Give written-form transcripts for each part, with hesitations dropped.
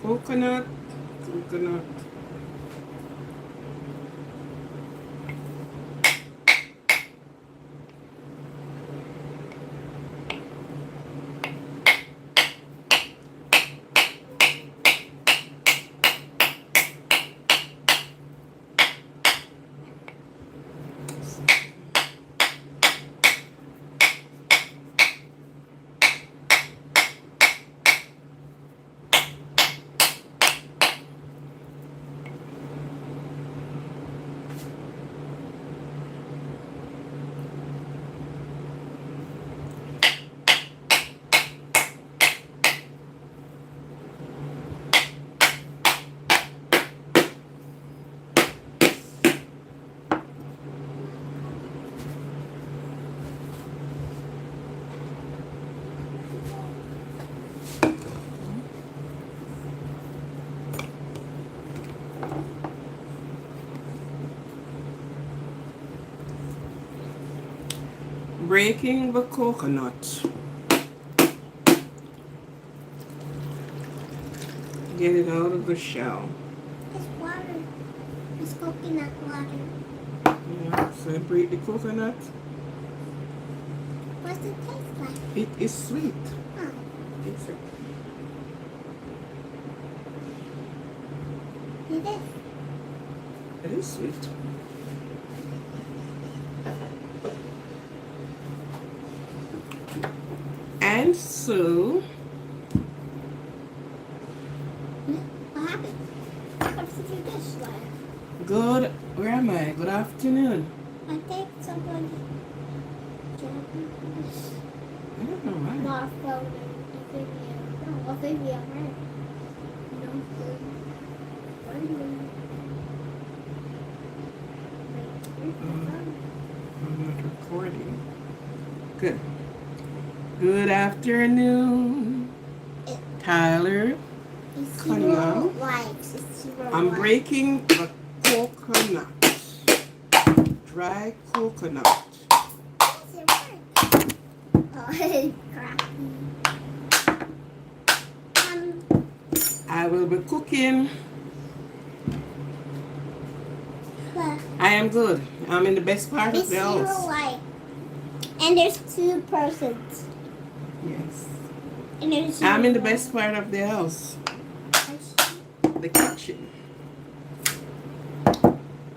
Coconut. Coconut. Breaking the coconut. Get it out of the shell. It's water. It's coconut water. Yeah, so break the coconut. What's it taste like? It is sweet. Oh, It's a, it is. it is sweet. And so, What happened? What's the dish like? good, where am I? Good afternoon. I think somebody dropped this. I don't know why. Not from the video. No, a video, right? No. I'm not recording. Good. Good afternoon, Tyler. It's Come zero on. likes. It's 0 I'm likes. breaking the coconut. Dry coconut. Does it work? Oh, it's crappy. I will be cooking. But I am good. I'm in the best part it's of the 0 house. likes. And there's 2 persons. Yes. And there's I'm in the 0 best part of the house. The kitchen.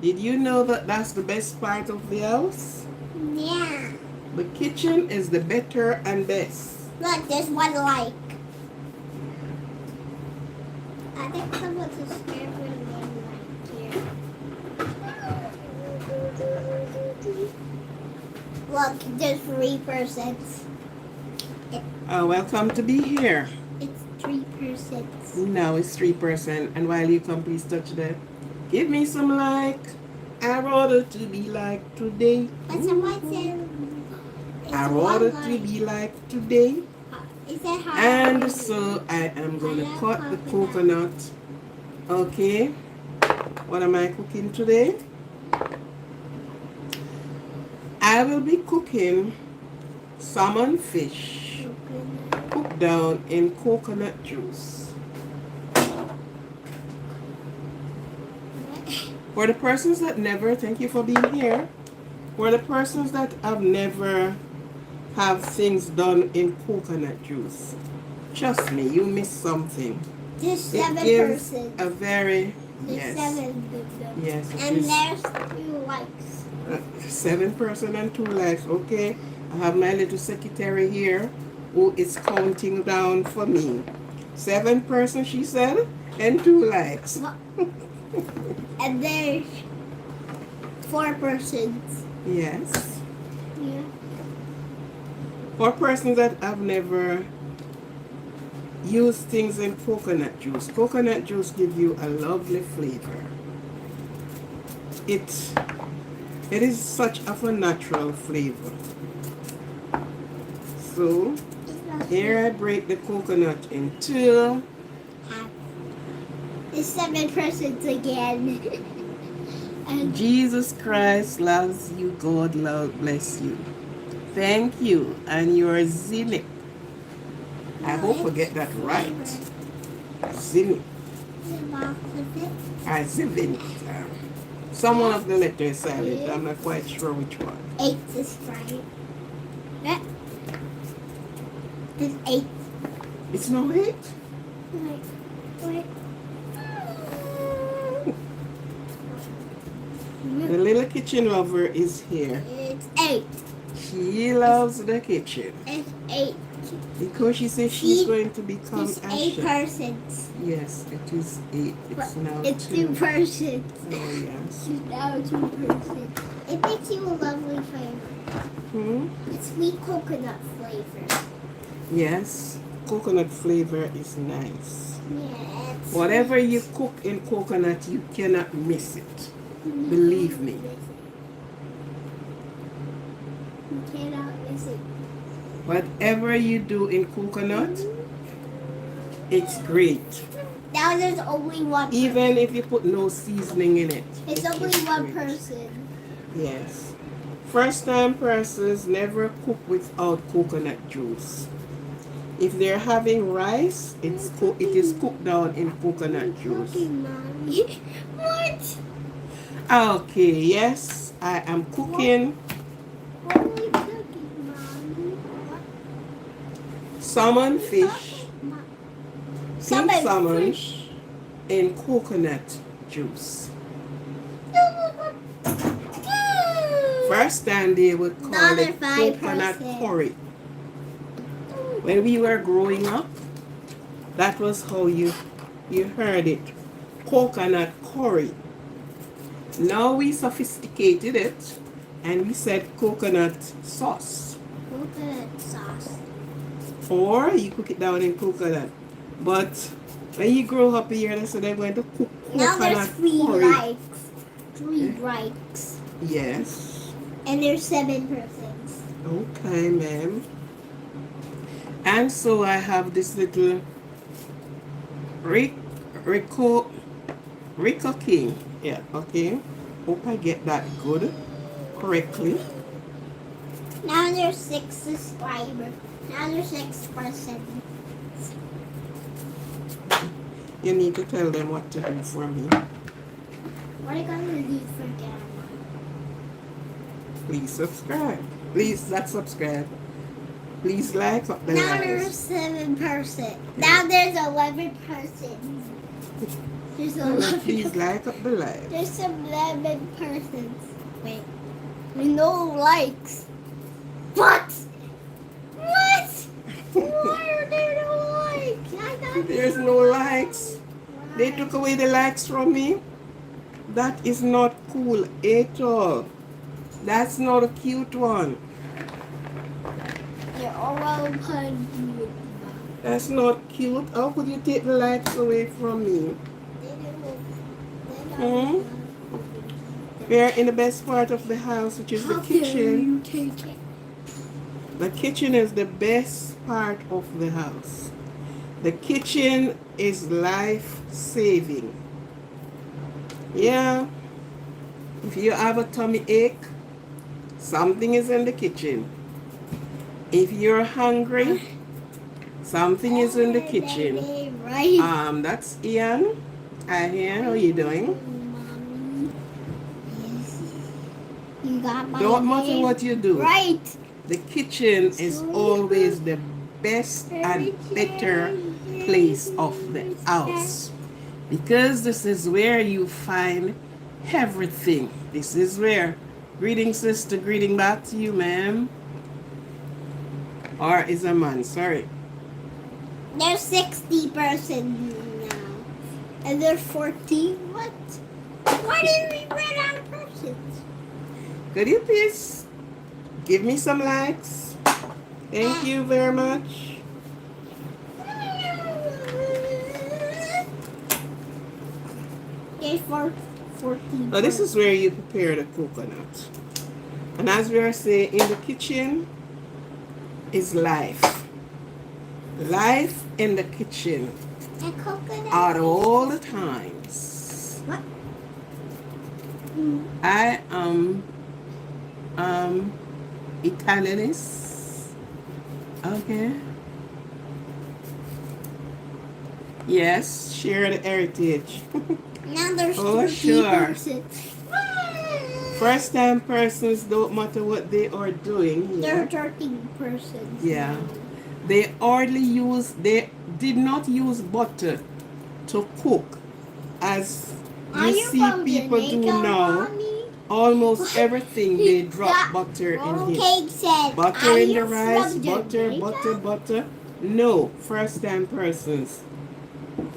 Did you know that that's the best part of the house? Yeah. The kitchen is the better and best. Look, there's 1 like. I think someone's subscribing and like here. Look, there's 3 persons. Welcome to be here. It's 3 persons. Now it's 3%. And while you come, please touch that. Give me some like. I order to be like today. But someone said it's I 1 order to like. be like today. Is that how? And so I am going to cut the coconut. Okay. What am I cooking today? I will be cooking salmon fish cooked down in coconut juice. For the persons that never, thank you for being here. For the persons that have never have things done in coconut juice, trust me, you missed something. There's 7 It gives persons. a very, There's yes, 7 victims. yes, it And is. there's 2 likes. 7 person and 2 likes. Okay, I have my little secretary here who is counting down for me. 7 person, she said, and 2 likes. And there's 4 persons. Yes. Yeah. For persons that have never used things in coconut juice gives you a lovely flavor. It is such of a natural flavor. So here I break the coconut in 2. It's 7 persons again. And Jesus Christ loves you. God bless you. Thank you. And you're Zinip. I hope I get that right. Zinip. The box of it. Azivin. Some one of the letters is silent. I'm not quite sure which one. 8 is right. Yeah. There's 8. It's no 8. Wait. The little kitchen lover is here. It's 8. She loves the kitchen. It's 8. Because she says she's going to become It's 8 Asha. persons. Yes, it is 8. It's now It's 2. 2 persons. Oh, yes. It's now 2 persons. It makes you a lovely flavor. It's sweet coconut flavor. Yes, coconut flavor is nice. Yeah, it's Whatever you cook in coconut, you cannot miss it. Believe me. You cannot miss it. Whatever you do in coconut, it's great. Now there's only one person. Even if you put no seasoning in it. It's it only is one great. person. Yes. First time persons never cook without coconut juice. If they're having rice, it is cooked down in coconut juice. Mommy. What? Okay, yes, I am cooking What are we cooking, Mommy? salmon fish, salmon fish. in coconut juice. First time they would call Another it 5%. coconut curry. When we were growing up, that was how you heard it. Coconut curry. Now we sophisticated it and we said coconut sauce. Coconut sauce. Or you cook it down in coconut. But when you grow up here, they said they're going to cook Now there's coconut 3 curry. likes. 3 likes. Yes. And there's 7 persons. Okay, ma'am. And so I have this little Rico King. Yeah, okay. Hope I get that good correctly. Now there's 6 subscribers. Now there's 6 persons. You need to tell them what to do for me. What are you gonna do for Grandma? Please subscribe. Please not subscribe. Please like up the Now likes. there's 7 persons. Now there's 11 persons. There's 11. Please like up the likes. There's 11 persons. Wait. No likes. What? What? Why are there no likes? I thought There's no likes. They took away the likes from me. That is not cool at all. That's not a cute one. You're all punny. That's not cute. How could you take the likes away from me? We're in the best part of the house, which is the kitchen. You take it. The kitchen is the best part of the house. The kitchen is life-saving. Yeah. If you have a tummy ache, something is in the kitchen. If you're hungry, something is in the kitchen. Right. That's Ian. Hi, Ian. How are you doing? Mommy. Yes. You got my Don't matter name what you do. right. The kitchen is always the best and better place of the house. Because this is where you find everything. This is where. Greeting, sister. Greeting back to you, ma'am. Or is a man, sorry. There's 60 persons now. And there's 14. What? Why did we run out of persons? Could you please give me some likes? Thank you very much. There's 14. Now this is where you prepare the coconut. And as we are saying, in the kitchen is life. Life in the kitchen And coconut. at all the times. What? I am Italianist. Okay. Yes, share the heritage. Now there's Oh, 30 sure. persons. First time persons, don't matter what they are doing There are here. 13 persons Yeah. now. They did not use butter to cook as Are you you see from people do Jamaica, now. Mommy? Almost everything they drop That butter in roll it. cake said, Butter are in the you rice, from butter, Jamaica? butter. No, first time persons.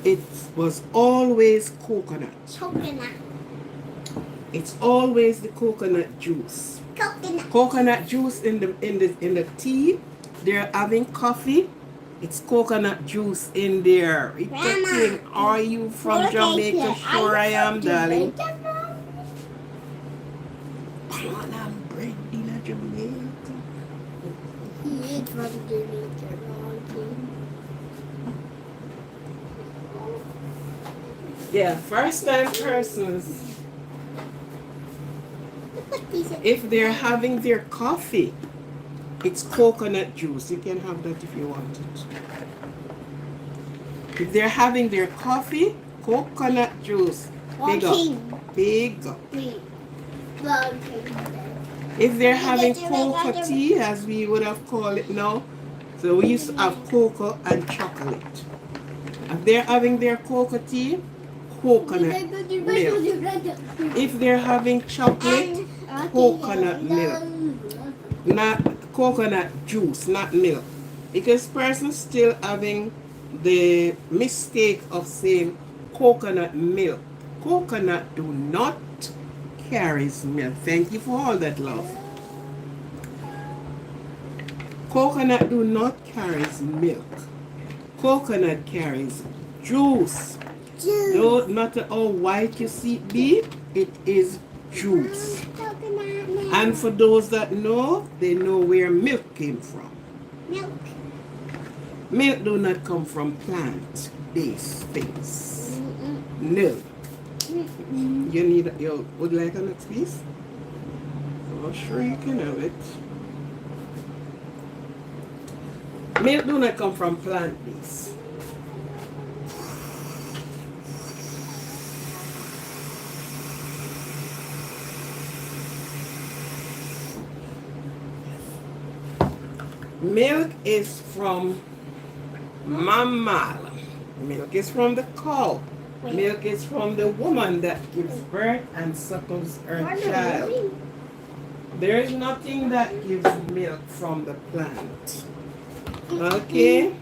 It was always coconut. Coconut. It's always the coconut juice. Coconut. Coconut juice in the tea. They're having coffee. It's coconut juice in there. It's a Grandma, thing. Are you from roll cake Jamaica? said, Sure I am, darling. Jamaica, Mom? Banana bread in a Jamaica. He is from Jamaica, Mommy. Yeah, first time persons. What is it? If they're having their coffee, it's coconut juice. You can have that if you want it. If they're having their coffee, coconut juice. Big up. Big up. If they're having cocoa tea, as we would have called it now, so we used to have cocoa and chocolate. If they're having their cocoa tea, coconut milk. If they're having chocolate, coconut milk. Not coconut juice, not milk. Because persons still having the mistake of saying coconut milk. Coconut do not carries milk. Thank you for all that love. Coconut do not carries milk. Coconut carries juice. No matter how white you see it be, it is juice. And for those that know, they know where milk came from. Milk. Milk do not come from plant-based things. No. You would like a next piece? Oh, sure you can have it. Milk do not come from plant-based. Milk is from mammal. Milk is from the cow. Milk is from the woman that gives birth and suckles her child. There is nothing that gives milk from the plant. Okay?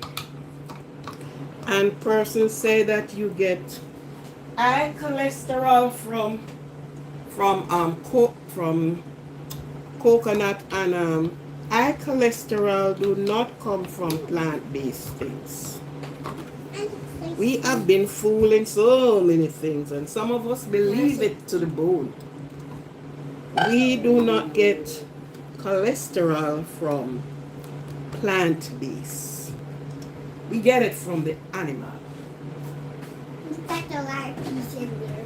And persons say that you get high cholesterol from coconut, and high cholesterol do not come from plant-based things. We have been fooling so many things, and some of us believe it to the bone. We do not get cholesterol from plant-based. We get it from the animal. There's got a lot of peas in there.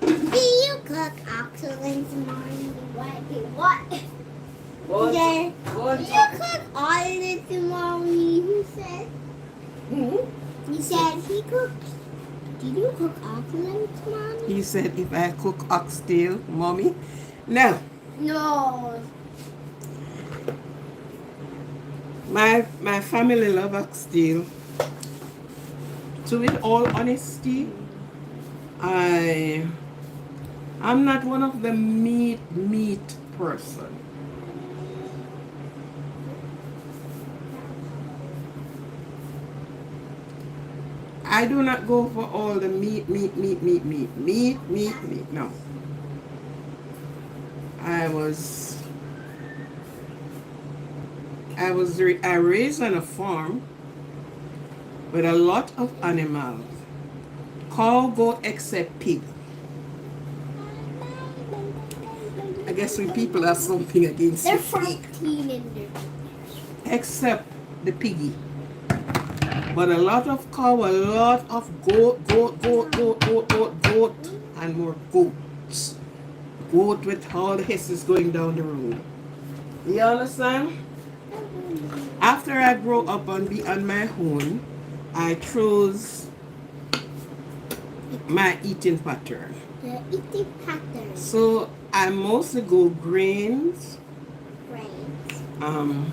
Do you cook oxalate tomorrow? What? Yeah. Do you cook all of it tomorrow? He said. He said he cooks. Did you cook oxalate tomorrow? He said if I cook oxtail, mommy. No. No. My family love oxtail. To be all honesty, I'm not one of the meat person. I do not go for all the meat. No. I raised on a farm with a lot of animals. Cow, goat, except pig. I guess we people have something against They're the pig. 14 and they're Except the piggy. But a lot of cow, a lot of goat, and more goats. Goat with all the hisses going down the road. You understand? After I grow up and be on my own, I chose my eating pattern. the eating pattern. So I mostly go grains, Brains.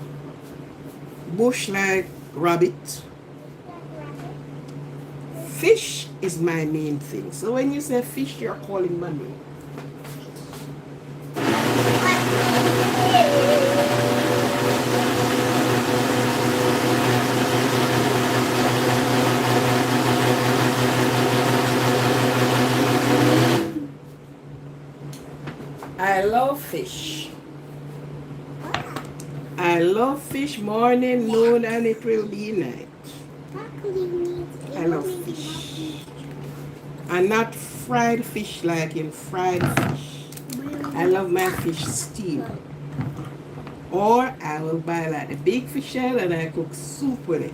bush like rabbit. Fish is my main thing. So when you say fish, you're calling my name. I love fish. I love fish morning, noon, and it will be night. I love fish. And not fried fish like in fried fish. I love my fish steamed. Or I will buy like the big fish shell and I cook soup with it.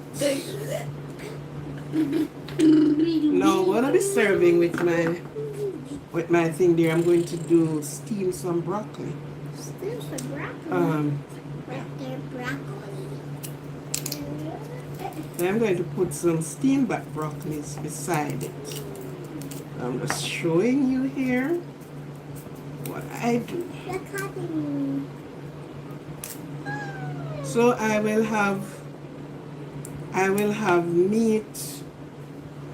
Now what I'll be serving with my thing there, I'm going to do steam some broccoli. Steam some broccoli. I'm going to put some steamed back broccolis beside it. I'm just showing you here what I do. So I will have meat.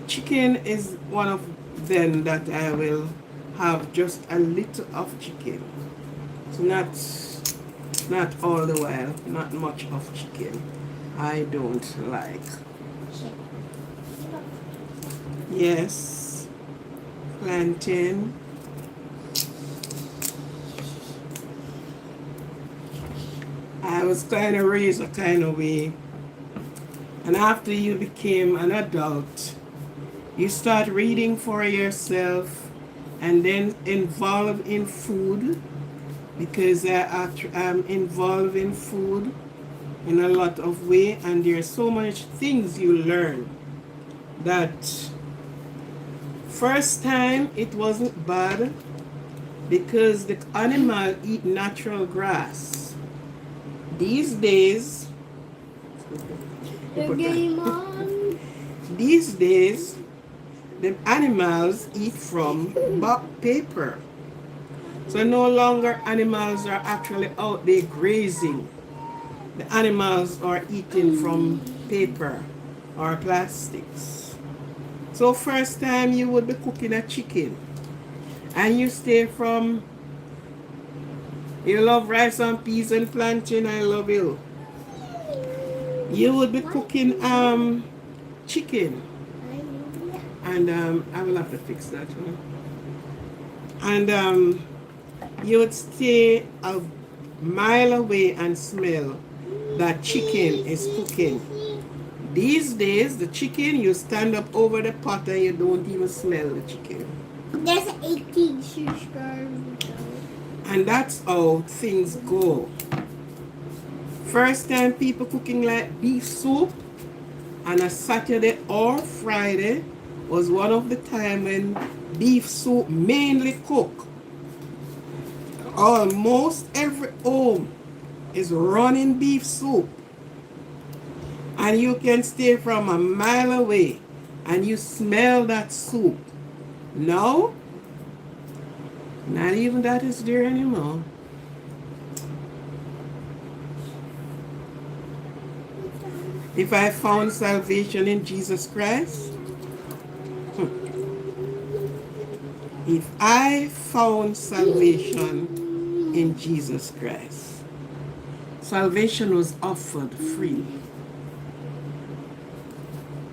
Chicken is one of them that I will have just a little of chicken. So not all the while, not much of chicken. I don't like. Yes, plantain. I was kind of raised a kind of way. And after you became an adult, you start reading for yourself and then involved in food, because I'm involved in food in a lot of way, and there's so much things you learn that first time it wasn't bad because the animal eat natural grass. These days the animals eat from paper. So no longer animals are actually out there grazing. The animals are eating from paper or plastics. So first time you would be cooking a chicken and you stay from, you love rice and peas and plantain, I love you. You would be cooking chicken. And I will have to fix that one. And you would stay a mile away and smell that chicken is cooking. These days, the chicken, you stand up over the pot and you don't even smell the chicken. There's 18 subscribers. And that's how things go. First time people cooking like beef soup on a Saturday or Friday was one of the time when beef soup mainly cook. Almost every home is running beef soup. And you can stay from a mile away and you smell that soup. Now, not even that is there anymore. If I found salvation in Jesus Christ, if I found salvation in Jesus Christ, salvation was offered freely.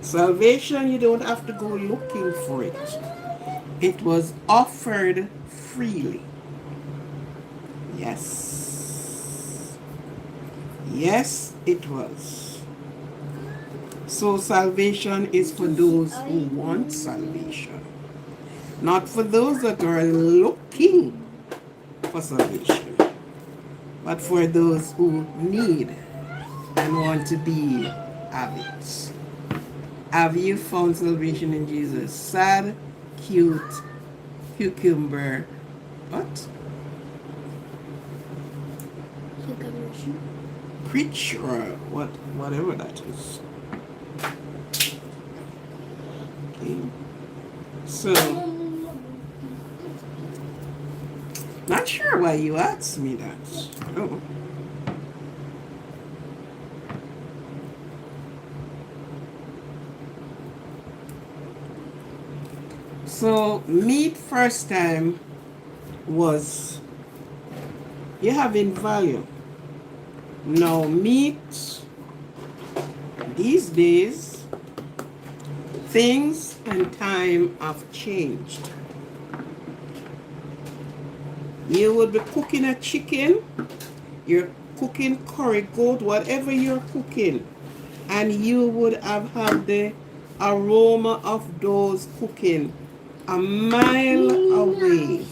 Salvation, you don't have to go looking for it. It was offered freely. Yes. Yes, it was. So salvation is for those who want salvation, not for those that are looking for salvation. but for those who need and want to be habits. Have you found salvation in Jesus? Sad, cute, cucumber, what? Preacher, whatever that is. Okay. So, not sure why you asked me that. Oh. So, meat first time was you having value. Now, meat these days, things and time have changed. You would be cooking a chicken, you're cooking curry goat, whatever you're cooking, and you would have had the aroma of those cooking a mile away.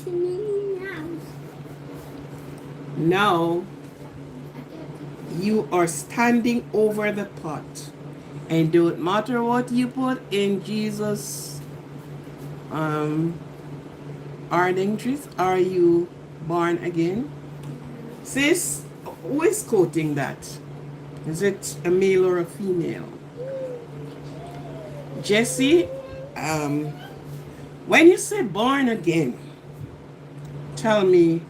Now, you are standing over the pot, and don't matter what you put in Jesus' arding truth, are you born again? Sis, who is quoting that? Is it a male or a female? Jesse, when you say born again, tell me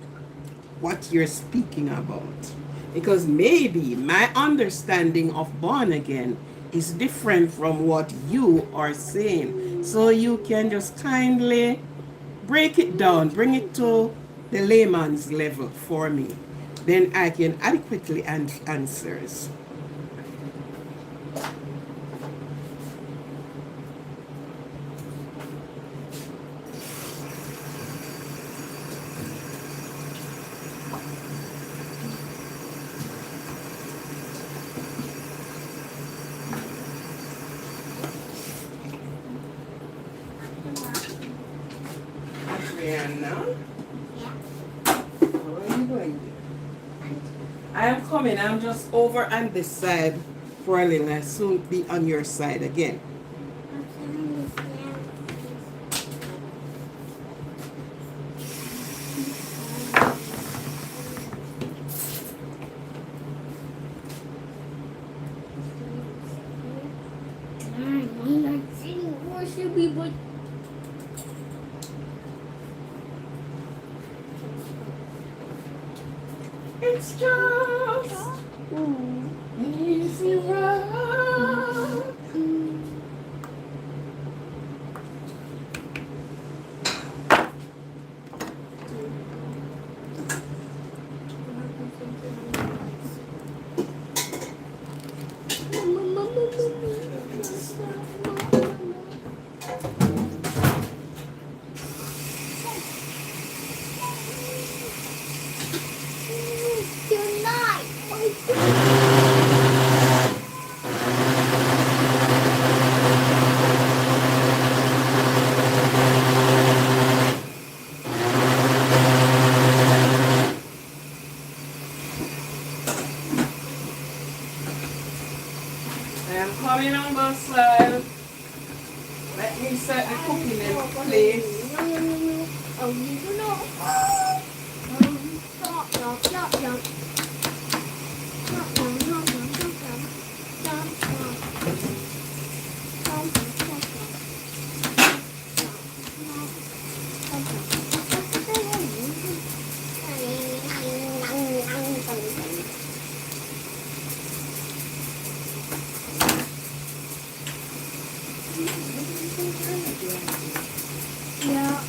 what you're speaking about. Because maybe my understanding of born again is different from what you are saying. So you can just kindly break it down, bring it to the layman's level for me. Then I can adequately answer. Now? Yeah. Where are you going? I am coming. I'm just over on this side for a little. I'll soon be on your side again. It's just easy ride. I'm coming on both sides. Let me set the cooking in place. Oh, you know. Yeah.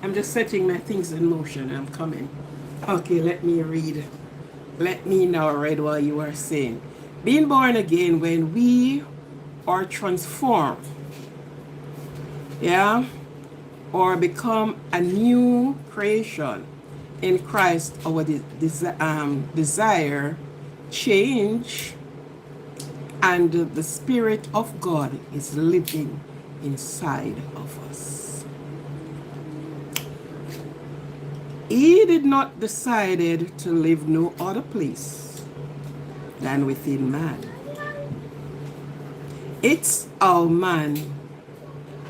I'm just setting my things in motion. I'm coming. Okay, let me read. Let me now read what you are saying. Being born again, when we are transformed Yeah, or become a new creation in Christ. Our desire change, and the Spirit of God is living inside of us. He did not decided to live no other place than within man. It's our man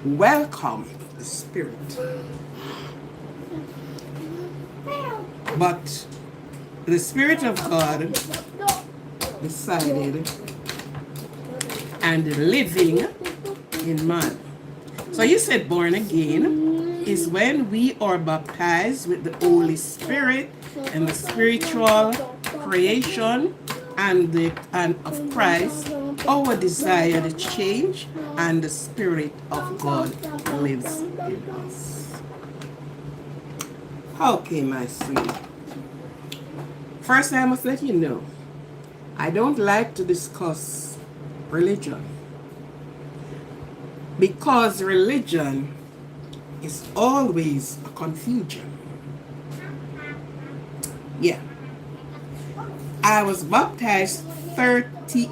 welcome the Spirit. But the Spirit of God decided and living in man. So you said born again is when we are baptized with the Holy Spirit and the spiritual creation and of Christ. Our desire to change, and the Spirit of God lives in us. Okay, my sweet. First, I must let you know, I don't like to discuss religion, because religion is always a confusion. Yeah. I was baptized 30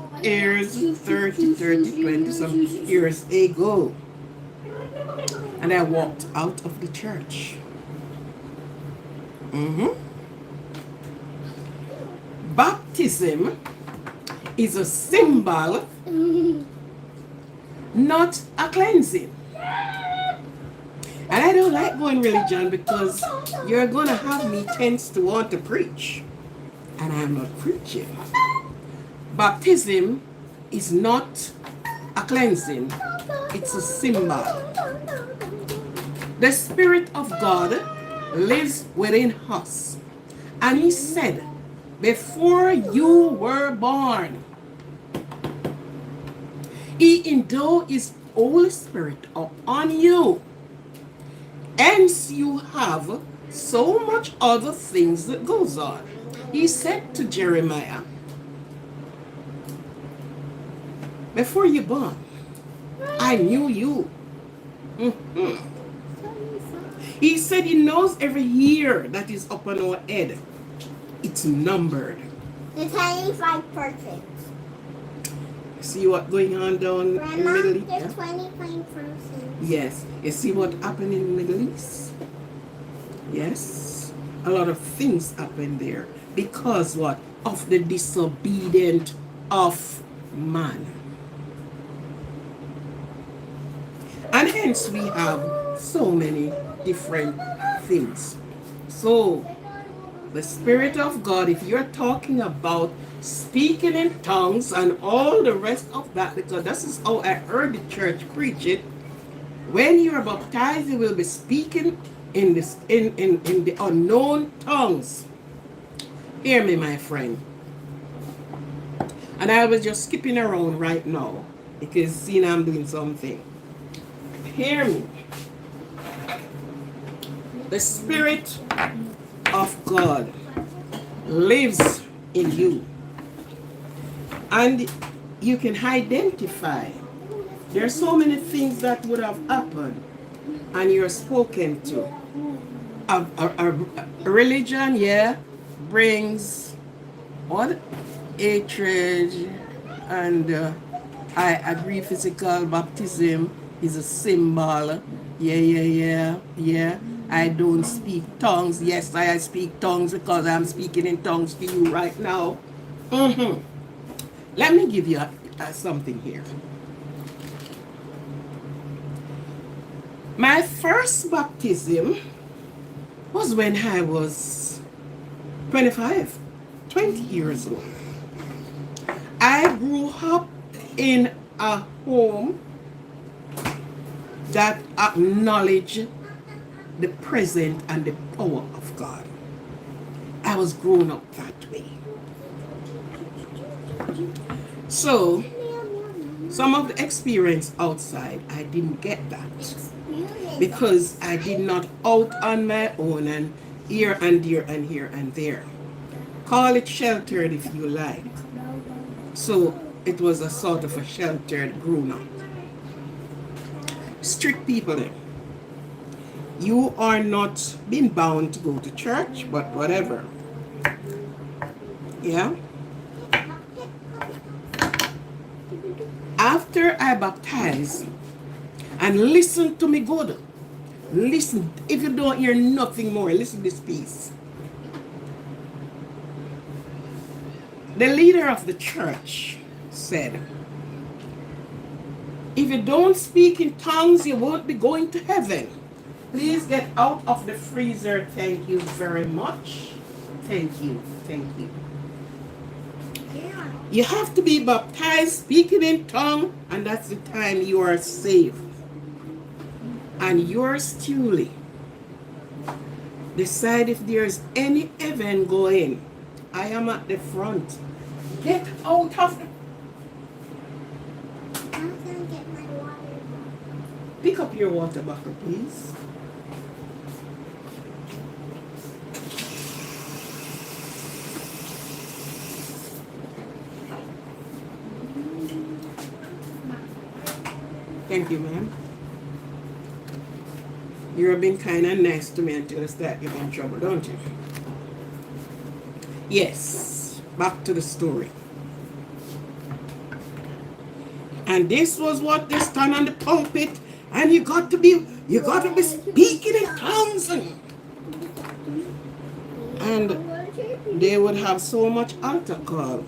some years ago. And I walked out of the church. Baptism is a symbol, not a cleansing. And I don't like going religion because you're going to have me tense to want to preach. And I'm not preaching. Baptism is not a cleansing. It's a symbol. The Spirit of God lives within us. And He said, before you were born, He endowed His Holy Spirit upon you. Hence you have so much other things that goes on. He said to Jeremiah, before you born, I knew you. He said He knows every hair that is upon our head. It's numbered. The 25%. See what going on down in the Middle East? The 25%. Yes. You see what happened in the Middle East? Yes. A lot of things happen there. Because what? Of the disobedient of man. And hence we have so many different things. So, the Spirit of God, if you're talking about speaking in tongues and all the rest of that, because this is how I heard the church preach it, when you're baptized, you will be speaking in the unknown tongues. Hear me, my friend. And I was just skipping around right now because I'm doing something. Hear me. The Spirit of God lives in you. And you can identify. There are so many things that would have happened and you're spoken to. A religion, yeah, brings what? Hatred, and I agree physical baptism is a symbol. Yeah. I don't speak tongues. Yes, I speak tongues because I'm speaking in tongues to you right now. Let me give you something here. My first baptism was when I was 20 years old. I grew up in a home that acknowledged the presence and the power of God. I was grown up that way. So, some of the experience outside, I didn't get that. Because I did not out on my own and here and there and here and there. Call it sheltered if you like. So, it was a sort of a sheltered grown up. strict people there. You are not being bound to go to church, but whatever. Yeah. After I baptize, and listen to me good. Listen. If you don't hear nothing more, listen to this piece. The leader of the church said, if you don't speak in tongues, you won't be going to heaven. Please get out of the freezer. Thank you very much. Thank you. Thank you. You have to be baptized, speaking in tongue, and that's the time you are saved. And yours truly decide if there's any event going. I am at the front. Get out of the... I'm gonna get my water. Pick up your water bottle, please. Thank you, ma'am. You're being kind of nice to me until you start getting in trouble, don't you? Yes. Back to the story. And this was what they stand on the pulpit, and you got to be speaking in tongues. And they would have so much altar call.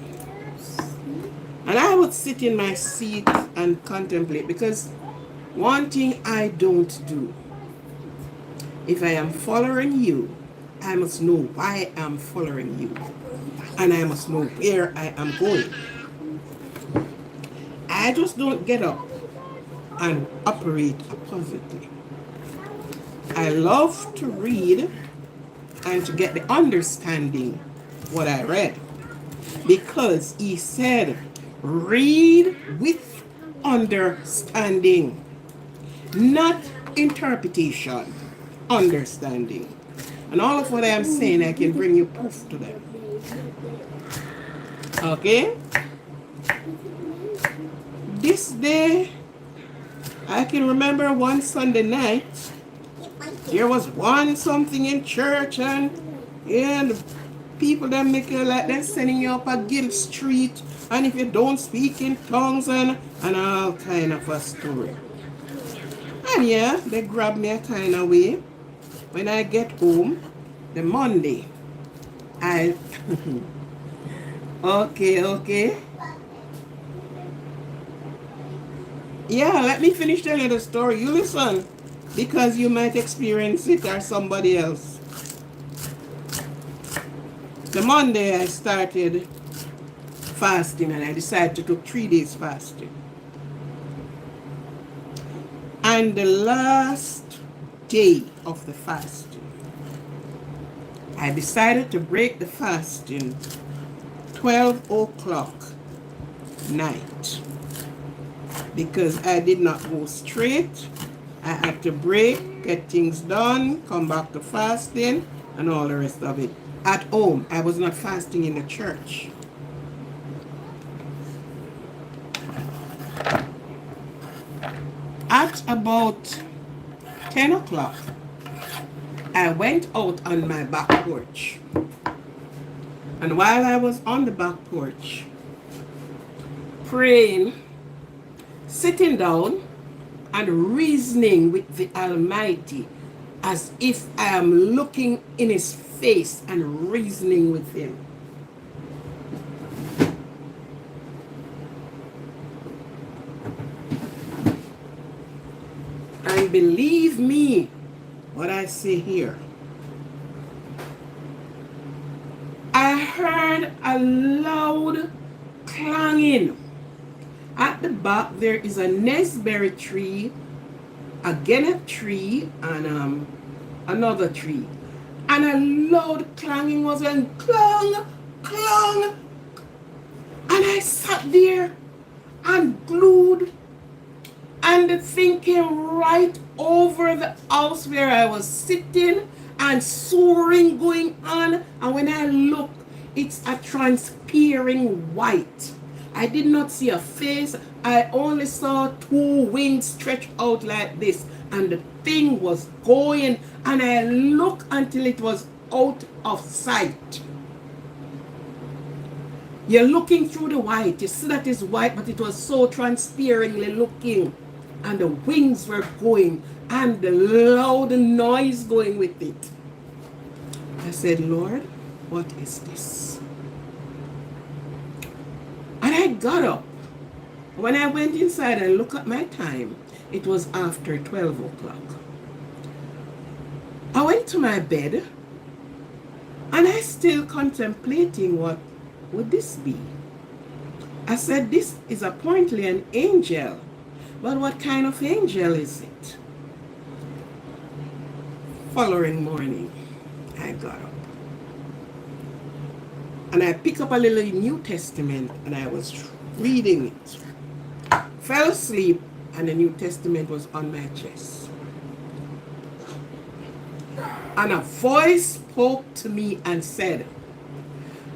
And I would sit in my seat and contemplate, because one thing I don't do, if I am following you, I must know why I'm following you. And I must know where I am going. I just don't get up and operate oppositely. I love to read and to get the understanding what I read. Because he said, read with understanding, not interpretation, understanding. And all of what I am saying, I can bring you proof to them. Okay? This day, I can remember one Sunday night, there was one something in church, and the people that make you like they're sending you up a Guild Street, and if you don't speak in tongues and all kind of a story. And yeah, they grab me a kind of way. When I get home, the Monday, okay. Yeah, let me finish telling you the story. You listen, because you might experience it or somebody else. The Monday I started fasting, and I decided to do 3 days fasting. And the last day of the fasting, I decided to break the fasting 12 o'clock night, because I did not go straight. I had to break, get things done, come back to fasting, and all the rest of it. At home, I was not fasting in the church. At about 10 o'clock, I went out on my back porch. And while I was on the back porch, praying, sitting down, and reasoning with the Almighty, as if I am looking in His face and reasoning with Him. And believe me what I say here. I heard a loud clanging. At the back there is a nesberry tree, a gennet tree, and another tree. And a loud clanging was going clang, clang. And I sat there and glued, and the thing came right over the house where I was sitting, and soaring going on. And when I look, it's a transparent white. I did not see a face. I only saw two wings stretched out like this. And the thing was going. And I looked until it was out of sight. You're looking through the white. You see that it's white, but it was so transparently looking. And the wings were going. And the loud noise going with it. I said, Lord, what is this? And I got up. When I went inside and looked at my time, it was after 12 o'clock. I went to my bed, and I still contemplating what would this be. I said, this is apparently an angel, but what kind of angel is it? Following morning, I got up. And I picked up a little New Testament, and I was reading it. Fell asleep, and the New Testament was on my chest. And a voice spoke to me and said,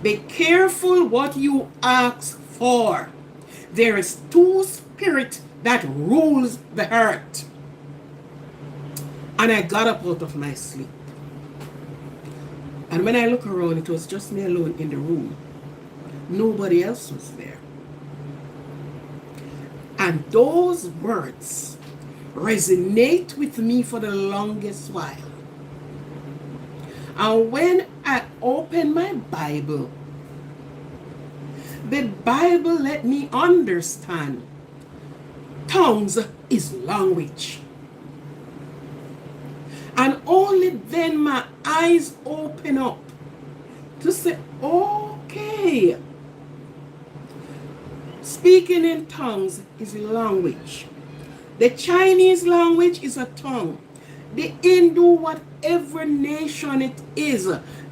be careful what you ask for. There is two spirits that rules the earth. And I got up out of my sleep. And when I look around, it was just me alone in the room. Nobody else was there. And those words resonate with me for the longest while. And when I opened my Bible, the Bible let me understand tongues is language. And only then my eyes open up to say, okay, speaking in tongues is language. The Chinese language is a tongue. The Hindu, whatever nation it is,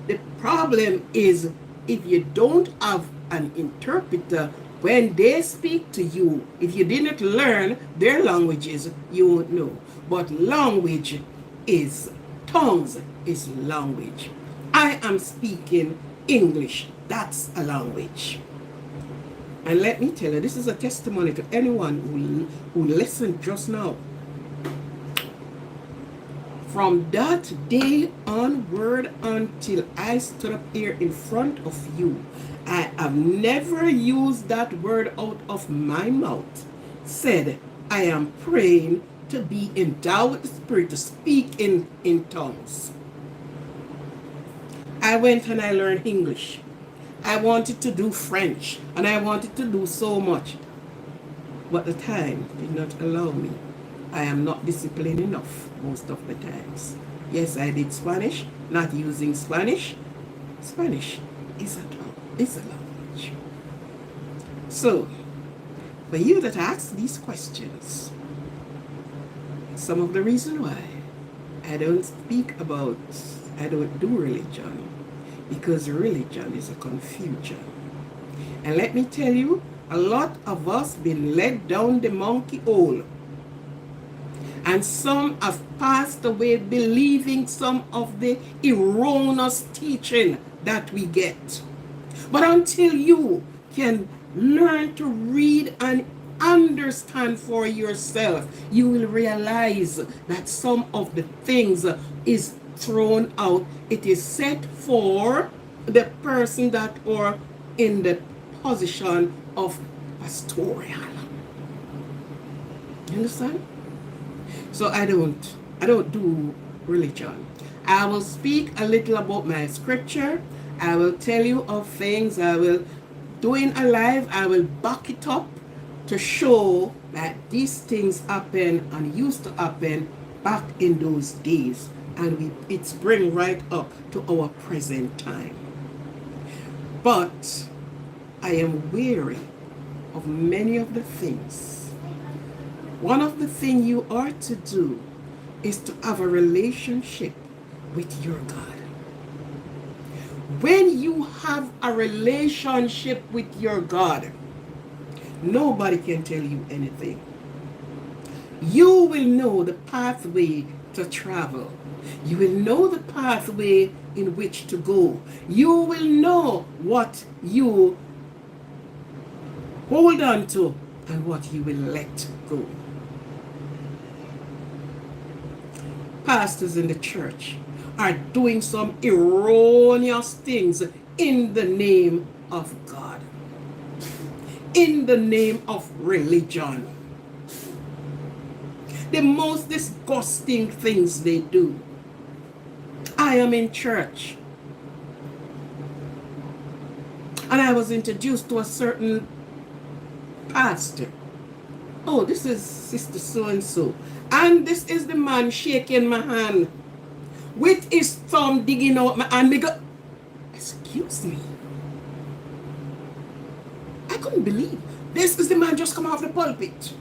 the problem is if you don't have an interpreter, when they speak to you, if you didn't learn their languages, you won't know. But language is, tongues is language. I am speaking English. That's a language. And let me tell you, this is a testimony to anyone who listened just now. From that day onward until I stood up here in front of you, I have never used that word out of my mouth, said, I am praying to be endowed with the Spirit to speak in tongues. I went and I learned English. I wanted to do French, and I wanted to do so much. But the time did not allow me. I am not disciplined enough most of the times. Yes, I did Spanish, not using Spanish. Spanish is a tongue, it's a language. So, for you that ask these questions, some of the reason why I don't do religion, because religion is a confusion. And let me tell you, a lot of us been led down the monkey hole. And some have passed away believing some of the erroneous teaching that we get. But until you can learn to read and understand for yourself, you will realize that some of the things is thrown out. It is set for the person that are in the position of pastoral. You understand? So I don't do religion. I will speak a little about my scripture. I will tell you of things. I will doing a live. I will back it up to show that these things happen and used to happen back in those days, and it's bring right up to our present time. But I am weary of many of the things. One of the things you are to do is to have a relationship with your God. When you have a relationship with your God, nobody can tell you anything. You will know the pathway to travel. You will know the pathway in which to go. You will know what you hold on to and what you will let go. Pastors in the church are doing some erroneous things in the name of God, in the name of religion. The most disgusting things they do. I am in church, and I was introduced to a certain pastor. Oh, this is Sister So-and-so. And this is the man shaking my hand with his thumb digging out my hand. Me go, excuse me. I couldn't believe. This is the man just come off the pulpit.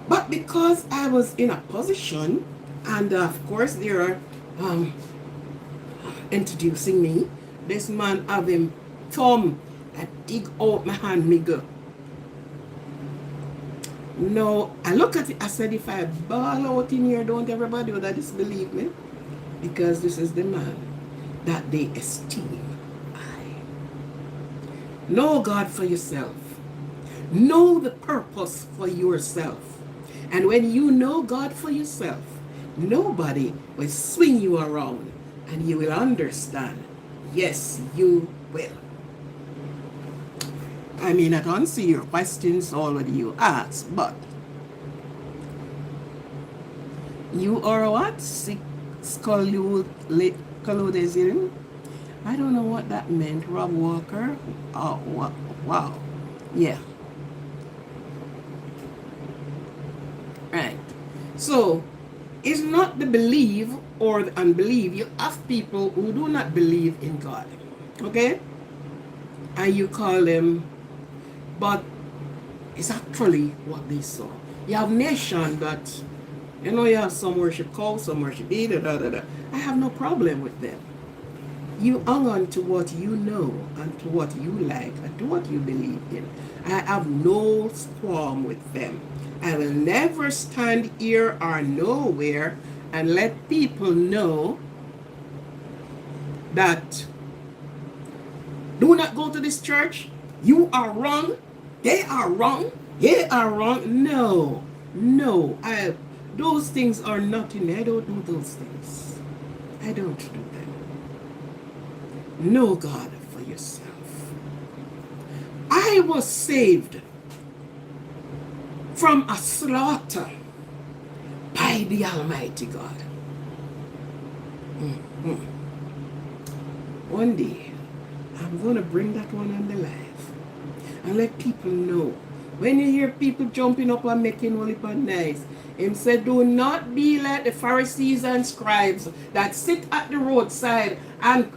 But because I was in a position, and of course they are introducing me, this man have him thumb and dig out my hand, me go. No, I look at it, I said, if I ball out in here, don't everybody would disbelieve me? Because this is the man that they esteem. Know God for yourself. Know the purpose for yourself. And when you know God for yourself, nobody will swing you around, and you will understand. Yes, you will. I mean, I don't see your questions already you asked, but you are what? Scholudism? I don't know what that meant. Rob Walker? Oh, wow. Yeah. Right. So, it's not the believe or the unbelief. You have people who do not believe in God. Okay? And you call them, but it's actually what they saw. You have nation that, you have some worship cow, some worship either, I have no problem with them. You hang on to what you know and to what you like and to what you believe in. I have no qualm with them. I will never stand here or nowhere and let people know that do not go to this church. You are wrong. They are wrong. They are wrong. No. Those things are not in me. I don't do those things. I don't do them. Know God for yourself. I was saved from a slaughter by the Almighty God. One day, I'm going to bring that one on the live and let people know. When you hear people jumping up and making all it nice, him said, do not be like the Pharisees and scribes that sit at the roadside and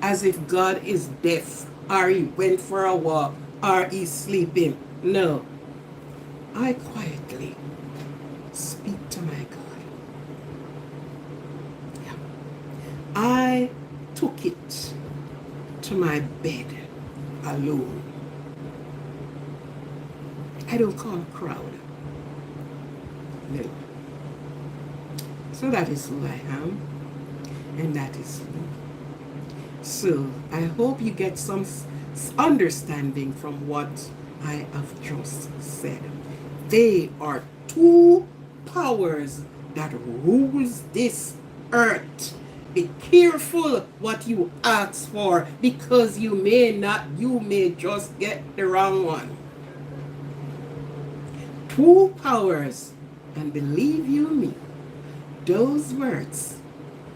as if God is deaf, or he went for a walk, or he's sleeping. No. I quietly speak to my God. Yeah. I took it to my bed alone. I don't call a crowd. No. So that is who I am, and that is me. So I hope you get some understanding from what I have just said. They are two powers that rules this earth. Be careful what you ask for, because you may just get the wrong one. Two powers, and believe you me, those words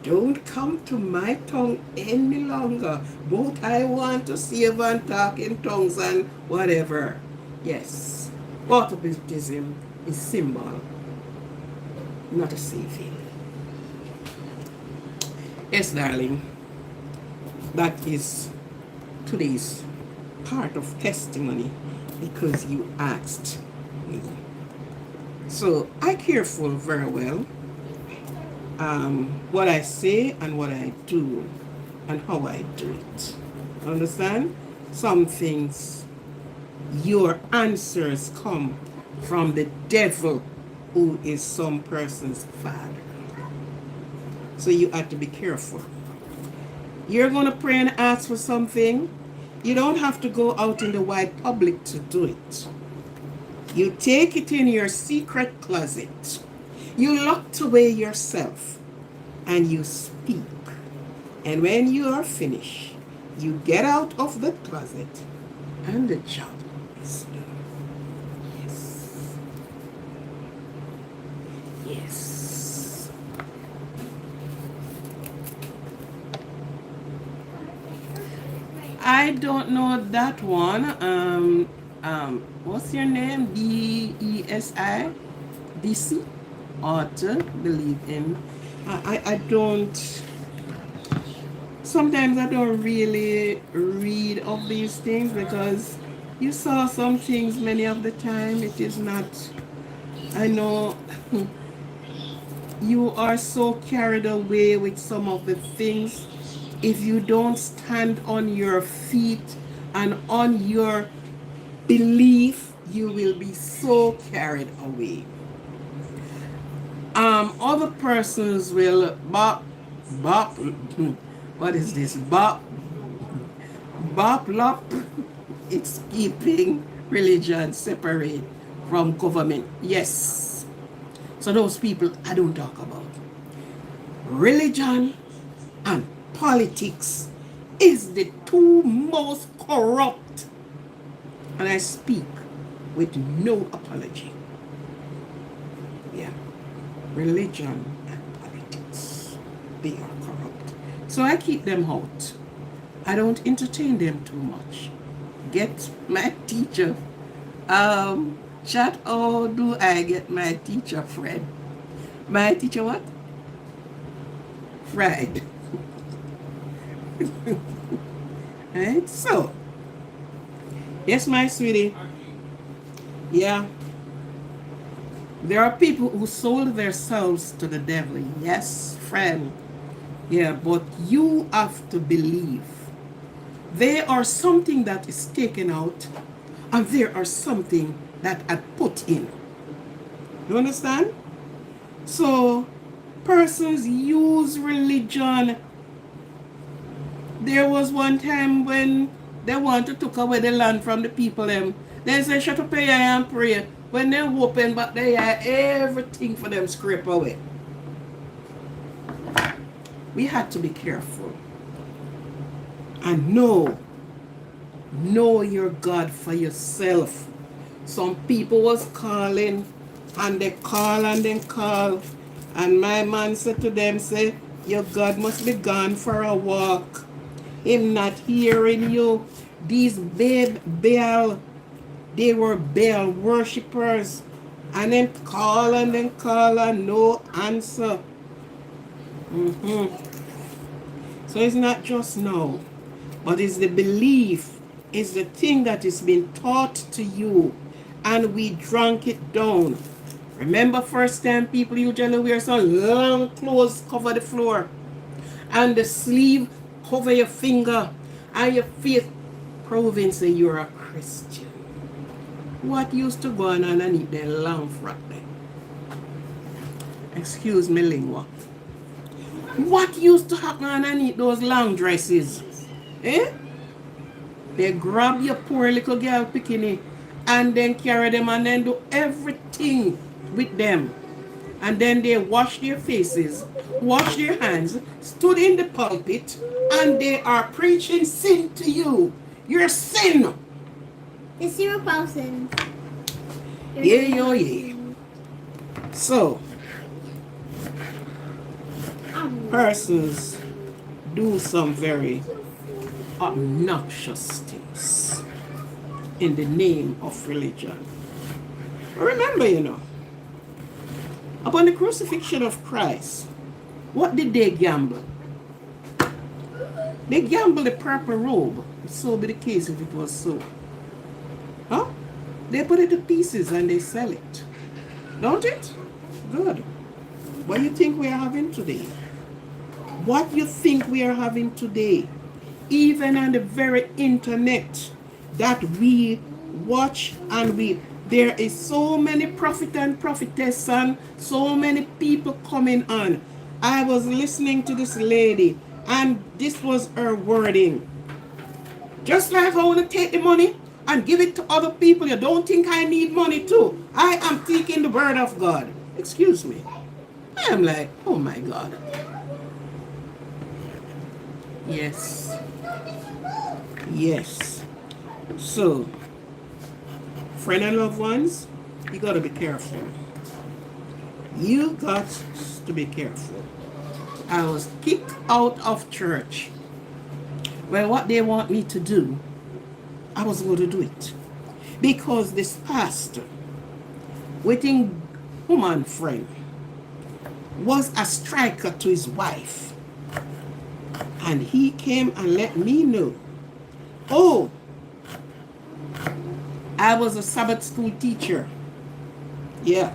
don't come to my tongue any longer. Both I want to save and talk in tongues and whatever. Yes, water baptism is symbol, not a saving. Yes, darling, that is today's part of testimony, because you asked me. So I careful very well what I say and what I do and how I do it. Understand? Some things, your answers come from the devil, who is some person's father. So you have to be careful. You're going to pray and ask for something. You don't have to go out in the wide public to do it. You take it in your secret closet. You locked away yourself and you speak. And when you are finished, you get out of the closet and the job is done. Yes. Yes. I don't know that one. What's your name? Desi? DC? Author, believe him. I don't. Sometimes I don't really read of these things because you saw some things many of the time. It is not. I know you are so carried away with some of the things. If you don't stand on your feet and on your belief, you will be so carried away. Other persons will bop, what is this? Bop, lop. It's keeping religion separate from government. Yes. So those people I don't talk about. Religion and politics is the two most corrupt, and I speak with no apology. Yeah, religion and politics, they are corrupt. So I keep them out. I don't entertain them too much. Get my teacher. Chat, how do I get my teacher Fred? My teacher what? Fried. Right? So, yes, my sweetie. Yeah. There are people who sold themselves to the devil. Yes, friend. Yeah, but you have to believe. There are something that is taken out and there are something that I put in. You understand? So, persons use religion. There was one time when they want to take away the land from the people. They say, shut up here and pray. When they open back they are everything for them scrape away. We had to be careful. And know your God for yourself. Some people was calling and they call and they call. And my man said to them, say, your God must be gone for a walk. Him not hearing you. These Baal, they were Baal worshippers. And then call and no answer. So it's not just now, but it's the belief, it's the thing that is being taught to you, and we drank it down. Remember first time people usually wear some long clothes cover the floor, and the sleeve cover your finger, and your face proving say you're a Christian. What used to go on underneath the long frock there? Excuse me, lingua. What used to happen underneath those long dresses? Eh? They grab your poor little girl bikini and then carry them and then do everything with them. And then they wash their faces, wash their hands, stood in the pulpit, and they are preaching sin to you. Your sin. The 0%. Yeah. So, persons do some very obnoxious things in the name of religion. Remember, upon the crucifixion of Christ, what did they gamble? They gambled the purple robe. So be the case if it was so. Huh? They put it to pieces and they sell it. Don't it? Good. What do you think we are having today? What you think we are having today, even on the very internet that we watch and there is so many prophet and prophetess and so many people coming on. I was listening to this lady and this was her wording. Just like I want to take the money and give it to other people, you don't think I need money too. I am taking the word of God. Excuse me. I am like, oh my God. Yes. Yes. So, friend and loved ones, you got to be careful. You got to be careful. I was kicked out of church. Well, what they want me to do, I was going to do it. Because this pastor, waiting woman friend, was a striker to his wife. And he came and let me know, oh, I was a Sabbath school teacher. Yeah.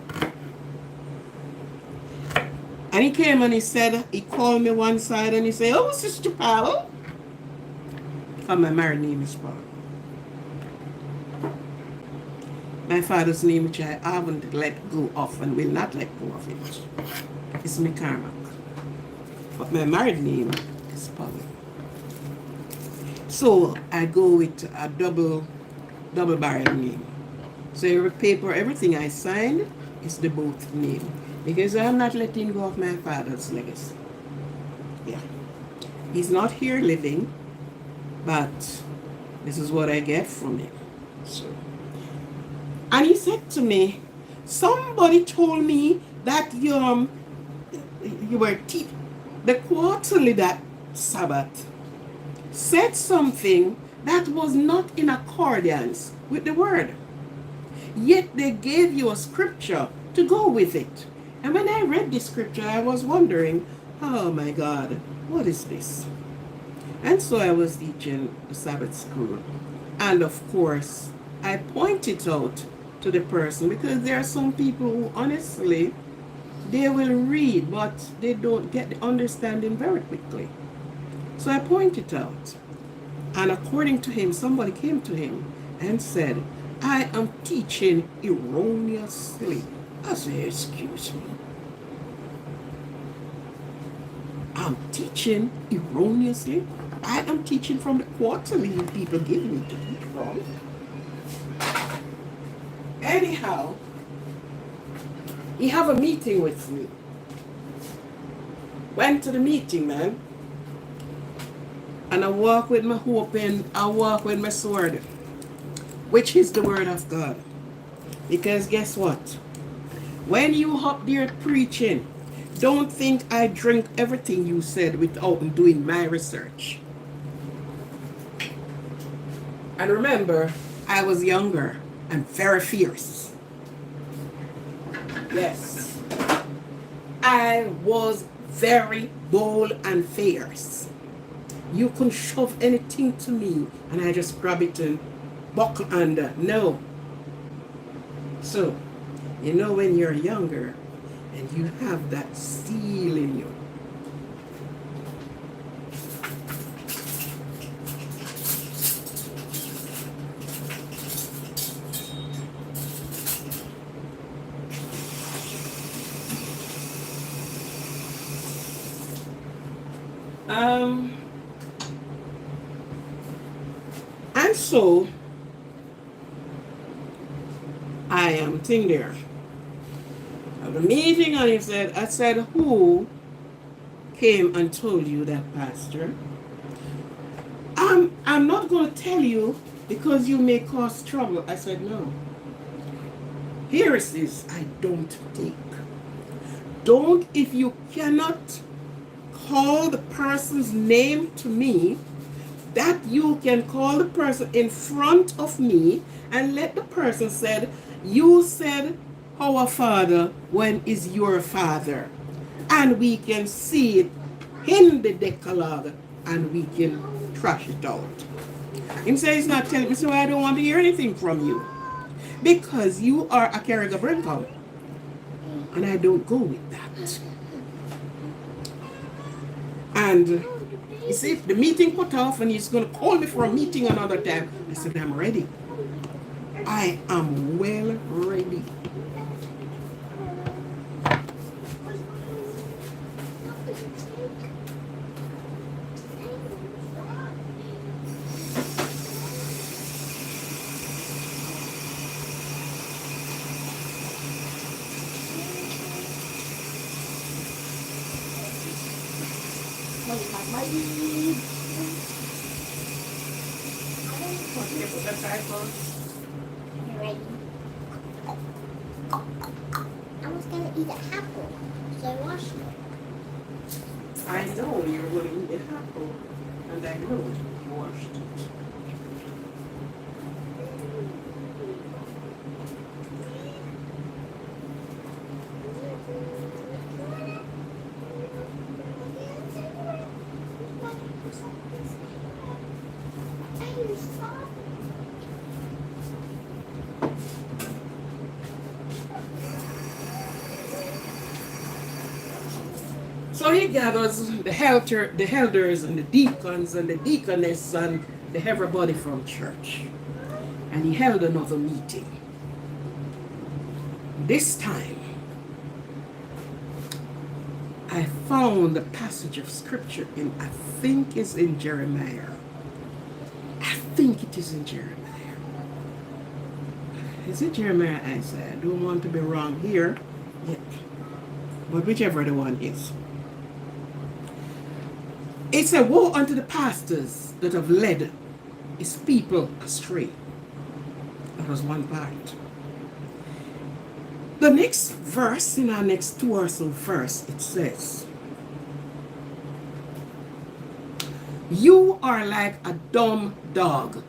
And he came and he said, he called me one side and he said, oh, Sister Paolo. And my married name is Paul. My father's name, which I haven't let go of and will not let go of it, is McCormack. But my married name is Paul. So I go with a double barrel name. So every paper, everything I signed is the both name. Because I'm not letting go of my father's legacy. Yeah. He's not here living, but this is what I get from him. So. And he said to me, somebody told me that you were the quarterly that Sabbath said something that was not in accordance with the word. Yet they gave you a scripture to go with it. And when I read the scripture, I was wondering, oh my God, what is this? And so I was teaching the Sabbath school. And of course, I pointed out to the person, because there are some people who honestly, they will read, but they don't get the understanding very quickly. So I pointed out. And according to him, somebody came to him and said, I am teaching erroneously. I said, excuse me. I'm teaching erroneously? I am teaching from the quarterly you people give me to teach from. Anyhow, he have a meeting with me. Went to the meeting, man. And I walk with my hope and I walk with my sword, which is the word of God. Because guess what? When you up there preaching, don't think I drink everything you said without doing my research. And remember, I was younger and very fierce. Yes. I was very bold and fierce. You can shove anything to me and I just grab it and buckle under. No. So, you know when you're younger and you have that steel in you. And so I am sitting there at the meeting, and he said, I said, who came and told you that, Pastor? I'm not going to tell you because you may cause trouble. I said, no. Here it is, I don't take. Don't, if you cannot call the person's name to me, that you can call the person in front of me and let the person say, you said our Father when is your Father. And we can see it in the Decalogue and we can trash it out. Him say he's not telling me, so I don't want to hear anything from you. Because you are a Carriga Brinkham. And I don't go with that. And you see, the meeting put off and he's going to call me for a meeting another time. I said, I'm ready. I am well ready. What do you put the type You ready? I was gonna eat an apple, so I washed it. I know you're going to eat an apple, and I know you washed it. So he gathers the elders and the deacons and the deaconess and everybody from church. And he held another meeting. This time, I found a passage of scripture I think it's in Jeremiah. I think it is in Jeremiah. Is it Jeremiah? I say I don't want to be wrong here. Yeah. But whichever the one is. It's a woe unto the pastors that have led his people astray. That was one part. The next verse, in our next 2 or so verse, it says, you are like a dumb dog.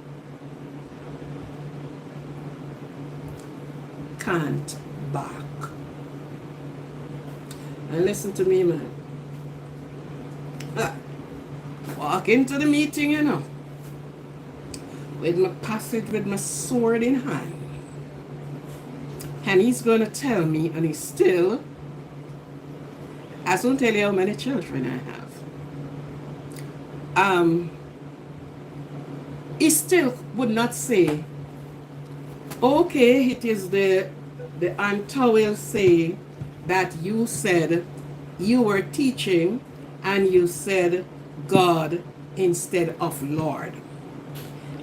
Can't bark. And listen to me, man. Walk into the meeting, you know, with my passage, with my sword in hand. And he's going to tell me, and he's still, I won't tell you how many children I have. He still would not say, okay, it is the Anta will say that you said you were teaching and you said God instead of Lord.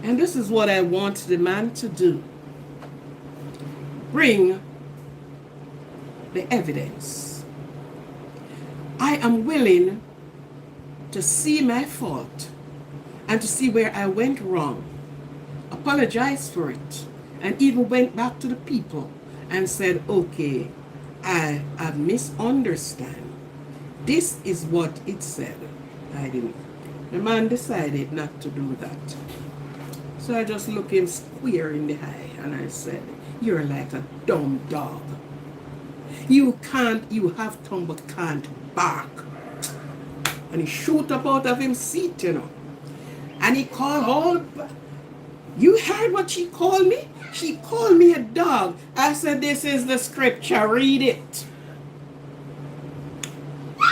And this is what I want the man to do. Bring the evidence. I am willing to see my fault and to see where I went wrong, apologize for it, and even went back to the people and said, okay, I misunderstand. This is what it said. I didn't. The man decided not to do that. So I just looked him square in the eye and I said, you're like a dumb dog. You have tongue but can't bark. And he shoot up out of him seat, you know. And he called all, you heard what she called me? She called me a dog. I said, this is the scripture, read it.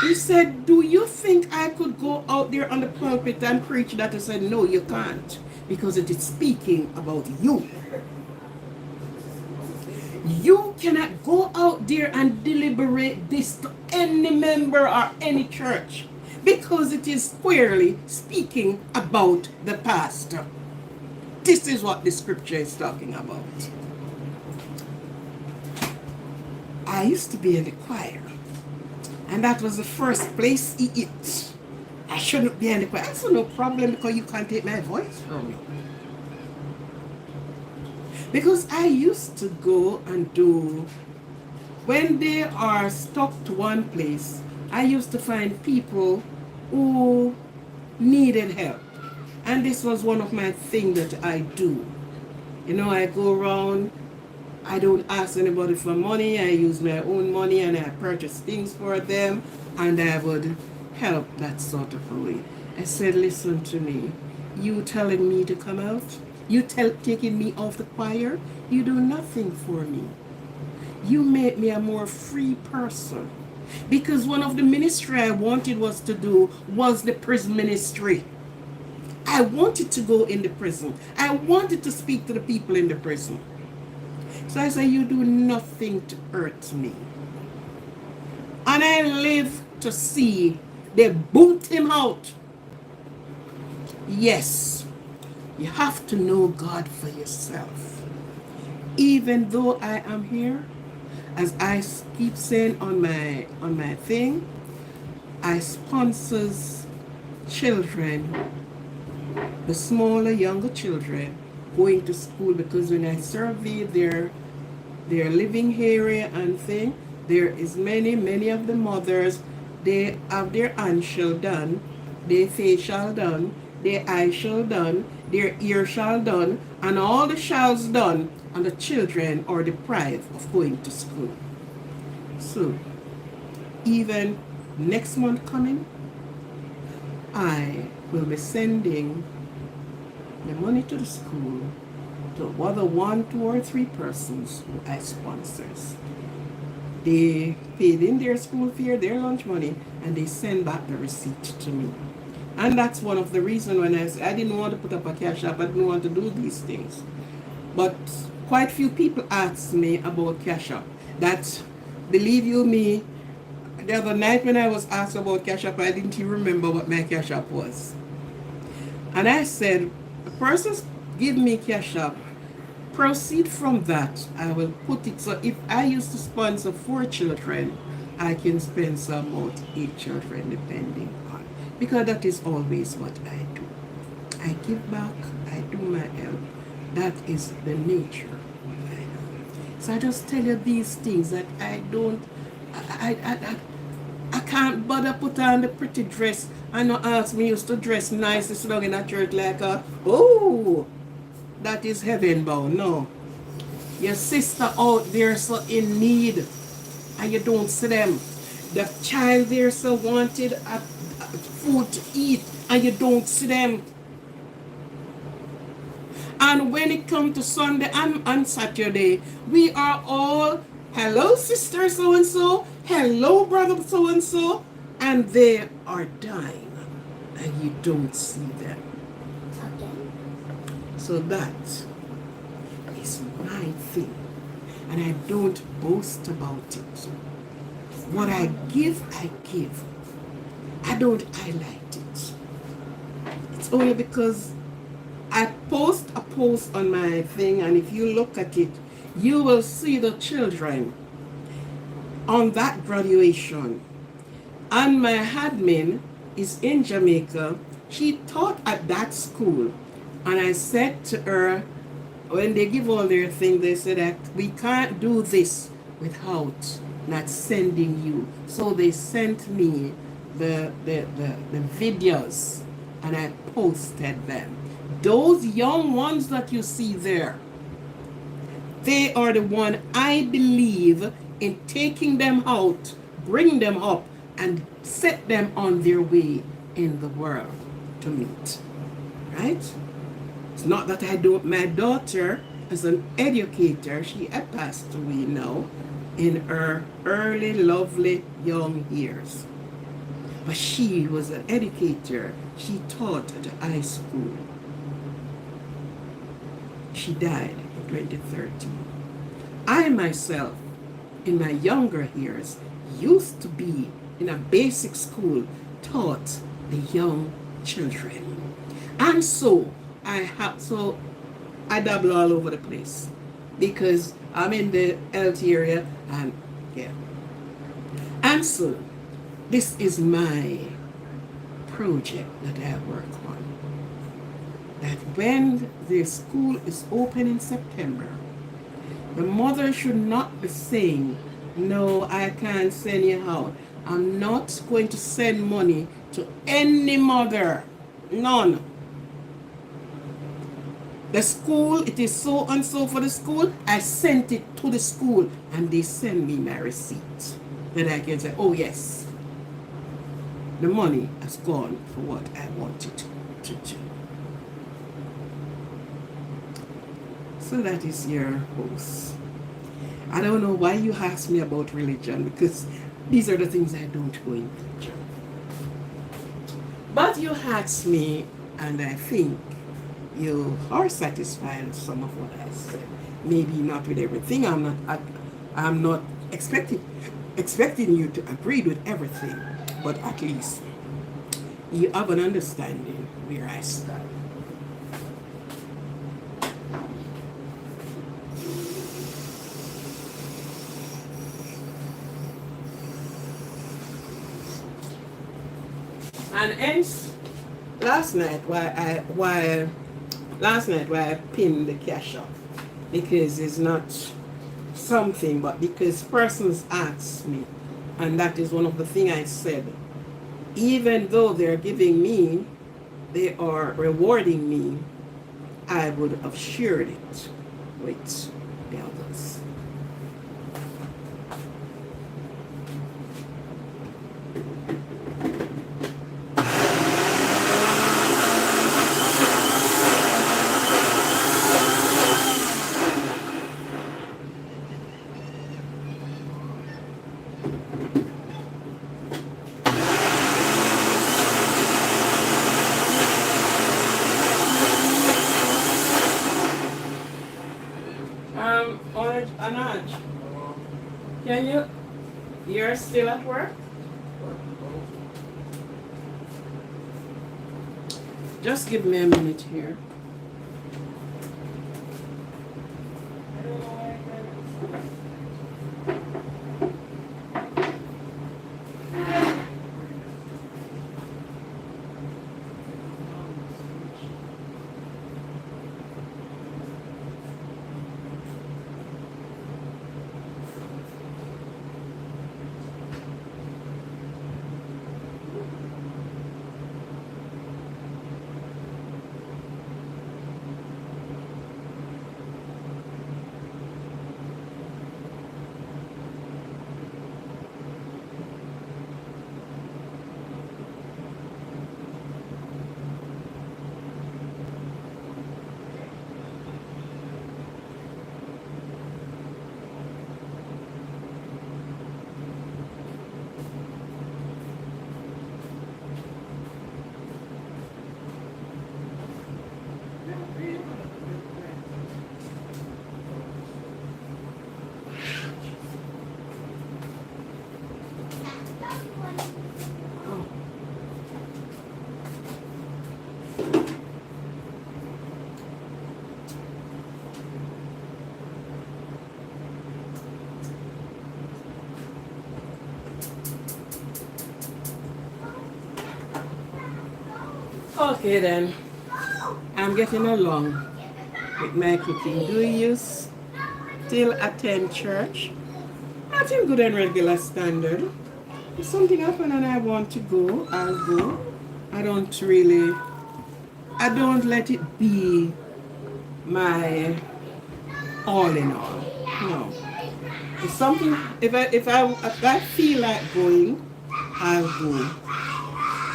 He said, do you think I could go out there on the pulpit and preach that? I said, no, you can't, because it is speaking about you. You cannot go out there and deliberate this to any member or any church, because it is squarely speaking about the pastor. This is what the scripture is talking about. I used to be in the choir, and that was the first place he hit. I shouldn't be in the choir. That's no problem, because you can't take my voice from me. Because I used to go and do, when they are stuck to one place, I used to find people who needed help. And this was one of my things that I do. You know, I go around, I don't ask anybody for money, I use my own money and I purchase things for them, and I would help that sort of a way. I said, listen to me, you telling me to come out, you taking me off the choir, you do nothing for me. You make me a more free person. Because one of the ministry I wanted was to do was the prison ministry. I wanted to go in the prison. I wanted to speak to the people in the prison. So I said, you do nothing to hurt me. And I live to see they boot him out. Yes, you have to know God for yourself. Even though I am here, as I keep saying on my thing, I sponsors children, the smaller, younger children, going to school, because when I surveyed their living area and thing, there is many of the mothers, they have their facial done, their facial done, their eye shall done, their ear shall done, and all the shalls done, and the children are deprived of going to school. So, even next month coming, I will be sending the money to the school to whether 1, 2, or 3 persons who I sponsors. They paid in their school fare, their lunch money, and they send back the receipt to me. And that's one of the reasons when I said I didn't want to put up a cash app, I didn't want to do these things. But quite few people asked me about cash app. That, believe you me, the other night when I was asked about cash app, I didn't even remember what my cash app was. And I said, the person's give me cash app, proceed from that, I will put it. So if I used to sponsor 4 children, I can spend some out 8 children depending on, because that is always what I do. I give back, I do my help. That is the nature of what I do. So I just tell you these things that I don't, I can't bother put on the pretty dress. I know ask me used to dress nice this long in a church like a, oh, that is heaven bound. No. Your sister out there so in need and you don't see them. The child there so wanted a food to eat and you don't see them. And when it comes to Sunday and on Saturday, we are all, hello sister so-and-so, hello brother so-and-so, and they are dying and you don't see them. So that is my thing. And I don't boast about it. What I give, I give. I don't highlight it. It's only because I post a post on my thing, and if you look at it, you will see the children on that graduation. And my admin is in Jamaica. She taught at that school. And I said to her, when they give all their thing, they said that we can't do this without not sending you. So they sent me the videos and I posted them. Those young ones that you see there, they are the one I believe in taking them out, bring them up, and set them on their way in the world to meet. Right? It's not that I don't, my daughter is an educator. She had passed away now in her early, lovely young years. But she was an educator. She taught at the high school. She died in 2013. I myself, in my younger years, used to be in a basic school, taught the young children. And so I dabble all over the place because I'm in the health area and yeah. And so this is my project that I work on. That when the school is open in September, the mother should not be saying, no, I can't send you out. I'm not going to send money to any mother. None. The school, it is so and so for the school. I sent it to the school and they send me my receipt. Then I can say, oh yes, the money has gone for what I wanted to do. So that is your host. I don't know why you asked me about religion, because these are the things I don't go into. But you asked me, and I think you are satisfied with some of what I said. Maybe not with everything. I'm not expecting you to agree with everything, but at least you have an understanding where I stand. And hence, last night why I pinned the cash up, because it's not something, but because persons asked me, and that is one of the things I said. Even though they're giving me, they are rewarding me, I would have shared it with the others. Anaj, you're still at work? Just give me a minute here. Okay then, I'm getting along with my cooking. Do you still attend church? Not in good and regular standard. If something happen and I want to go, I'll go. I don't let it be my all in all. No. If something, if I feel like going, I'll go.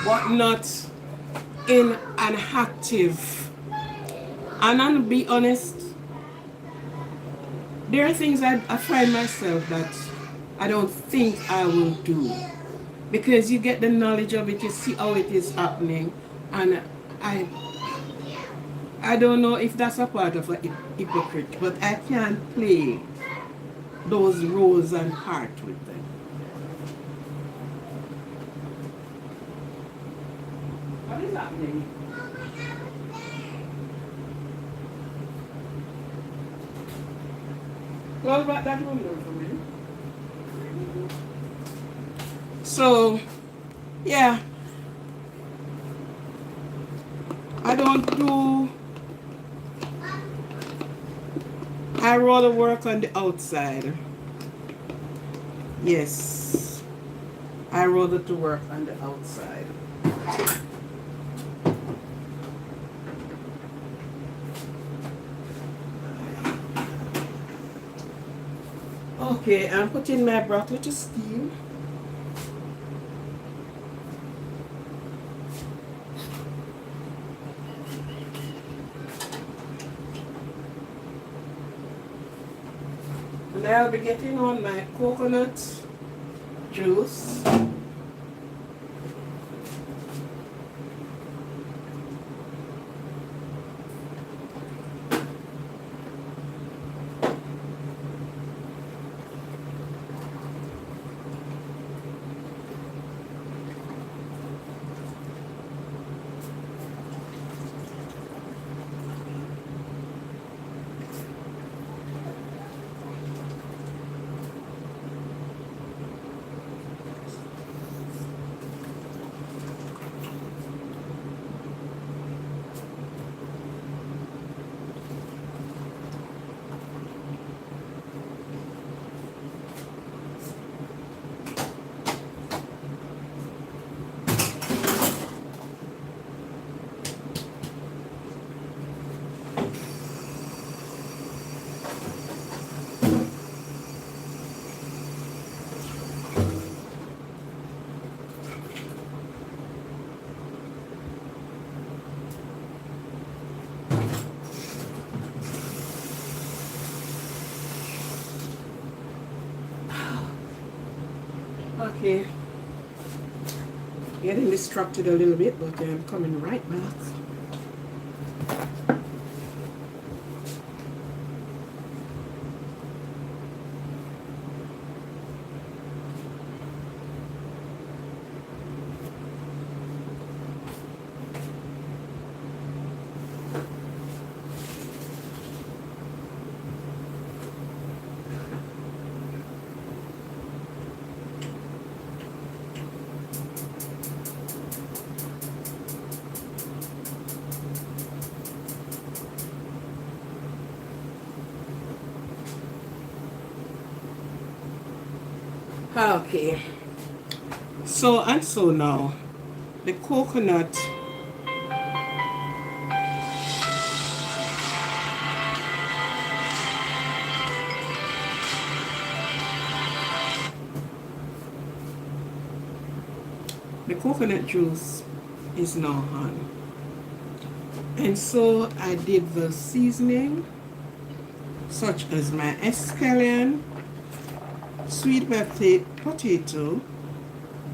But not in an active. And I'll be honest, there are things I find myself that I don't think I will do. Because you get the knowledge of it, you see how it is happening, and I don't know if that's a part of a hypocrite, but I can't play those roles and part with them. What is happening? Close back that window for me. So, yeah, I rather work on the outside. Yes, I rather to work on the outside. Okay, I'm putting my broccoli to steam. And I'll be getting on my coconut juice. Okay, getting distracted a little bit, but I'm coming right back. Okay, so now the coconut, juice is now on, and so I did the seasoning such as my escallion, sweet potato,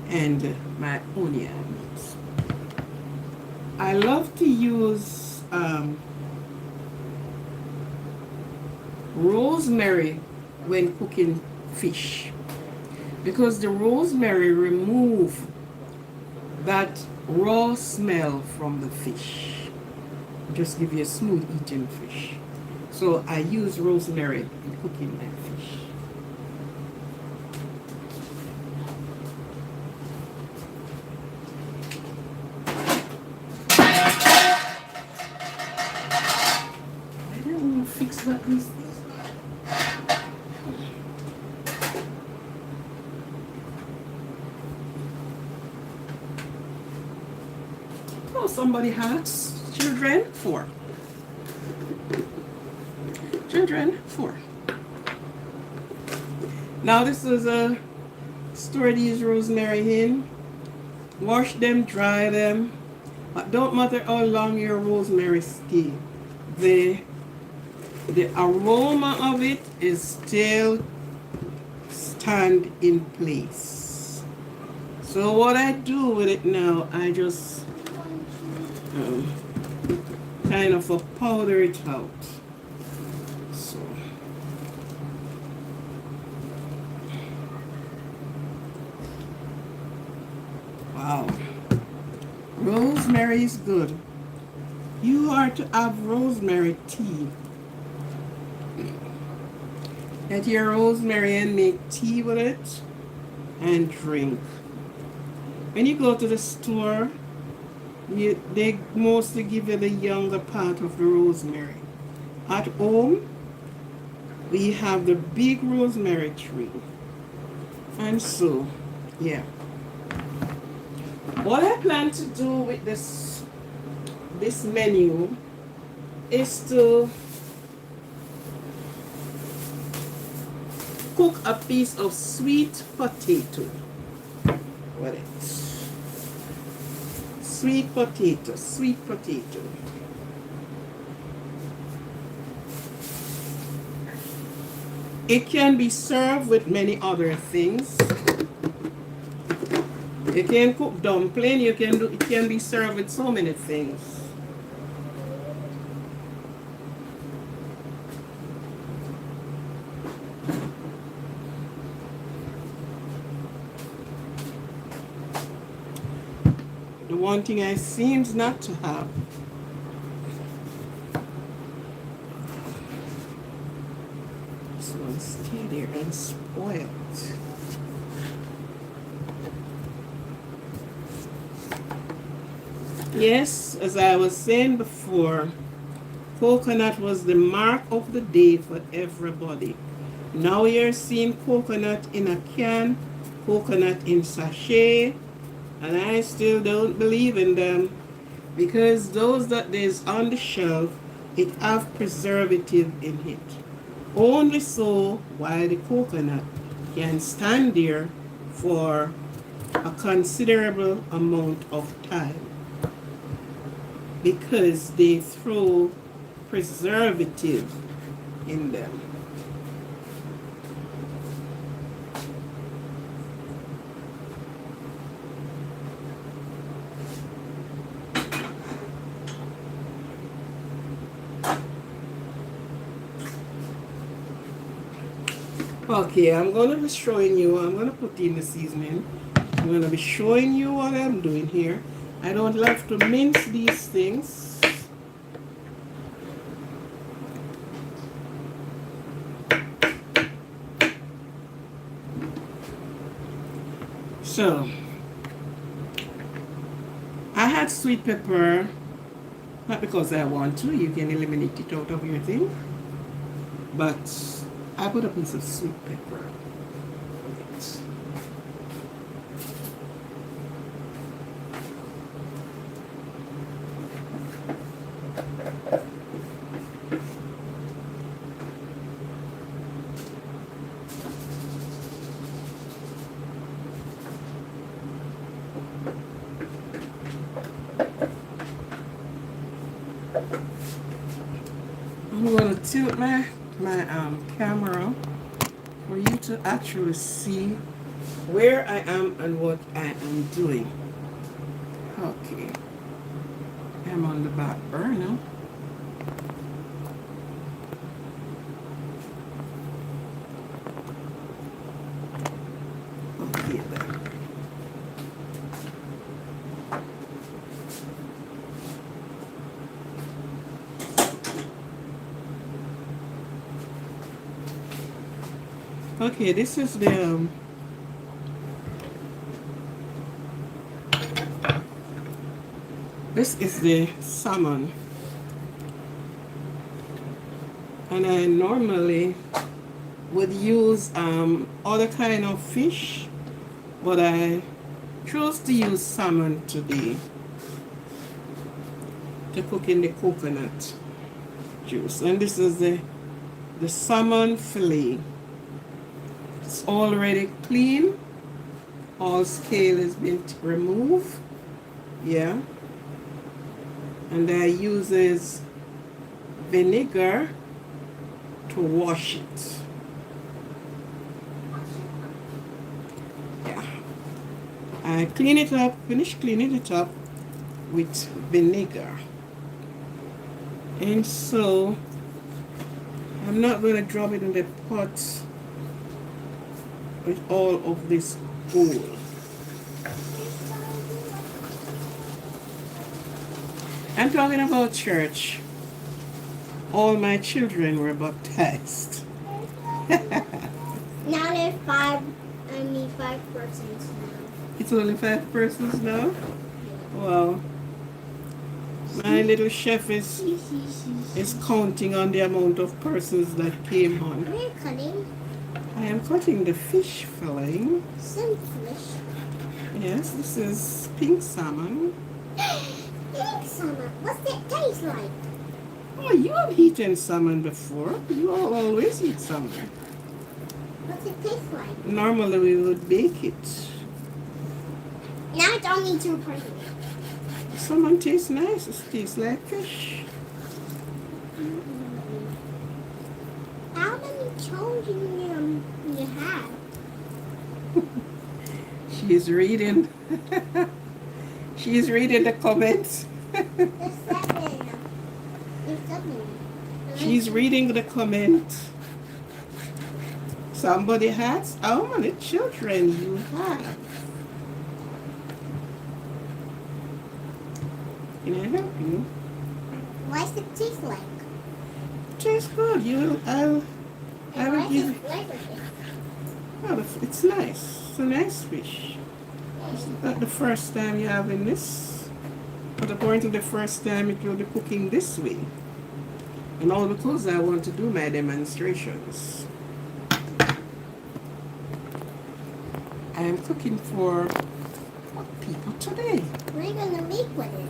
and my onions. I love to use rosemary when cooking fish, because the rosemary remove that raw smell from the fish, just give you a smooth eating fish. So I use rosemary in cooking my fish. I don't want to fix what this is. Oh, somebody has children? 4. Children? 4. Now this is a store these rosemary in. Wash them, dry them. But don't matter how long your rosemary stay. The aroma of it is still stand in place. So what I do with it now, I just kind of powder it out. So wow, rosemary is good. You are to have rosemary tea. Get your rosemary and make tea with it and drink. When you go to the store, they mostly give you the younger part of the rosemary. At home, we have the big rosemary tree. And so, yeah. What I plan to do with this menu is to cook a piece of sweet potato with it. Sweet potato, sweet potato. It can be served with many other things. You can cook dumpling, it can be served with so many things. The one thing I seems not to have this one's still there and spoiled. Yes, as I was saying before, coconut was the mark of the day for everybody. Now you're seeing coconut in a can, coconut in sachet, and I still don't believe in them, because those that there's on the shelf, it have preservative in it. Only so why the coconut can stand there for a considerable amount of time, because they throw preservative in them. Okay, I'm gonna be showing you. I'm gonna put in the seasoning. I'm gonna be showing you what I'm doing here. I don't love to mince these things. So I had sweet pepper, not because I want to. You can eliminate it out of your thing, but I put a piece of sweet pepper. I'm going to tilt my camera for you to actually see where I am and what I am doing. Okay, I'm on the back burner. Okay then. Okay, this is the salmon, and I normally would use other kind of fish, but I chose to use salmon today to cook in the coconut juice. And this is the salmon fillet. It's already clean. All scale has been removed. Yeah. And I uses vinegar to wash it. Yeah. I clean it up, finish cleaning it up with vinegar. And so I'm not going to drop it in the pot with all of this oil. I'm talking about church. All my children were baptized. Now there's five persons now. It's only 5 persons now? Wow. My little chef is counting on the amount of persons that came on. What are you cutting? I am cutting the fish fillet. Some fish. Yes, this is pink salmon. Pink salmon. What's it taste like? Oh, you have eaten salmon before. You always eat salmon. What's it taste like? Normally we would bake it. Now it's only 2 persons. Salmon tastes nice. It tastes like fish. How many children you have? She's reading. She's reading the comments. There's 7. There's 7. She's reading the comments. Somebody has how many children you have? Can I help you? What's it taste like? Tastes good. I will give you. Oh, it's nice. It's a nice fish. It's not the first time you're having this, but according to the first time it will be cooking this way. And all because I want to do my demonstrations. I am cooking for what people today? What are you gonna make with it?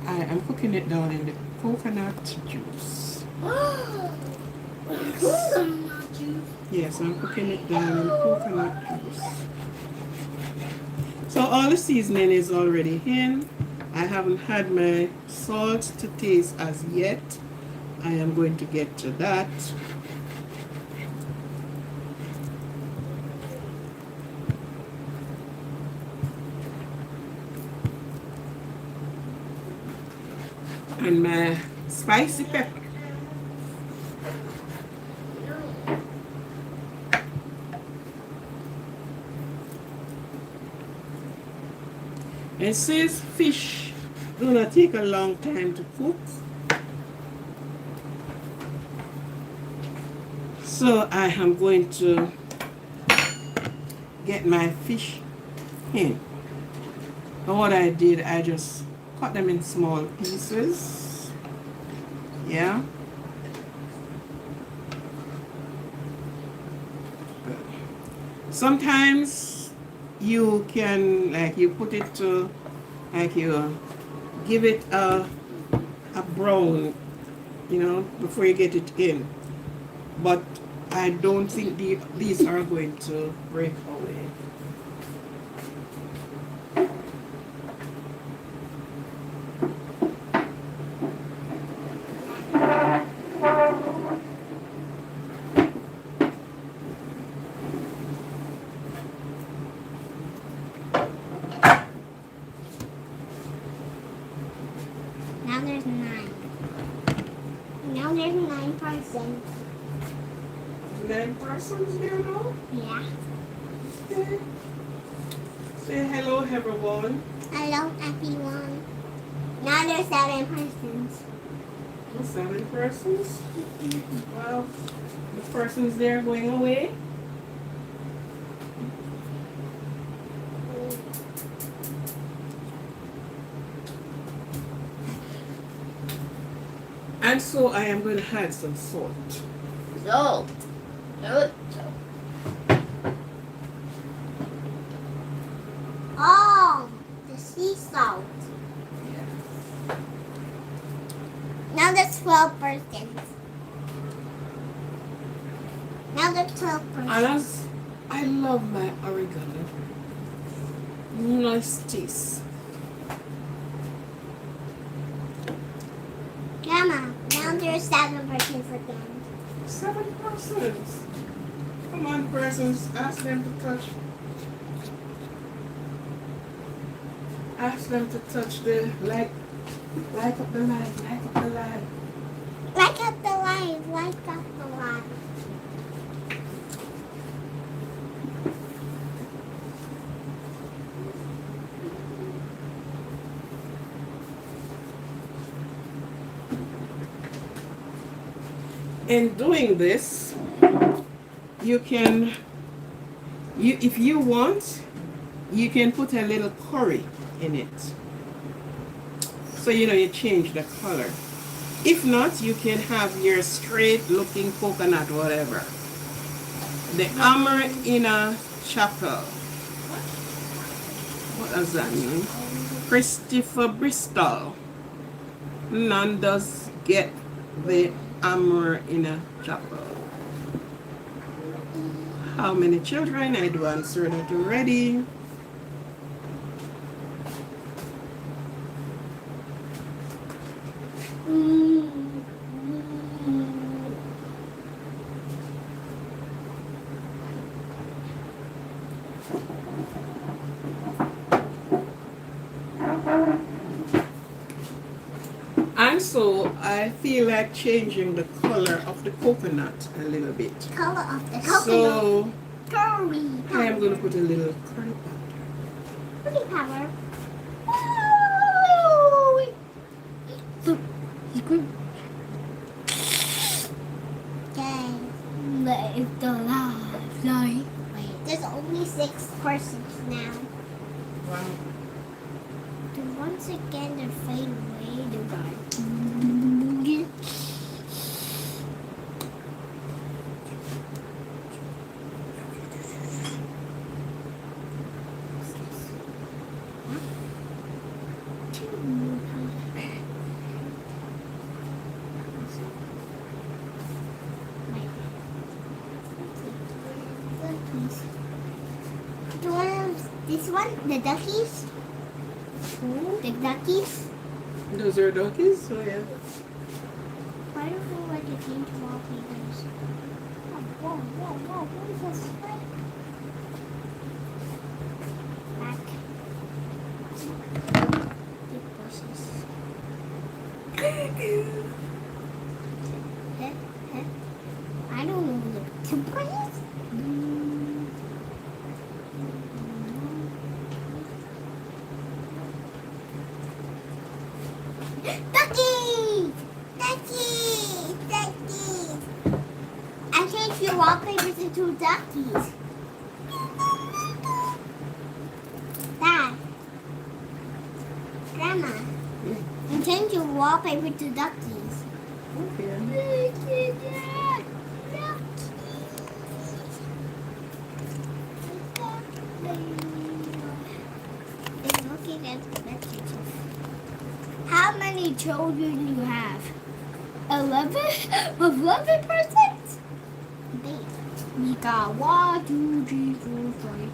I am cooking it down in the coconut juice. Coconut juice. Yes, I'm cooking it down in coconut juice. So all the seasoning is already in. I haven't had my salt to taste as yet. I am going to get to that. And my spicy pepper. It says fish do not take a long time to cook. So I am going to get my fish in. And what I did, I just cut them in small pieces. Yeah. Sometimes you can, like, you put it to, like, you give it a brown, before you get it in. But I don't think these are going to break away. Now there's 9. Now there's 9 persons. 9 persons there now? Yeah. Okay. Say hello, everyone. Hello, everyone. Now there's 7 persons. 7 persons? Well, the persons there going away. And so I am going to add some salt. Salt. Oh, the sea salt. Now there's 12 persons. Now there's 12 persons. And as I love my oregano. Nice taste. Grandma, now there's 7 persons again. 7 persons. Come on, persons. Ask them to touch. Ask them to touch the light up the light. Light up the light. Light up the light. Light up the light. In doing this, you can, if you want, you can put a little curry in it. So you change the color. If not, you can have your straight looking coconut, whatever. The armor in a chapel. What does that mean? Christopher Bristol. None does get the armor in a chapel. How many children? I do answer that already. And so I feel like changing the color of the coconut a little bit. Color of the coconut. So Curry I am going to put a little curry powder. Curry powder. Okay. Let the light fly. Wait, there's only 6 persons now. Wow. Then once again, they fade away. They're gone. This one, the duckies. The duckies. Those are duckies? Oh yeah. Why do I feel like it came to wallpapers? Whoa, what is this? Back. Big bushes. I don't know what the temper is. Duckies! Duckies! Duckies! I changed your wallpapers into duckies. Dad. Grandma. I changed your wallpaper to duckies. Okay. It's looking at the messages. How many children do you have? 11? 11%? We got 1, 2, 3, 4, 5.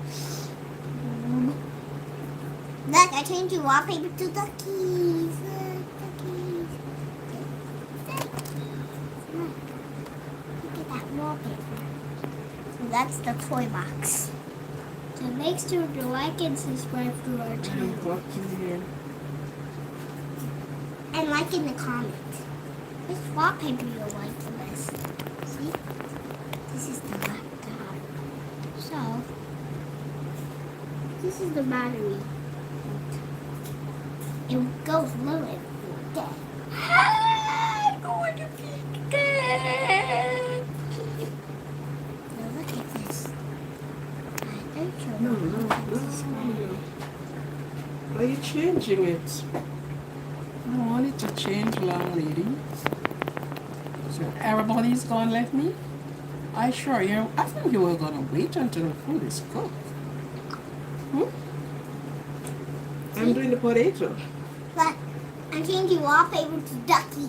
Look, I changed your wallpaper to duckies. Duckies. Look at that wallpaper. So that's the toy box. So make sure to like and subscribe to our channel. Here. And like in the comment. Which wallpaper you like the best? See? This is the laptop. So, this is the battery. It goes low and dead. I'm going to be dead. Now look at this. I don't show No. Why are you changing it? I don't want it to change, long lady. So everybody's gonna let me? I think you were gonna wait until the food is cooked. I'm doing the potato. Look, I'm changing wallpaper to duckies.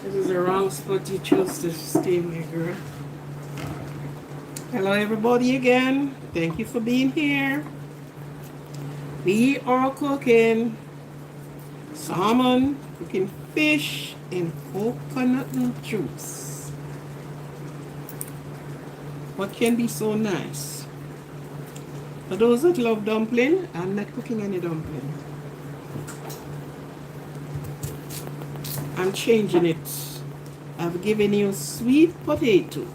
This is the wrong spot you chose to stay, my girl. Hello everybody again. Thank you for being here. We are cooking salmon, cooking fish in coconut juice. What can be so nice? For those that love dumpling, I'm not cooking any dumpling. I'm changing it. I've given you sweet potato.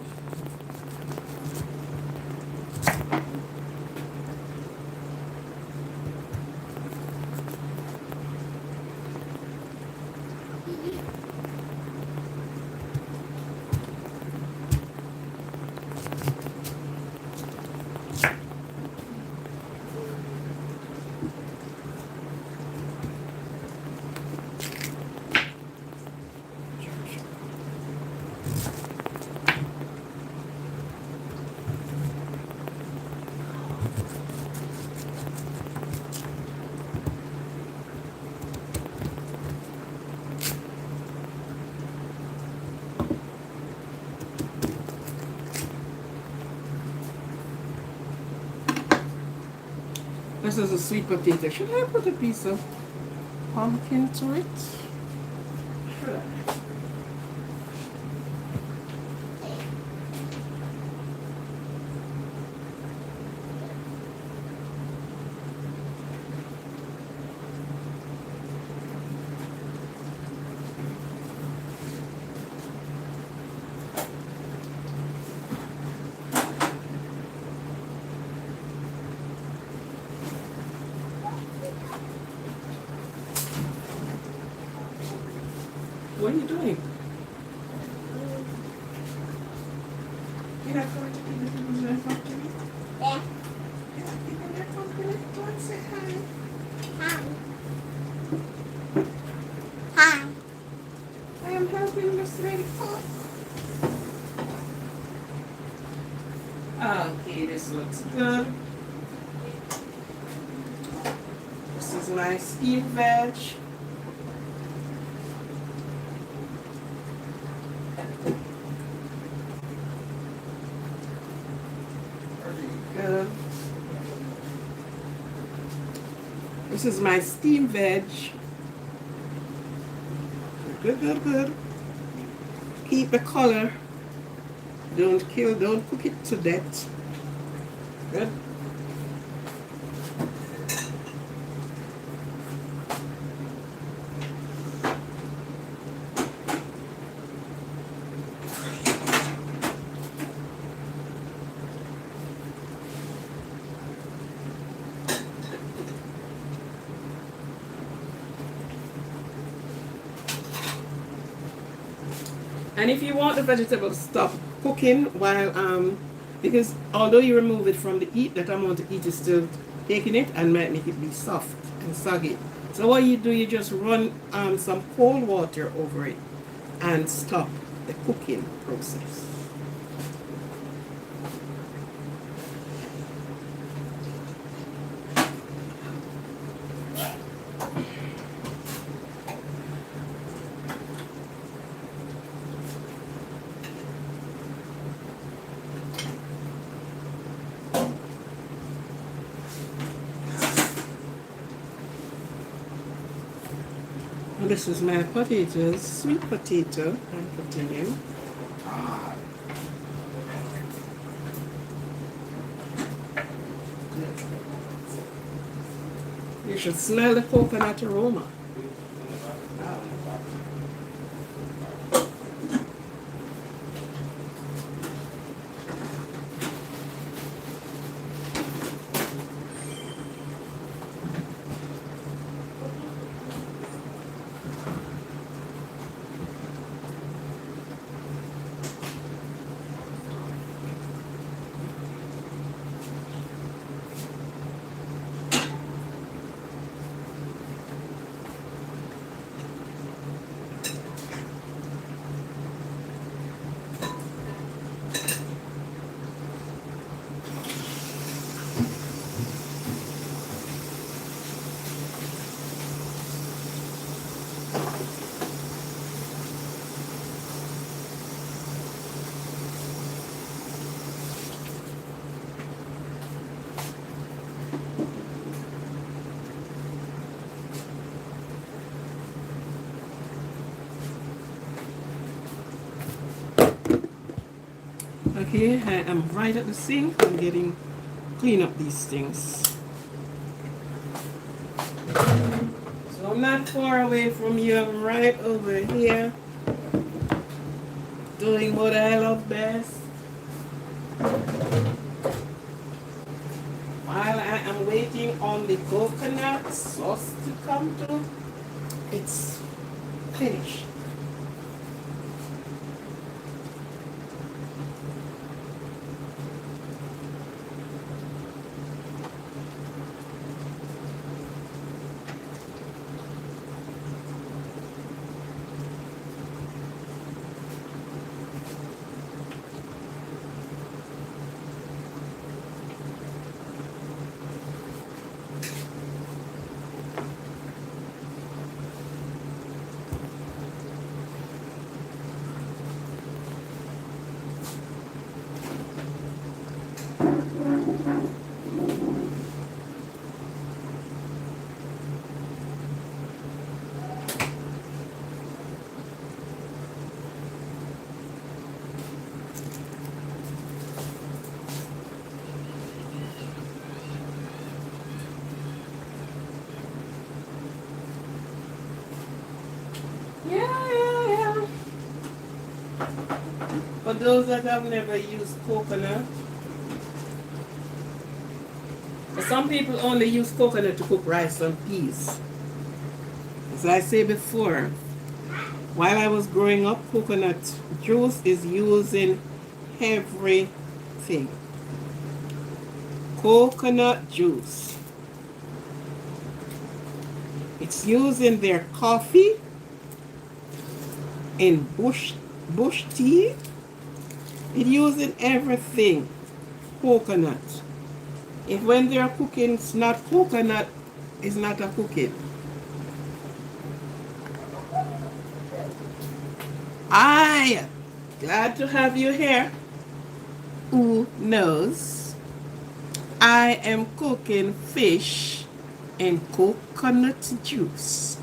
This is a sweet potato. Should I put a piece of pumpkin to it? Should I? What are you doing? You're not going to give the people that talk to me? Yeah. You're not giving that compliment? Go and say hi. Hi. This looks good. This is my steamed veg. Good. This is my steamed veg. Good, good, good. Keep the color. Don't kill, don't cook it to death. Good. And if you want the vegetables to stop cooking while because although you remove it from the heat, that amount of heat is still taking it and might make it be soft and soggy. So what you do, you just run some cold water over it and stop the cooking process. This is my potatoes, sweet potato I'm putting in. You should smell the coconut aroma. Okay, I am right at the sink. I'm getting clean up these things. So I'm not far away from you. I'm right over here doing what I love best. While I am waiting on the coconut sauce to come through, it's finished. Yeah. For those that have never used coconut, some people only use coconut to cook rice and peas. As I said before, while I was growing up, coconut juice is used in everything. Coconut juice. It's used in their coffee, in bush tea. It's used in everything. coconut. If when they're cooking it's not coconut, it's not a cooking. I glad to have you here. Who knows? I am cooking fish in coconut juice.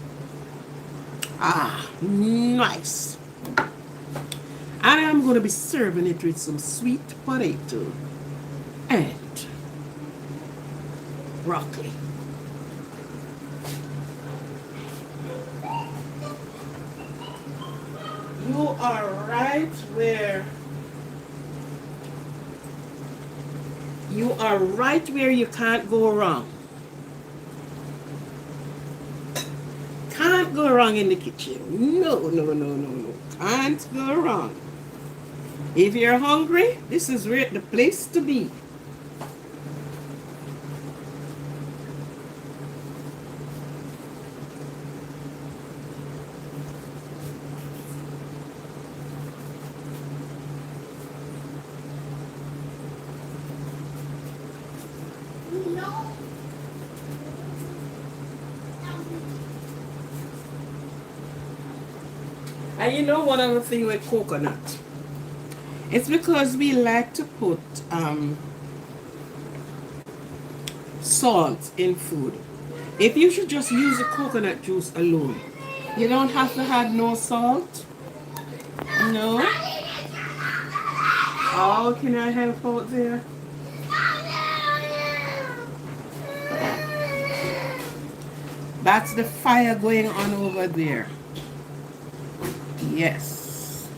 Ah, nice. And I'm going to be serving it with some sweet potato and broccoli. You are right where you can't go wrong. Can't go wrong in the kitchen. No, no, no, no, no. Can't go wrong. If you're hungry, this is where the place to be. No. And you know one other thing with coconut? It's because we like to put salt in food. If you should just use the coconut juice alone, you don't have to add no salt. No. Oh, can I help out there? That's the fire going on over there. Yes.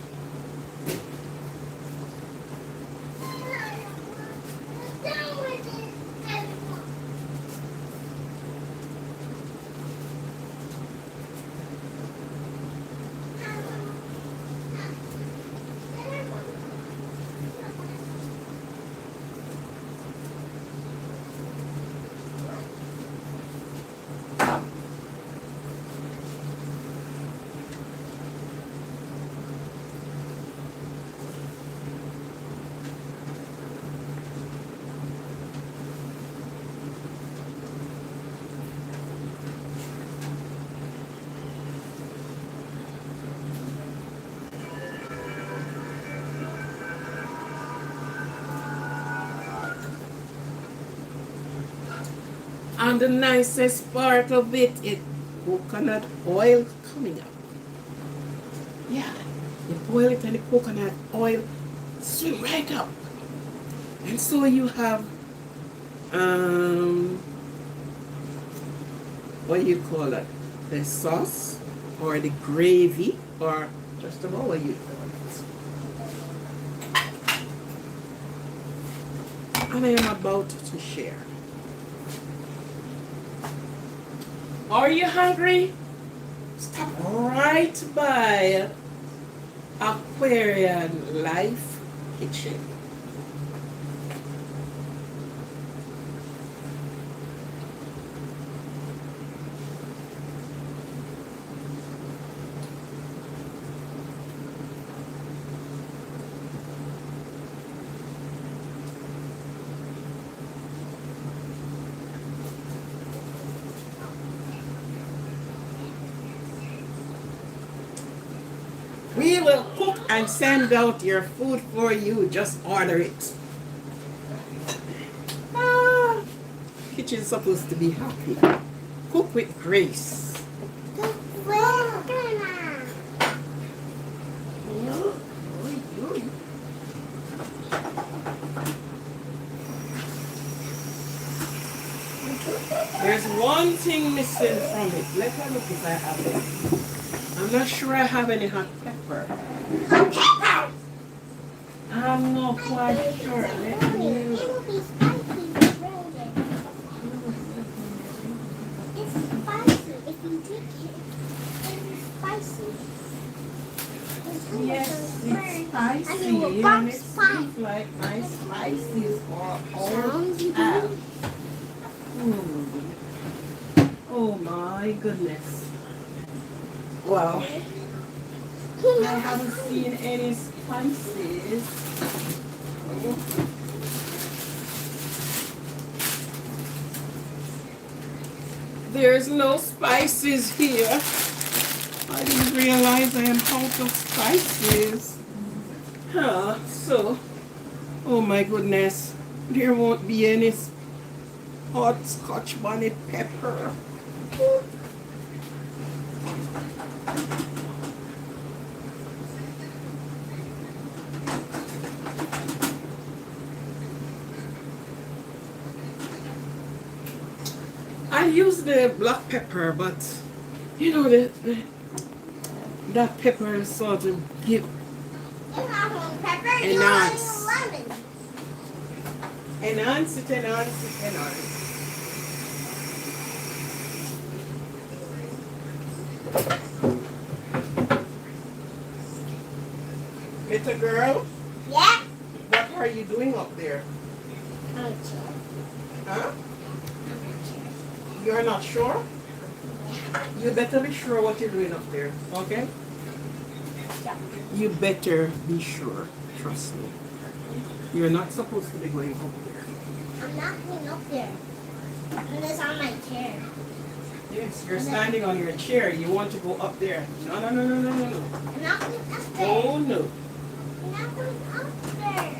And the nicest part of it is coconut oil coming up. Yeah, you boil it and the coconut oil swim right up. And so you have, what do you call it? The sauce or the gravy or just about what you call it. And I am about to share. Are you hungry? Stop right by Aquarian Life Kitchen. We will cook and send out your food for you. Just order it. Ah, kitchen's supposed to be happy. Cook with grace. There's one thing missing from it. Let me look if I have it. I'm not sure I have any hot pepper. Hot pepper! I'm not quite sure. Let me It look. will be spicy. It's spicy. If you take it, it's spicy. Yes, it's spicy. And it will And burn it spice. seems like my spices are all Sounds out. good. Oh my goodness. Well, I haven't seen any spices. There's no spices here. I didn't realize I am out of spices. Huh, so, oh my goodness, there won't be any hot Scotch bonnet pepper. I use the black pepper, but you know that pepper sort of give It's not only pepper, you enhance. want lemon. Enhance it, enhance it, enhance. Little girl, Yeah? what are you doing up there? On a chair. Huh? On a chair. You're not sure? You better be sure what you're doing up there, okay? Yeah. You better be sure. Trust me. You're not supposed to be going up there. I'm not going up there. I'm just on my chair. Yes, you're standing on your chair. You want to go up there. No, no, no, no, no, no, no. I'm not going up there. Oh, no. I'm not going up there.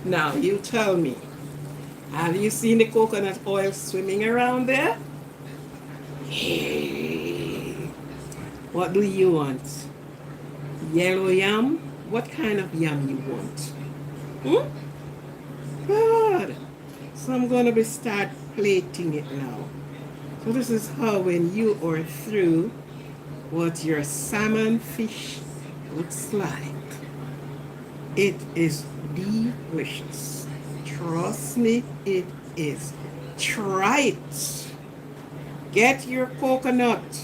Now, you tell me. Have you seen the coconut oil swimming around there? Hey. What do you want? Yellow yam? What kind of yam you want? Good. So I'm going to be start plating it now. So this is how when you are through what your salmon fish looks like. It is delicious. Trust me, it is. Try it. Get your coconut.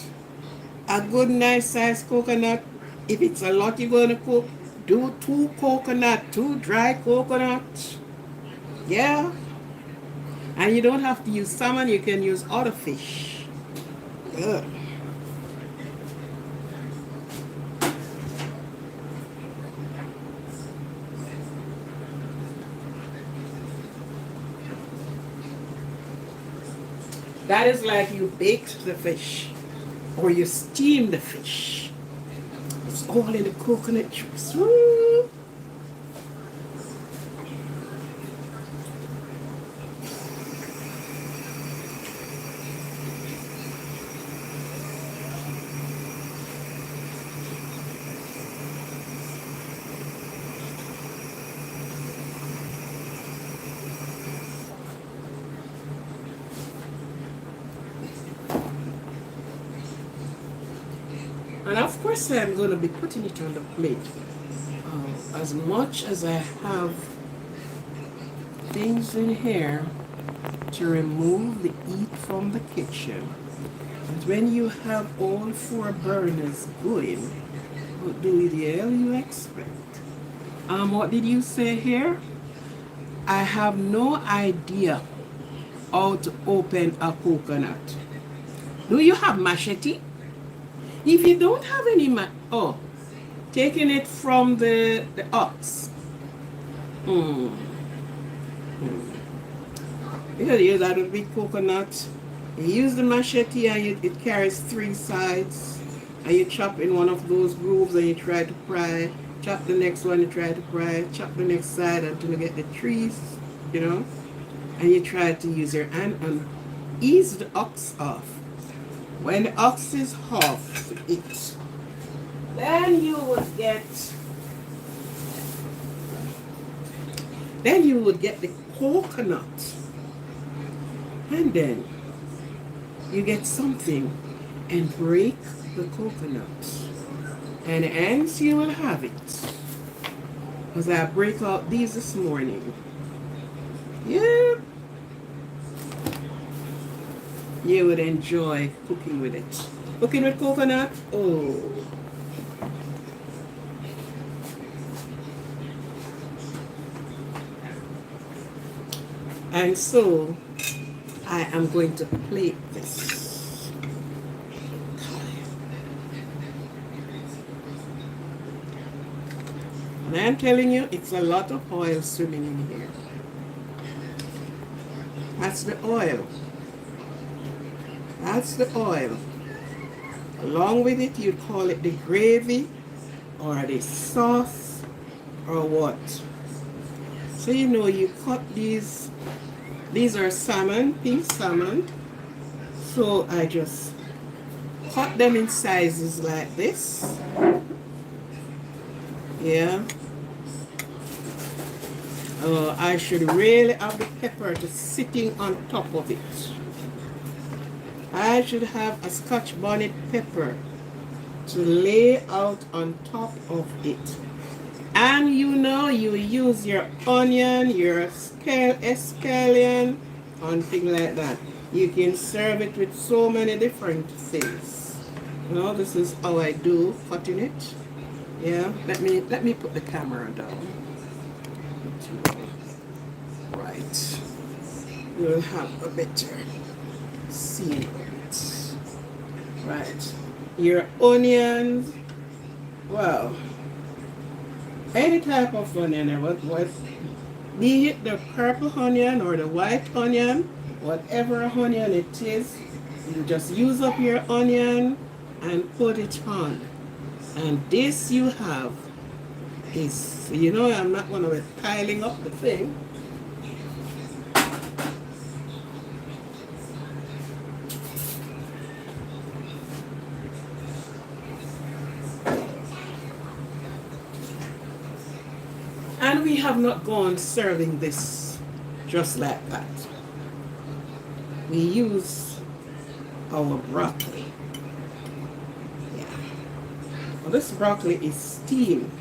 A good nice sized coconut. If it's a lot you're going to cook, do 2 coconut, 2 dry coconut. Yeah. And you don't have to use salmon, you can use other fish. Good. That is like you baked the fish or you steam the fish. It's all in the coconut juice. Woo! And of course I'm going to be putting it on the plate. As much as I have things in here to remove the heat from the kitchen. And when you have all 4 burners going, what do the hell you expect? What did you say here? I have no idea how to open a coconut. Do you have machete? If you don't have any taking it from the ox. Yeah, that would be coconut. You use the machete and it carries 3 sides. And you chop in one of those grooves and you try to pry. Chop the next one, you try to pry. Chop the next side until you get the trees, you know. And you try to use your hand and ease the ox off. When the ox is off it, then you would get the coconut. And then you get something and break the coconut. And hence you will have it. Because I break out these this morning. Yeah. You would enjoy cooking with it. Cooking with coconut? Oh. And so, I am going to plate this. And I'm telling you, it's a lot of oil swimming in here. That's the oil. That's the oil. Along with it, you call it the gravy or the sauce or what. So you know, you cut these are salmon, pink salmon. So I just cut them in sizes like this. Yeah. I should really have the pepper just sitting on top of it. I should have a Scotch bonnet pepper to lay out on top of it. And you know, you use your onion, your scallion, and things like that. You can serve it with so many different things. You know, this is how I do cutting it. Yeah, let me put the camera down. Right. We'll have a better scene of it. Right. Your onions. Well, any type of onion, what be it the purple onion or the white onion, whatever onion it is, you just use up your onion and put it on. And this you have is, you know, I'm not going to be piling up the thing. And we have not gone serving this just like that. We use our broccoli. Yeah. Well, this broccoli is steamed.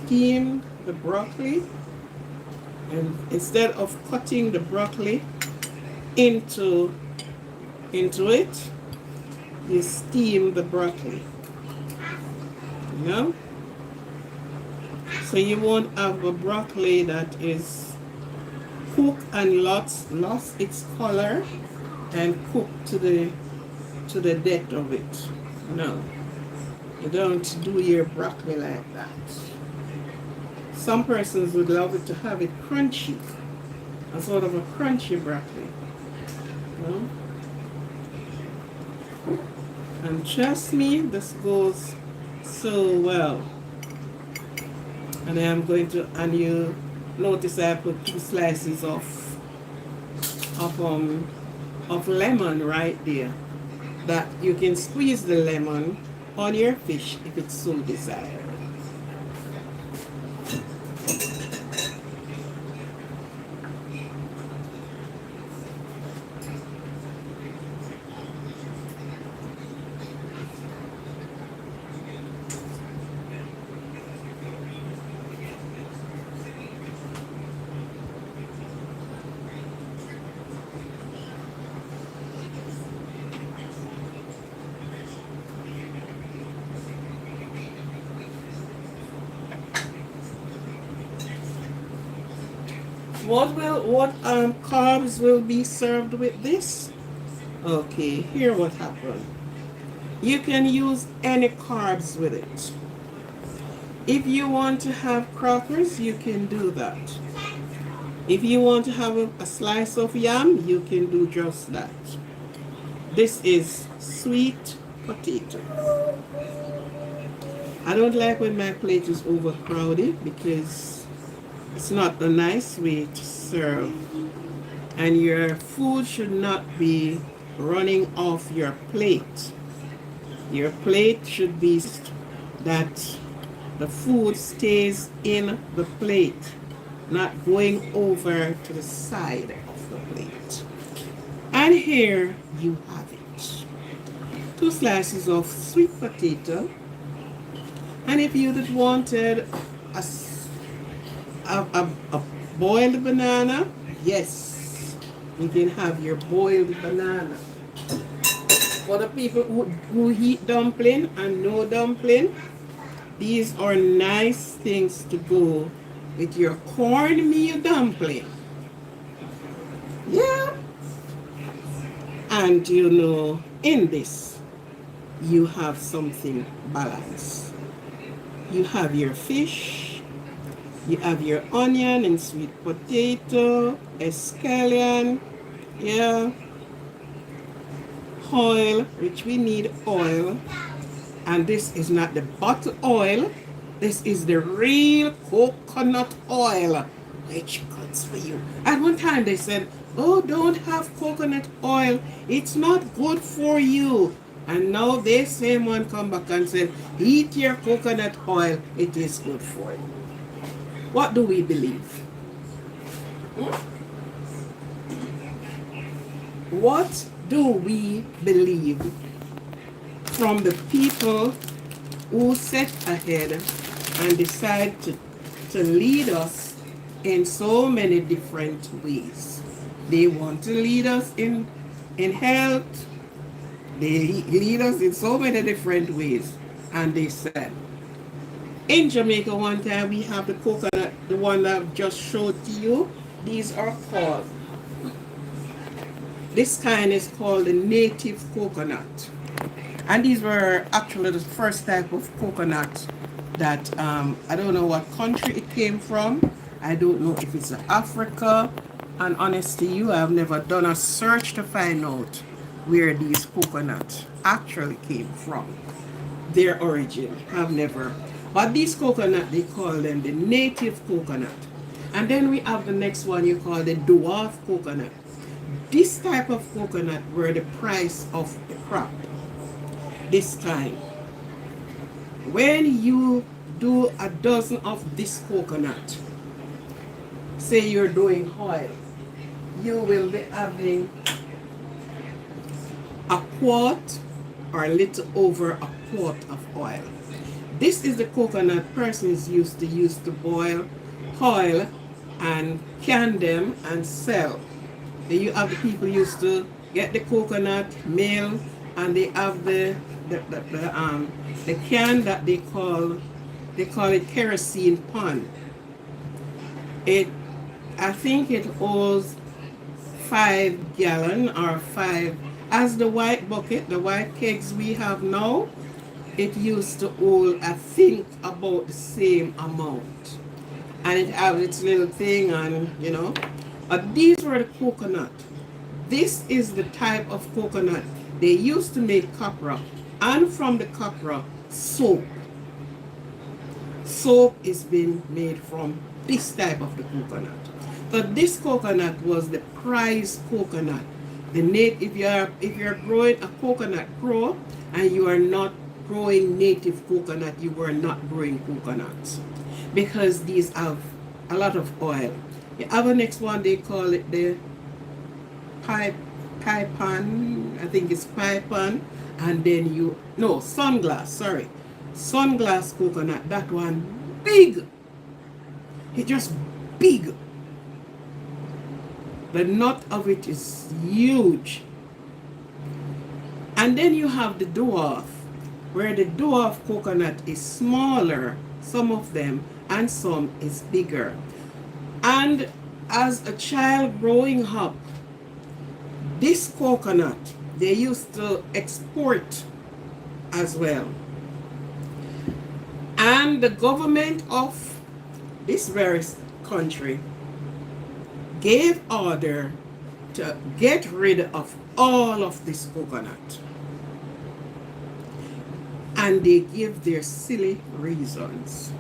Steam the broccoli, and instead of cutting the broccoli into it, you steam the broccoli. You know? So you won't have a broccoli that is cooked and lost its color and cooked to the depth of it. No. You don't do your broccoli like that. Some persons would love it to have it crunchy. A sort of a crunchy broccoli. No? And trust me, this goes so well. And I am going to, and you notice I put 2 slices of lemon right there. That you can squeeze the lemon on your fish if it's so desired. What carbs will be served with this? Okay, here what happened. You can use any carbs with it. If you want to have crackers, you can do that. If you want to have a slice of yam, you can do just that. This is sweet potato. I don't like when my plate is overcrowded because it's not a nice way to serve. And your food should not be running off your plate. Your plate should be that the food stays in the plate, not going over to the side of the plate. And here you have it. 2 slices of sweet potato. And if you just wanted a boiled banana, yes, you can have your boiled banana. For the people who eat dumpling and no dumpling, these are nice things to go with your cornmeal dumpling. Yeah. And you know, in this, you have something balanced. You have your fish, you have your onion and sweet potato, scallion, yeah, oil, which we need oil. And this is not the bottle oil, this is the real coconut oil, which cuts for you. At one time they said, oh, don't have coconut oil, it's not good for you. And now they same one come back and said, eat your coconut oil, it is good for you. What do we believe? What do we believe from the people who set ahead and decide to lead us in so many different ways? They want to lead us in health. They lead us in so many different ways. And they said, in Jamaica one time we have the coconut, the one that I've just showed to you. These are called, this kind is called the native coconut. And these were actually the first type of coconut that, I don't know what country it came from. I don't know if it's Africa. And honest to you, I've never done a search to find out where these coconuts actually came from. Their origin, I've never. But these coconut, they call them the native coconut. And then we have the next one you call the dwarf coconut. This type of coconut were the price of the crop. This time, when you do a dozen of this coconut, say you're doing oil, you will be having a quart or a little over a quart of oil. This is the coconut persons used to use to boil oil and can them and sell. Then you have the people used to get the coconut mill, and they have the can that they call it kerosene pan. I think it holds 5 gallon or 5, as the white bucket, the white kegs we have now, it used to hold, I think, about the same amount. And it has its little thing, and you know. But these were the coconut. This is the type of coconut they used to make copra, and from the copra, soap. Soap is being made from this type of the coconut. But this coconut was the prize coconut. If you're growing a coconut grow and you are not growing native coconut, you were not growing coconuts, because these have a lot of oil. The other next one, they call it the pipan, I think it's pipan, and then sunglass coconut. That one big, it just big. The nut of it is huge. And then you have the dwarf, where the dwarf coconut is smaller, some of them, and some is bigger. And as a child growing up, this coconut, they used to export as well. And the government of this very country gave order to get rid of all of this coconut. And they give their silly reasons.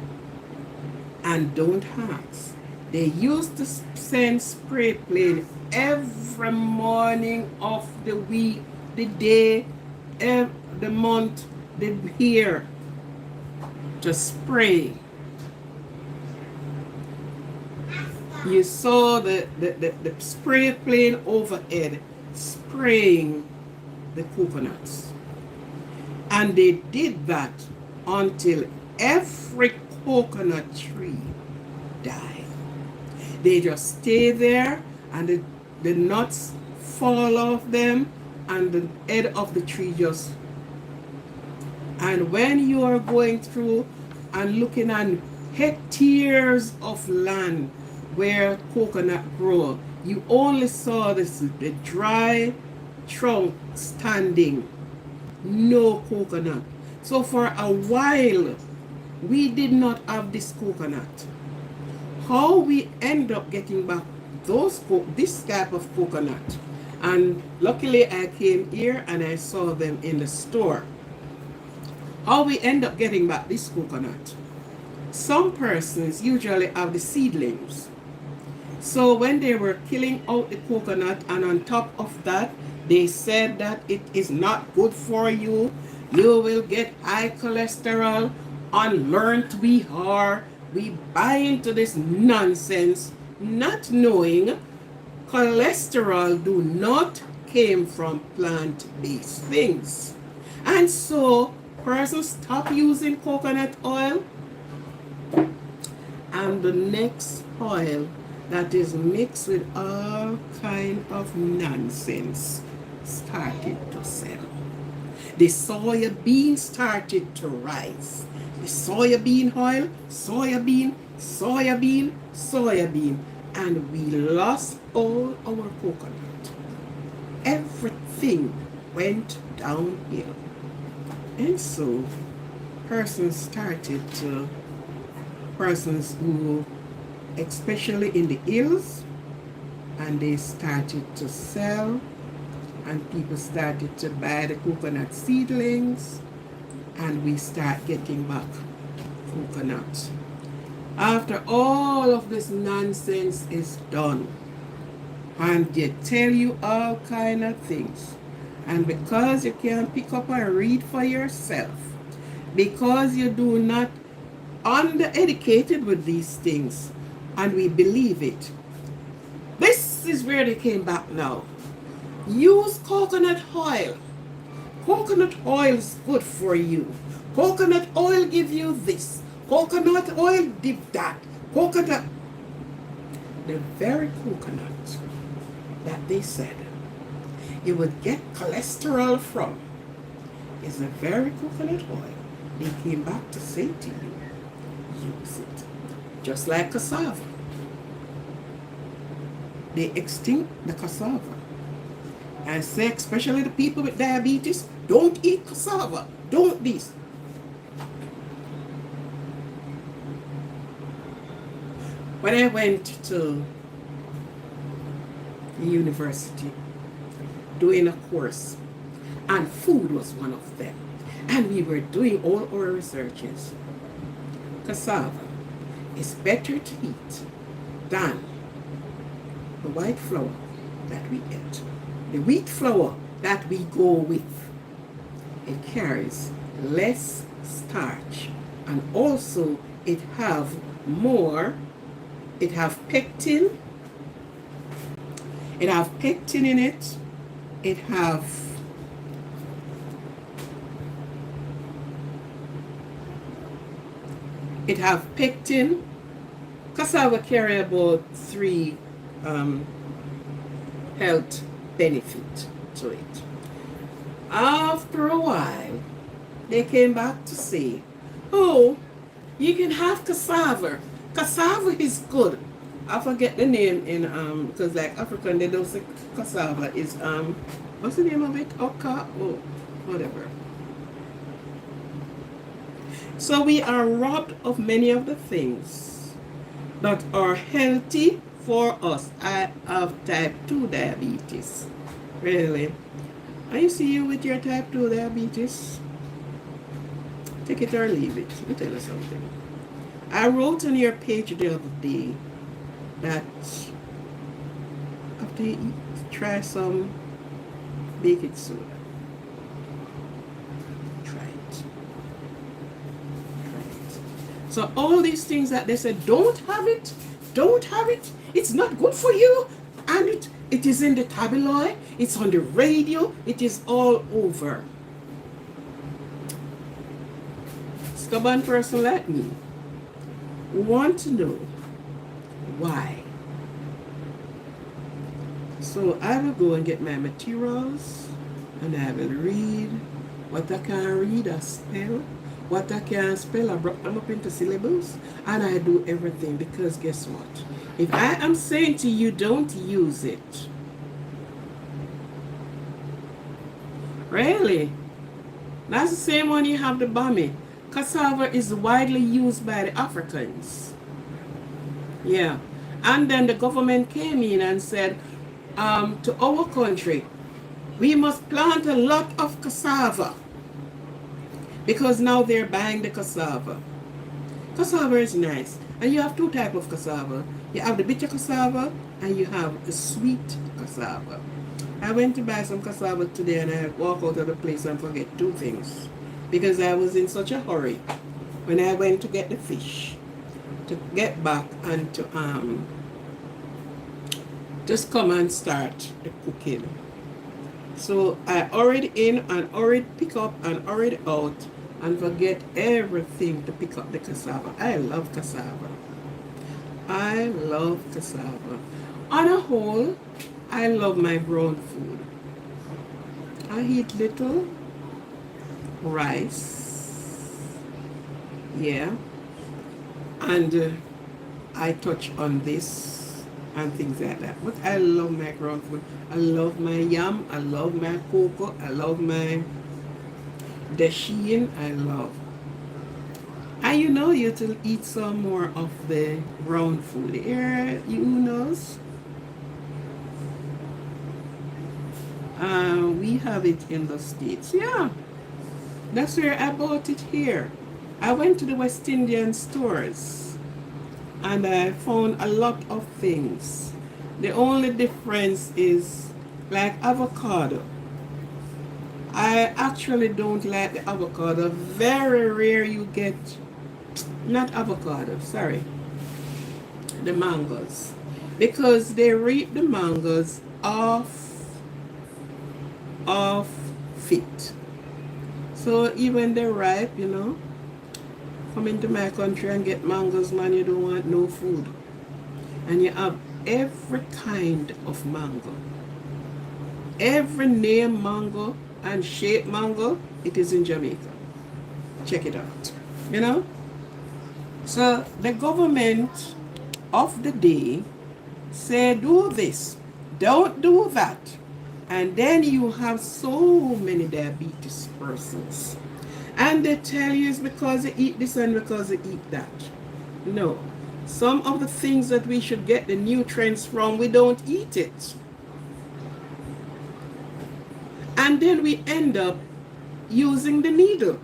And don't ask. They used to send spray plane every morning of the week, the day, the month, the year, to spray. You saw the spray plane overhead spraying the coconuts. And they did that until every coconut tree died. They just stay there, and the nuts fall off them, and the head of the tree just. And when you are going through and looking at hectares of land where coconut grow, you only saw the dry trunk standing, no coconut. So for a while, we did not have this coconut. How we end up getting back this type of coconut? And luckily I came here and I saw them in the store. How we end up getting back this coconut? Some persons usually have the seedlings. So when they were killing out the coconut, and on top of that, they said that it is not good for you. You will get high cholesterol. Unlearned we are. We buy into this nonsense, not knowing cholesterol do not came from plant-based things. And so persons stop using coconut oil, and the next oil that is mixed with all kind of nonsense started to sell. The soya bean started to rise. The soya bean oil, soya bean, and we lost all our coconut. Everything went downhill. And so persons who, especially in the hills, and they started to sell, and people started to buy the coconut seedlings, and we start getting back coconut. After all of this nonsense is done, and they tell you all kind of things, and because you can't pick up and read for yourself, because you do not undereducated with these things, and we believe it. This is where they came back now. Use coconut oil. Coconut oil is good for you. Coconut oil give you this. Coconut oil did that. Coconut. The very coconut that they said you would get cholesterol from is the very coconut oil they came back to say to you, use it. Just like cassava. They extinct the cassava. And say, especially the people with diabetes, don't eat cassava. Don't this. When I went to the university doing a course, and food was one of them, and we were doing all our researches, cassava is better to eat than the white flour that we get. The wheat flour that we go with, it carries less starch, and also it have pectin. It have pectin in it. It have pectin. Cassava carry about 3 health benefit to it. After a while, they came back to say, oh, you can have cassava. Cassava is good. I forget the name in because like African they don't say cassava is what's the name of it? Oka or whatever. So we are robbed of many of the things that are healthy for us. I have type 2 diabetes. Really. I see you with your type 2 diabetes. Take it or leave it. Let me tell you something. I wrote on your page the other day that after you eat, try some baking soda. Try it. So all these things that they said, don't have it, it's not good for you, and it is in the tabloid, it's on the radio, it is all over. Stubborn person like me want to know why. So I will go and get my materials, and I will read what I can read or spell. What I can spell, I brought them up into syllables, and I do everything, because guess what? If I am saying to you, don't use it. Really? That's the same one you have the bummy. Cassava is widely used by the Africans. Yeah. And then the government came in and said, to our country, we must plant a lot of cassava because now they're buying the cassava. Cassava is nice. And you have two types of cassava. You have the bitter cassava and you have the sweet cassava. I went to buy some cassava today and I walk out of the place and forget two things. Because I was in such a hurry when I went to get the fish, to get back and to just come and start the cooking. So I hurried in and hurried pick up and hurried out and forget everything to pick up the cassava. I love cassava. I love cassava. On a whole, I love my brown food. I eat little rice, yeah, and I touch on this and things like that. But I love my brown food. I love my yam. I love my cocoa. I love my dasheen. I love. And you know you to eat some more of the brown food. Here, you knows. We have it in the States. Yeah, that's where I bought it here. I went to the West Indian stores and I found a lot of things. The only difference is like avocado. I actually don't like the avocado. Very rare you get, not avocado, sorry, the mangoes. Because they reap the mangoes off fit. So even they're ripe, you know, come into my country and get mangoes, man, you don't want no food. And you have every kind of mango. Every name mango and shape mango, it is in Jamaica. Check it out, you know. So the government of the day say do this, don't do that. And then you have so many diabetes persons. And they tell you it's because they eat this and because they eat that. No. Some of the things that we should get the nutrients from, we don't eat it. And then we end up using the needle.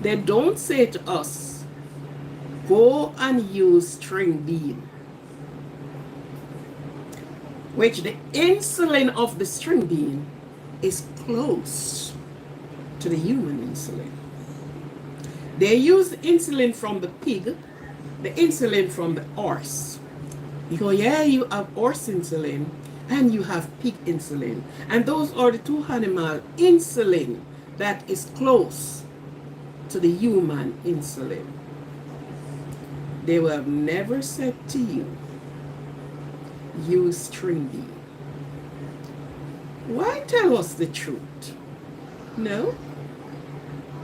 They don't say to us, go and use string bean, which the insulin of the string bean is close to the human insulin. They use the insulin from the pig, the insulin from the horse. You go, yeah, you have horse insulin and you have pig insulin. And those are the two animal insulin that is close to the human insulin. They will have never said to you, use string bean. Why tell us the truth? No,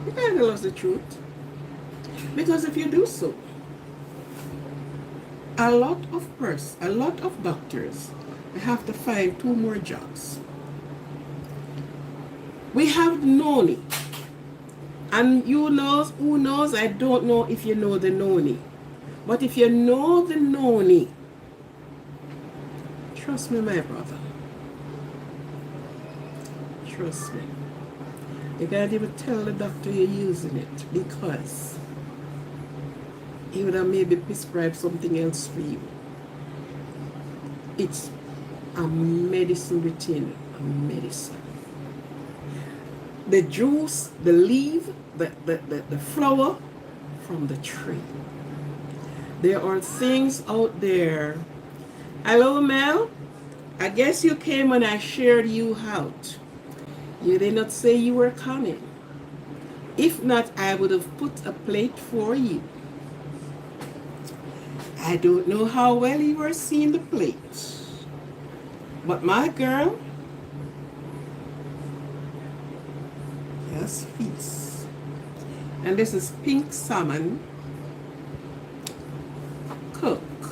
you can't tell us the truth. Because if you do so, a lot of doctors have to find two more jobs. We have noni. And you knows, who knows, I don't know if you know the noni. But if you know the noni, trust me, my brother. Trust me. You can't even tell the doctor you're using it because he would have maybe prescribed something else for you. It's a medicine within a medicine. The juice, the leaf, the flower from the tree. There are things out there. Hello, Mel. I guess you came when I shared you out. You did not say you were coming. If not, I would have put a plate for you. I don't know how well you were seeing the plate. But my girl, just feast. And this is pink salmon cooked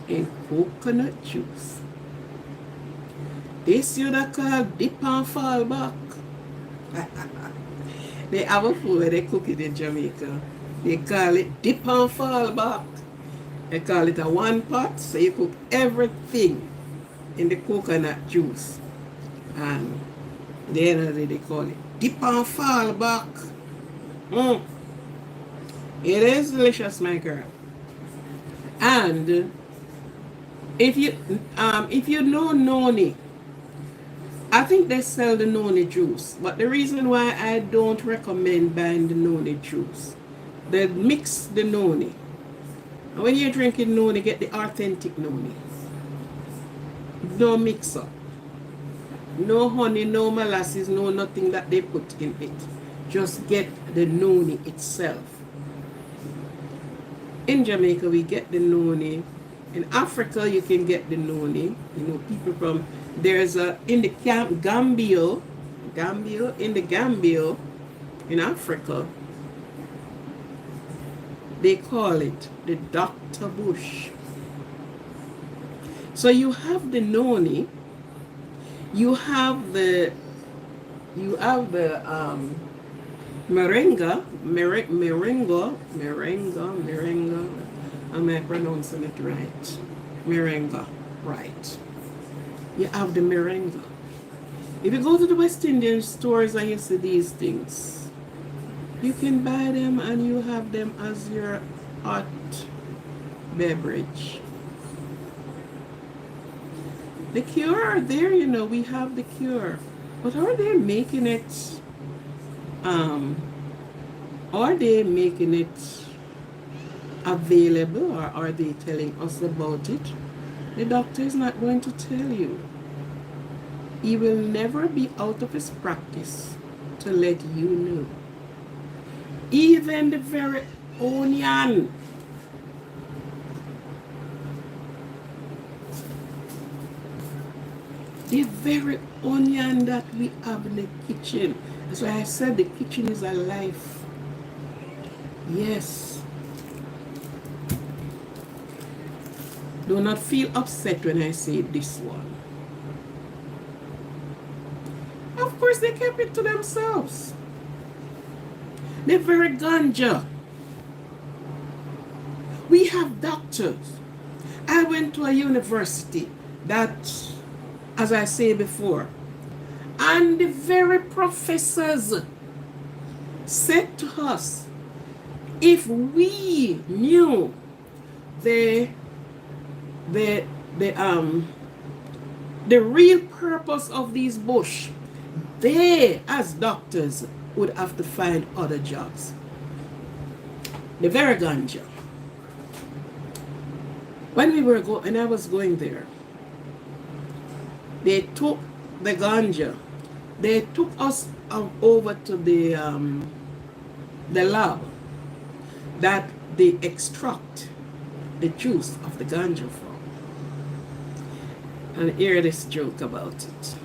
in coconut juice. This you that call dip and fall back. They have a food where they cook it in Jamaica. They call it dip and fall back. They call it a one pot, so you cook everything in the coconut juice. And the end of the day they call it dip and fall back. Mm. It is delicious, my girl. And if you know noni, I think they sell the noni juice, but the reason why I don't recommend buying the noni juice, they mix the noni. And when you're drinking noni, get the authentic noni. No mix up. No honey, no molasses, no nothing that they put in it. Just get the noni itself. In Jamaica, we get the noni. In Africa, you can get the noni. You know, people from, there's a, in the Gambia, in the Gambia, in Africa, they call it the Dr. Bush. So you have the noni, you have the merenga, am I pronouncing it right? Merenga, right. You have the merenga. If you go to the West Indian stores and you see these things, you can buy them and you have them as your hot beverage. The cure are there, you know, we have the cure. But are they making it, are they making it available, or are they telling us about it? The doctor is not going to tell you. He will never be out of his practice to let you know. Even the very onion. The very onion that we have in the kitchen. That's why I said the kitchen is alive. Yes. Do not feel upset when I say this one. Of course, they kept it to themselves. The very ganja. We have doctors. I went to a university that, as I said before, and the very professors said to us, if we knew the real purpose of these bush, they, as doctors, would have to find other jobs. The very ganja. When I was going there, they took the ganja. They took us over to the lab that they extract the juice of the ganja from. And hear this joke about it.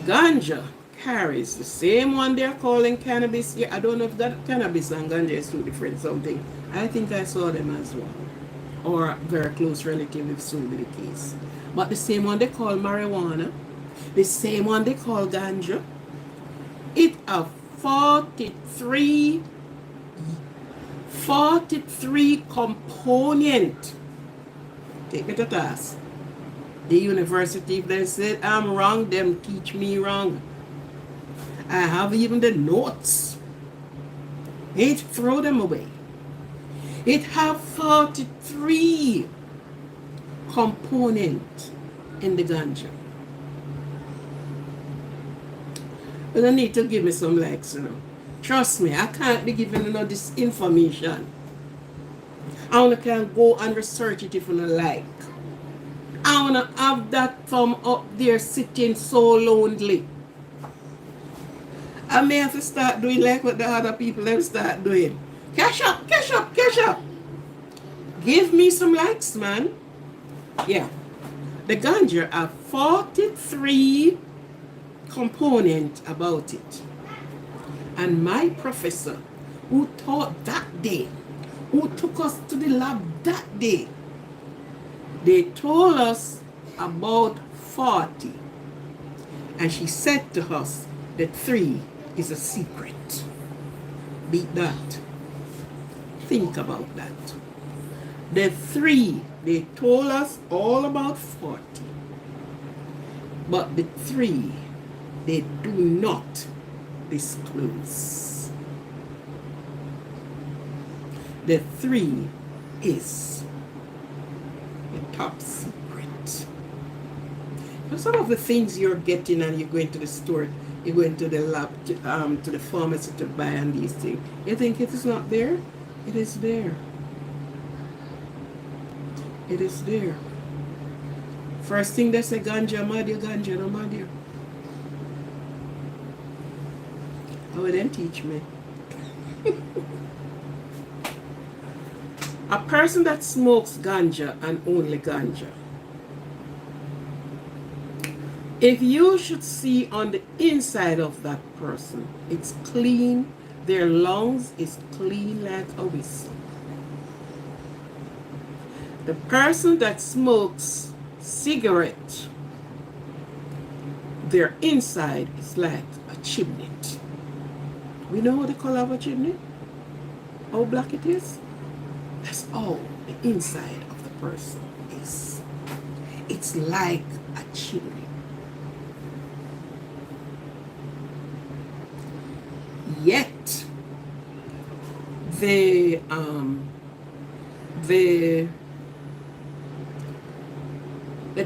Ganja carries the same one they're calling cannabis. Yeah, I don't know if that cannabis and ganja is two different something. I think I saw them as well. Or very close relative if so be the case. But the same one they call marijuana, the same one they call ganja, it have 43 component. Take me to task. The university, if they said I'm wrong, them teach me wrong. I have even the notes. Ain't throw them away. It have 43 components in the ganja. But I need to give me some likes, you know. Trust me, I can't be giving you this information. I only can go and research it if you don't like. I want to have that thumb up there sitting so lonely. I may have to start doing like what the other people have start doing. Cash up, cash up, cash up. Give me some likes, man. Yeah. The ganja have 43 components about it. And my professor, who taught that day, who took us to the lab that day, they told us about 40. And she said to us that 3 is a secret. Beat that. Think about that. The 3, they told us all about 40. But the 3, they do not disclose. The 3 is the top secret. So some of the things you're getting and you're going to the store, you're going to the lab, to the pharmacy to buy and these things. You think it is not there? It is there. It is there. First thing they say, ganja, madia, ganja, no madia. How would they teach me? A person that smokes ganja and only ganja, if you should see on the inside of that person, it's clean, their lungs is clean like a whistle. The person that smokes cigarette, their inside is like a chimney. We know the color of a chimney? How black it is? That's all the inside of the person is. It's like a chimney. Yet, the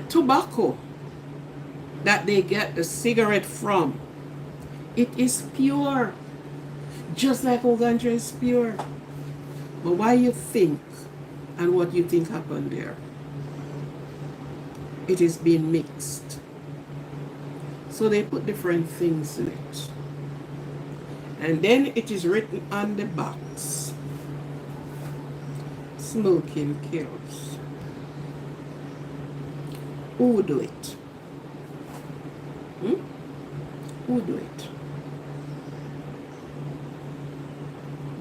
tobacco that they get the cigarette from, it is pure, just like ganja is pure. But why you think and what you think happened there? It is being mixed. So they put different things in it. And then it is written on the box, smoking kills. Who do it? Who do it?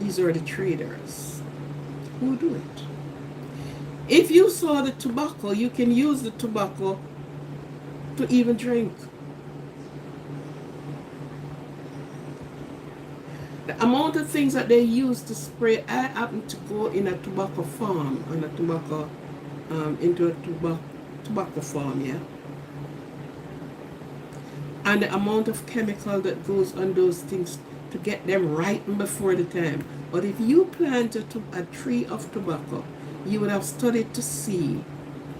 These are the traders. Who do it? If you saw the tobacco, you can use the tobacco to even drink. The amount of things that they use to spray, I happen to go in a tobacco farm, on a tobacco, into a tobacco farm, yeah. And the amount of chemical that goes on those things to get them ripened before the time. But if you plant a tree of tobacco, you would have studied to see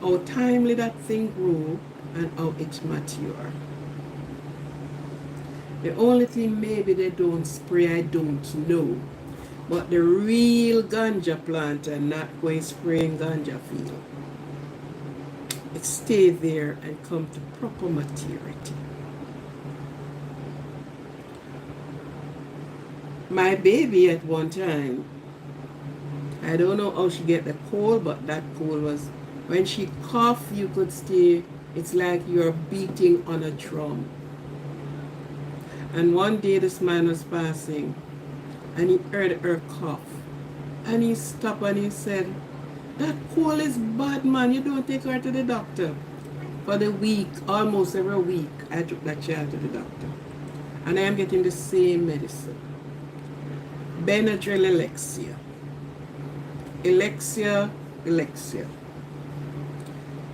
how timely that thing grew and how it mature. The only thing maybe they don't spray, I don't know. But the real ganja plant are not going spraying ganja field. It stay there and come to proper maturity. My baby at one time, I don't know how she get the cold, but that cold was, when she cough, you could stay, it's like you're beating on a drum. And one day this man was passing, and he heard her cough. And he stopped and he said, that cold is bad, man, you don't take her to the doctor. For the week, almost every week, I took that child to the doctor. And I am getting the same medicine. Benadryl Elixir.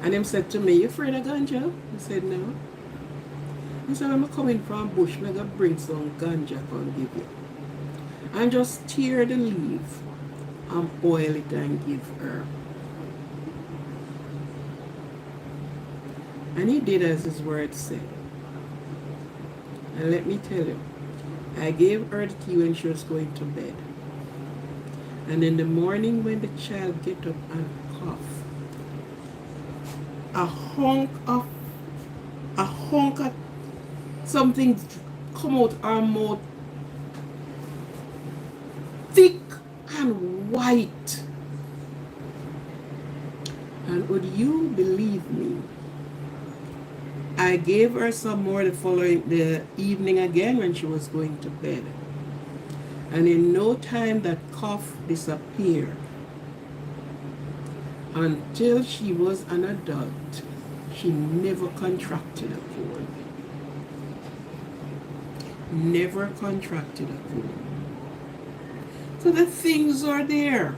And him said to me, you afraid of ganja? I said, no. He said, I'm coming from bush, I'm going to bring some ganja and give you. And just tear the leaf and boil it and give her. And he did as his word said. And let me tell you, I gave her the tea when she was going to bed. And in the morning when the child get up and cough, a honk of something come out her mouth, thick and white. And would you believe me? I gave her some more the evening again when she was going to bed. And in no time that cough disappeared. Until she was an adult, she never contracted a cold. never contracted a cold. So the things are there.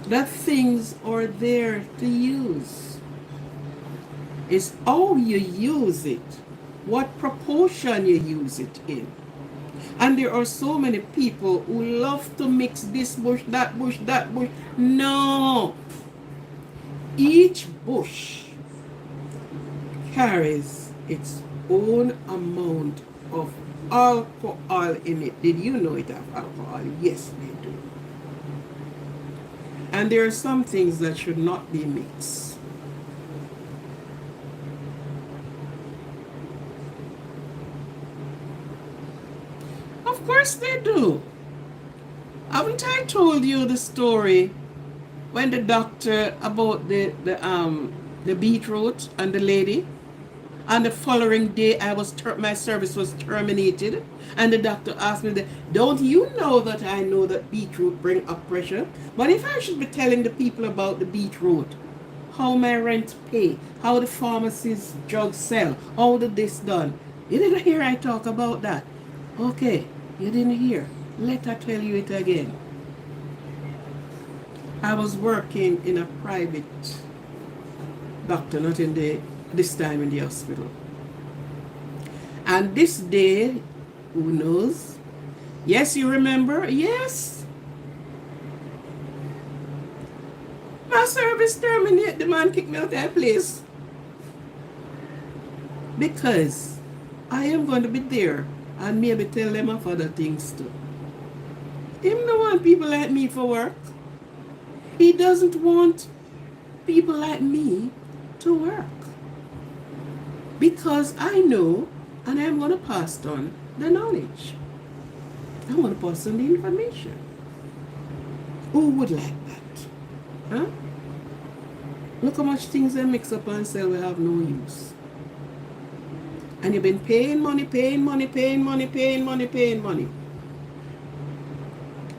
The things are there to use. It's how you use it, what proportion you use it in. And there are so many people who love to mix this bush, that bush, that bush. No. Each bush carries its own amount of alcohol in it. Did you know it has alcohol? Yes, they do. And there are some things that should not be mixed. Of course they do. Haven't I told you the story when the doctor about the beetroot and the lady, and the following day my service was terminated, and the doctor asked me, don't you know that I know that beetroot bring up pressure? But if I should be telling the people about the beetroot, how my rent pay, how the pharmacy's drugs sell, how the this done, you didn't hear I talk about that. Okay, you didn't hear. Let her tell you it again. I was working in a private doctor, not in this time in the hospital. And this day, who knows? Yes, you remember? Yes. My service terminated. The man kicked me out of that place. Because I am going to be there and maybe tell them of other things too. He don't want people like me for work. He doesn't want people like me to work. Because I know, and I'm going to pass on the knowledge. I want to pass on the information. Who would like that? Huh? Look how much things they mix up and sell will have no use. And you've been paying money.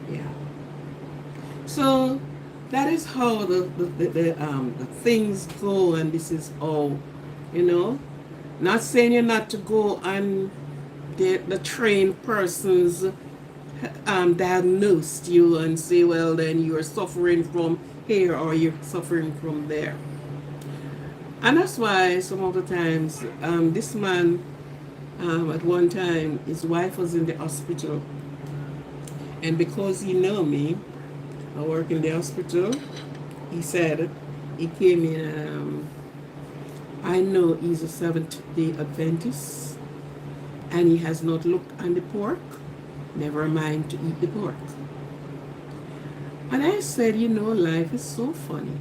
Yeah. So that is how the things go, and this is all, Not saying you're not to go and the trained persons diagnosed you and say, well, then you're suffering from here or you're suffering from there. And that's why some of the times, this man, at one time, his wife was in the hospital. And because he know me, I work in the hospital, he said, he came in, I know he's a Seventh-day Adventist, and he has not looked on the pork, never mind to eat the pork. And I said, life is so funny.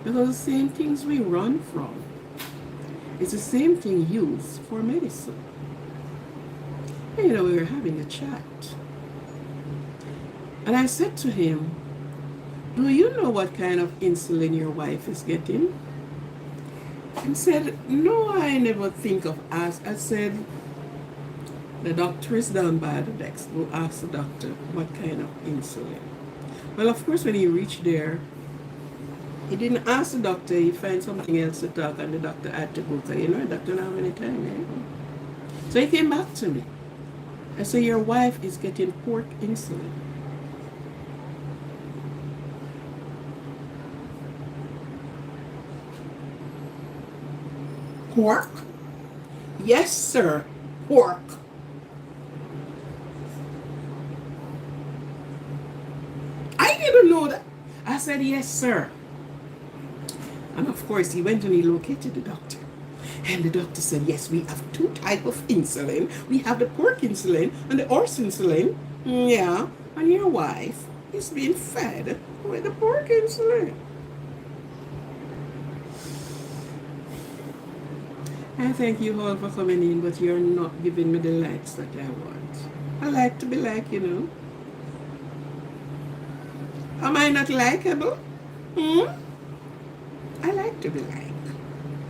Because the same things we run from, it's the same thing used for medicine. And, we were having a chat. And I said to him, do you know what kind of insulin your wife is getting? He said, no, I never think of ask. I said, the doctor is down by the desk. We'll ask the doctor what kind of insulin. Well, of course, when he reached there, he didn't ask the doctor. He found something else to talk, and the doctor had to go. Because, the doctor don't have any time. So he came back to me. I said, your wife is getting pork insulin. Pork? Yes, sir. Pork. I didn't know that. I said, yes, sir. And of course, he went and he located the doctor. And the doctor said, yes, we have two types of insulin. We have the pork insulin and the horse insulin. Yeah. And your wife is being fed with the pork insulin. I thank you all for coming in, but you're not giving me the likes that I want. I like to be liked, Am I not likable? I like to be liked.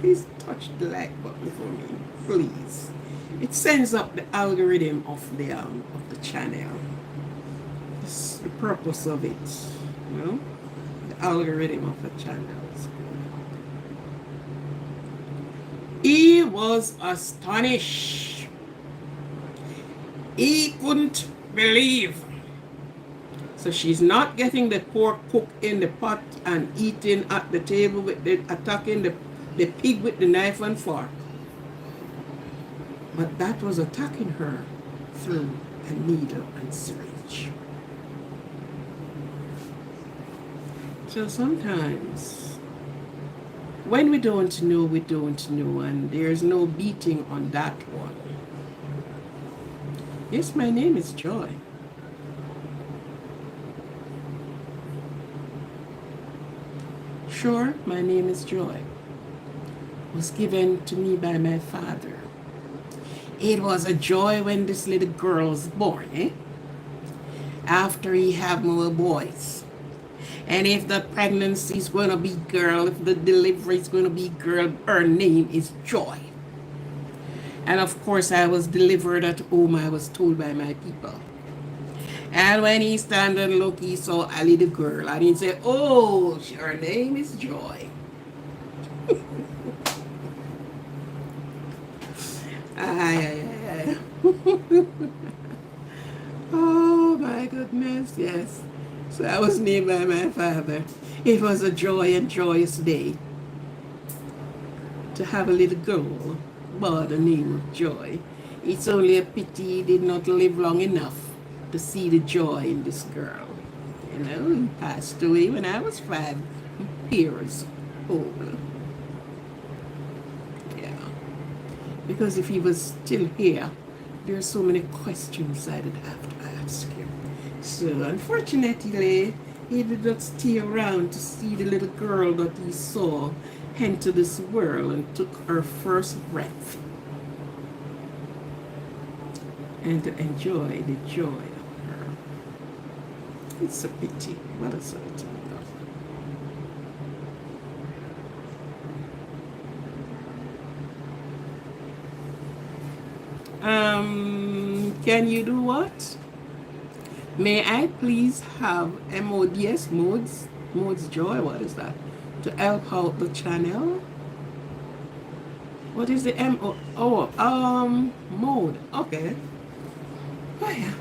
Please touch the like button for me, please. It sends up the algorithm of the channel. That's the purpose of it, the algorithm of the channel. He was astonished. He couldn't believe. So she's not getting the pork cooked in the pot and eating at the table with the attacking the pig with the knife and fork. But that was attacking her through a needle and syringe. So sometimes when we don't know, and there's no beating on that one. Yes, my name is Joy. Sure, my name is Joy. Was given to me by my father. It was a joy when this little girl was born, after he had more boys. And if the pregnancy is going to be girl, if the delivery is going to be girl, her name is Joy. And of course, I was delivered at home, I was told by my people. And when he stand and look, he saw a little girl. And he said, oh, her name is Joy. Oh my goodness, yes. So I was named by my father. It was a joy and joyous day to have a little girl by the name of Joy. It's only a pity he did not live long enough to see the joy in this girl. You know, he passed away when I was 5 years old. Yeah. Because if he was still here, there are so many questions I did have to ask him. So unfortunately, he did not stay around to see the little girl that he saw enter this world and took her first breath. And to enjoy the joy of her. It's a pity. What a sort of can you do what? May I please have MODS, modes joy, what is that? To help out the channel? What is the mode, okay. Oh yeah.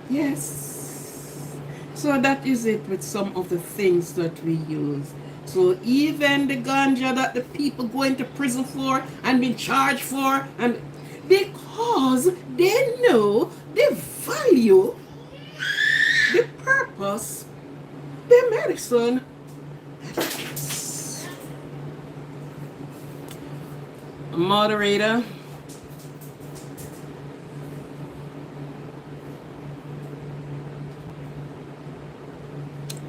Yes. So that is it with some of the things that we use. So even the ganja that the people go into prison for and been charged for, and because they know the value, the purpose, the medicine. Moderator.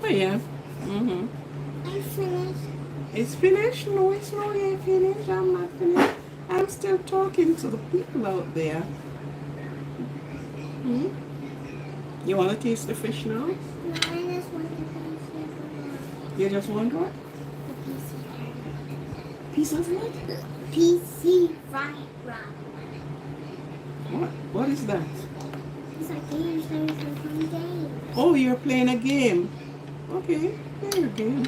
Oh yeah. I'm finished. It's finished? No, it's not yet finished. I'm not finished. I'm still talking to the people out there. You want to taste the fish now? No, I just want the piece. You just want what? The Piece of what? PC fried rock. What is that? It's a game, so it's a fun game. Oh, you're playing a game. Okay, play a game.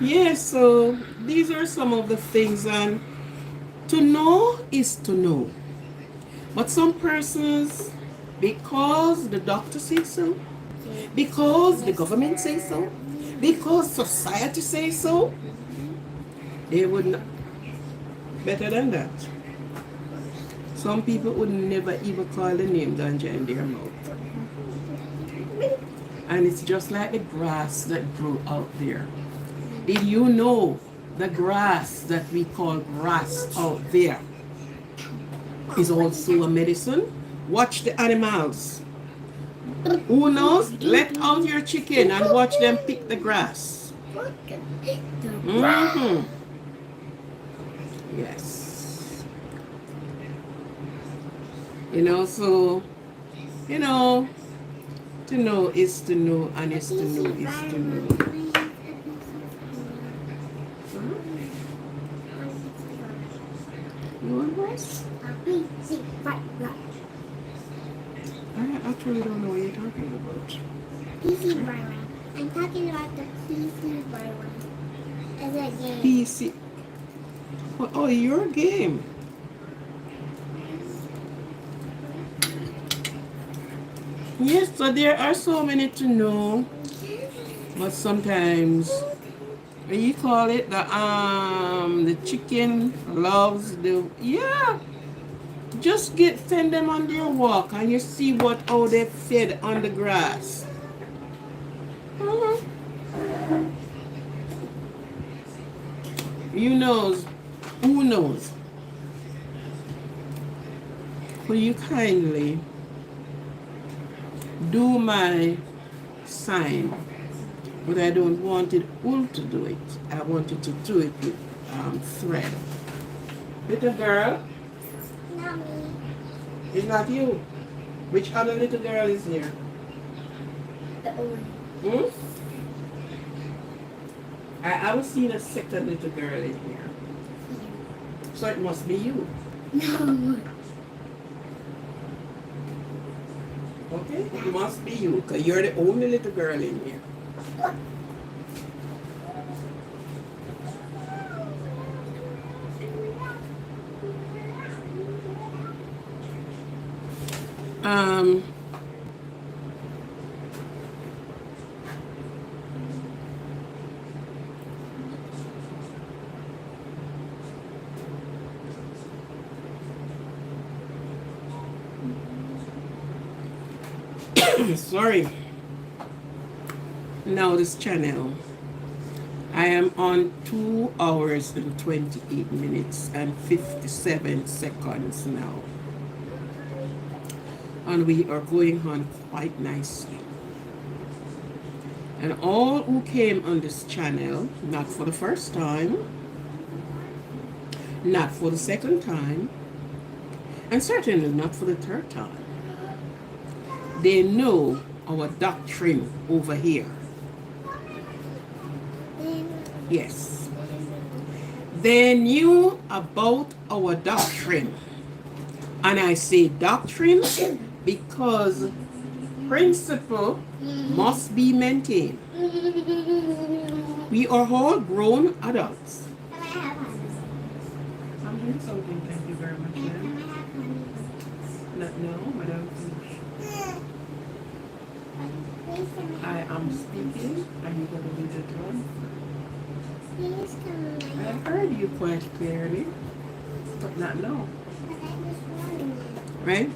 Yes, so these are some of the things, and to know is to know. But some persons, because the doctor says so, because the government says so, because society says so, they would not. Better than that. Some people would never even call the name ganja in their mouth. And it's just like the grass that grew out there. Did you know the grass that we call grass out there is also a medicine? Watch the animals. Who knows? Let out your chicken and watch them pick the grass. Yes. You know, so, you know, to know is to know, and is to know is to know. You want rice? I actually don't know what you're talking about. PC Byron. I'm talking about the PC Byron. As a game. PC. Oh, your game. Yes, so there are so many to know, but sometimes what you call it, the chicken loves the, yeah. Just send them on their walk and you see what how they fed on the grass. Mhm. You knows, who knows? Will you kindly do my sign? But I don't want it all to do it. I want you to do it with thread. Little girl, Not me. it's not you. Which other little girl is here? The old. Hmm? I was seeing a second little girl in here. So it must be you. No. Okay? It must be you, because you're the only little girl in here. Um, sorry. Now this channel. I am on 2 hours and 28 minutes and 57 seconds now. And we are going on quite nicely. And all who came on this channel, not for the first time, not for the second time, and certainly not for the third time, they know our doctrine over here. Yes. They knew about our doctrine. And I say doctrine because principle must be maintained. We are all grown adults. Can I have honey? I'm doing something, thank you very much, Can I ma'am. have honey? Not no, madam. Please can I I have am speaking and you're going to be the drum. Please can I I have heard you quite clearly, but not now, But I just wanted it. right?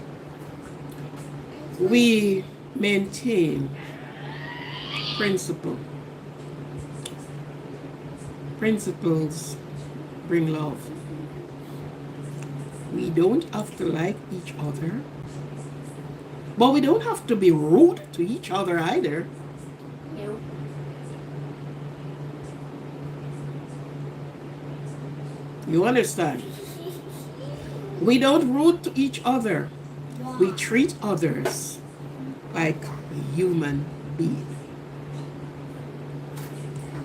We maintain principle. Principles bring love. We don't have to like each other, but we don't have to be rude to each other either. No. You understand? We don't rude to each other. We treat others like human beings.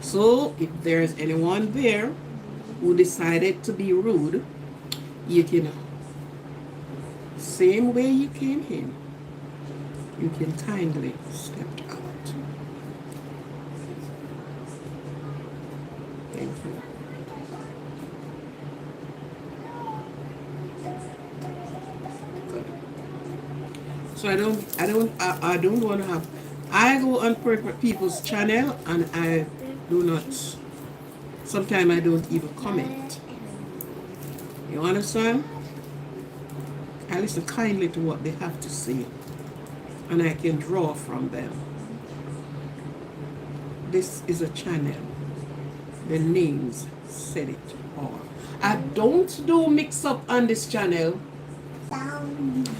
So if there's anyone there who decided to be rude, you can, same way you came in, you can kindly step out. Thank you. Good. So I don't want to have, I go on people's channel and I do not, sometimes I don't even comment. You understand? I listen kindly to what they have to say and I can draw from them. This is a channel. The names said it all. I don't do mix up on this channel.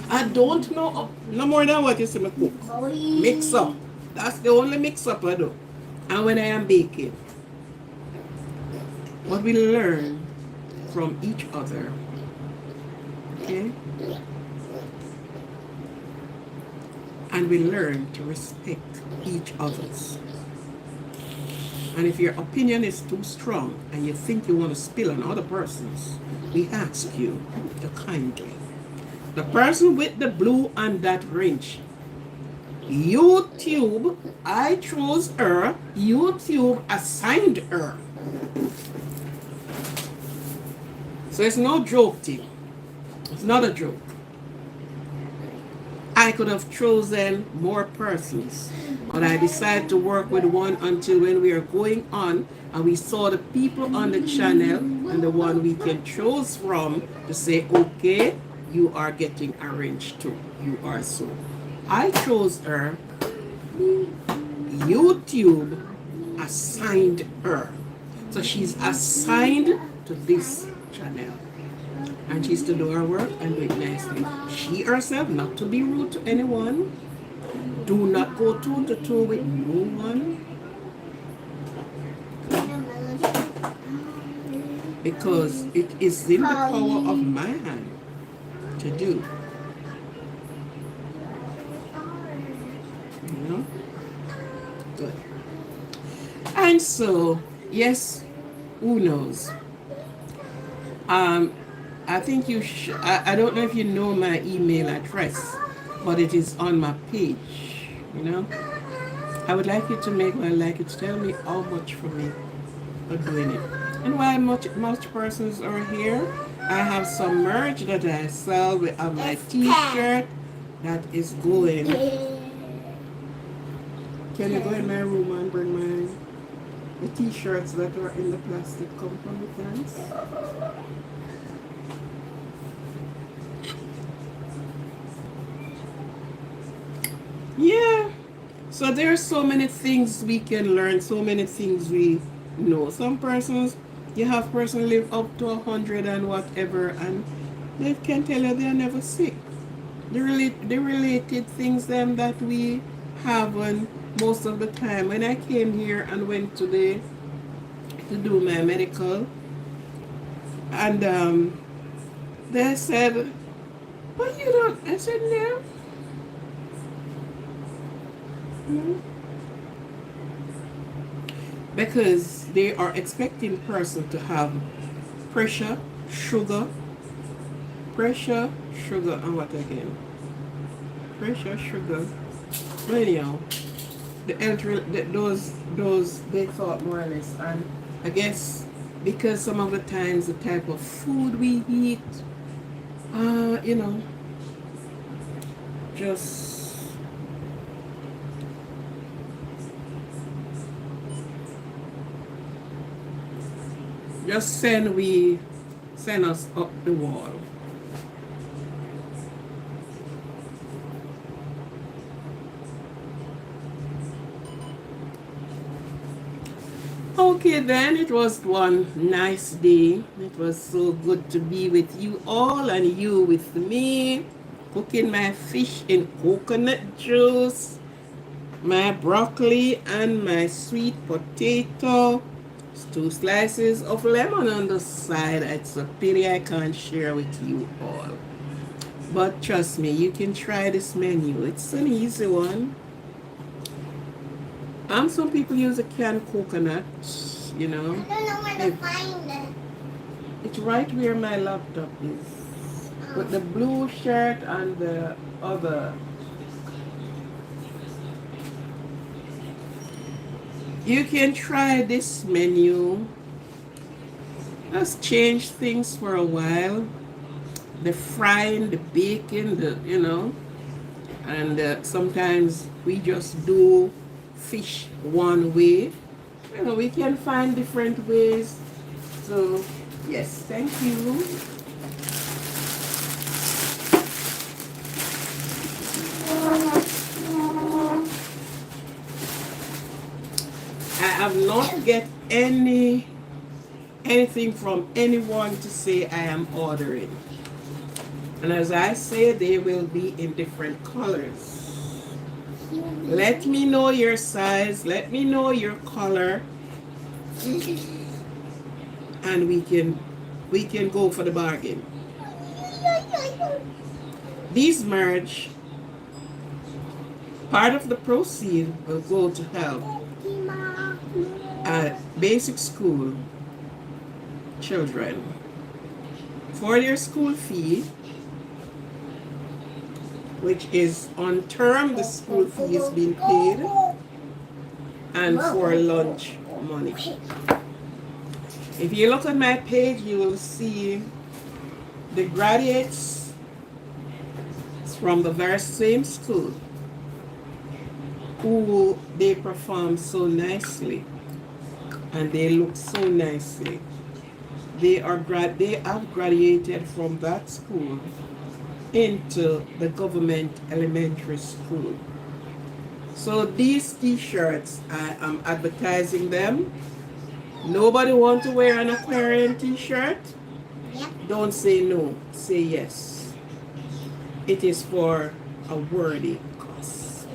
I don't know no more than what you see me cook. Mix up. That's the only mix up I do. And when I am baking. What we learn from each other. Okay? And we learn to respect each other's. And if your opinion is too strong and you think you want to spill on other persons, we ask you to kindly. The person with the blue and that wrench, YouTube, I chose her, YouTube assigned her. So it's no joke thing. It's not a joke. I could have chosen more persons, but I decided to work with one until when we are going on and we saw the people on the channel and the one we can choose from to say, okay, you are getting arranged too. You are so. I chose her. YouTube assigned her. So she's assigned to this channel. And she's to do her work and do it nicely. She herself, not to be rude to anyone. Do not go toe to toe with no one. Because it is in the power of my hand to do. You know? Good. And so, yes, who knows? I think you I don't know if you know my email address, but it is on my page, you know. I would like you to make what I like you to tell me how much for me for doing it. And while much persons are here, I have some merch that I sell with my t-shirt that is going. Can you go in my room and bring the t-shirts that are in the plastic come from the plants? Yeah. So there are so many things we can learn, so many things we know. Some persons, you have persons live up to 100 and whatever, and they can tell you they are never sick. The related things them that we haven't most of the time. When I came here and went to do my medical, and they said, but you don't. I said, no. Because they are expecting person to have pressure, sugar, and what again? Pressure, sugar. But anyhow, those they thought more or less, and I guess because some of the times the type of food we eat, you know, just send us up the wall. Okay then, it was one nice day. It was so good to be with you all and you with me, cooking my fish in coconut juice, my broccoli and my sweet potato. 2 slices of lemon on the side. It's a pity I can't share with you all. But trust me, you can try this menu. It's an easy one. Some people use a canned coconut, you know. I don't know where to find it. It's right where my laptop is. With the blue shirt and the other. You can try this menu. Just change things for a while. The frying, the baking, you know. And sometimes we just do fish one way. You know, we can find different ways. So, yes, thank you. I have not get anything from anyone to say I am ordering. And as I say, they will be in different colors. Let me know your size, let me know your color, and we can go for the bargain. These merch, part of the proceed will go to help basic school children for their school fee, which is on term. The school fee is being paid, and for lunch money. If you look at my page, you will see the graduates from the very same school who they perform so nicely and they look so nicely. They have graduated from that school into the government elementary school. So these t-shirts, I am advertising them. Nobody want to wear an Aquarian t-shirt? Yep. Don't say no, say yes. It is for a worthy cause.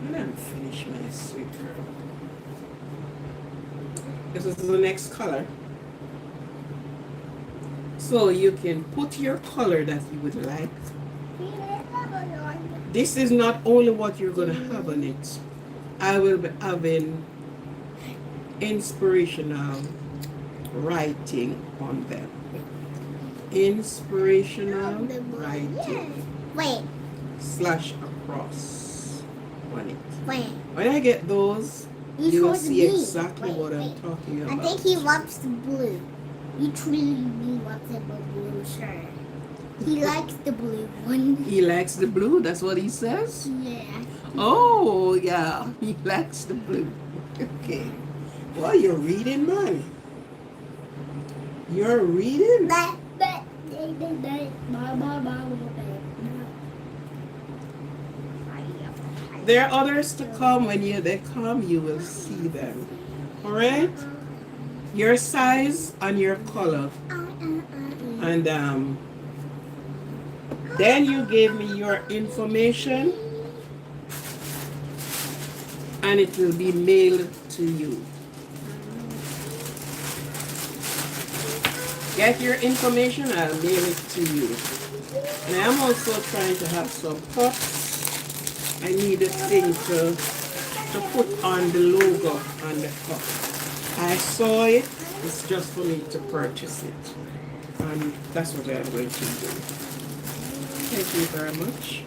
And I'm finished my sweet girl. This is the next color. So you can put your color that you would like. This is not only what you're going to have on it. I will be having inspirational writing on them. Inspirational writing. Wait. Slash across on it. Wait. When I get those, you will see exactly what I'm talking about. I think he loves the blue. He truly wants a blue shirt. He likes the blue one. He likes the blue? That's what he says? Yeah. Oh, yeah. He likes the blue. Okay. Well, you're reading, man. You're reading? There are others to come. When they come, you will see them. All right? Your size and your color. And then you gave me your information. And it will be mailed to you. Get your information, I'll mail it to you. And I'm also trying to have some cups. I need a thing to put on the logo on the cup. I saw it, it's just for me to purchase it. And that's what I'm going to do. Thank you very much.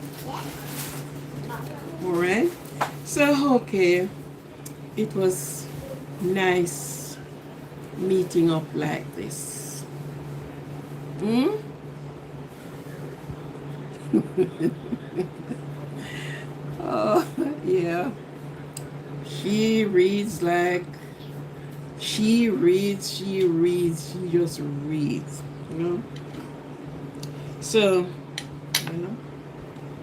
Alright. So, okay. It was nice meeting up like this. Oh, yeah. She reads like, she just reads, you know. So, you know,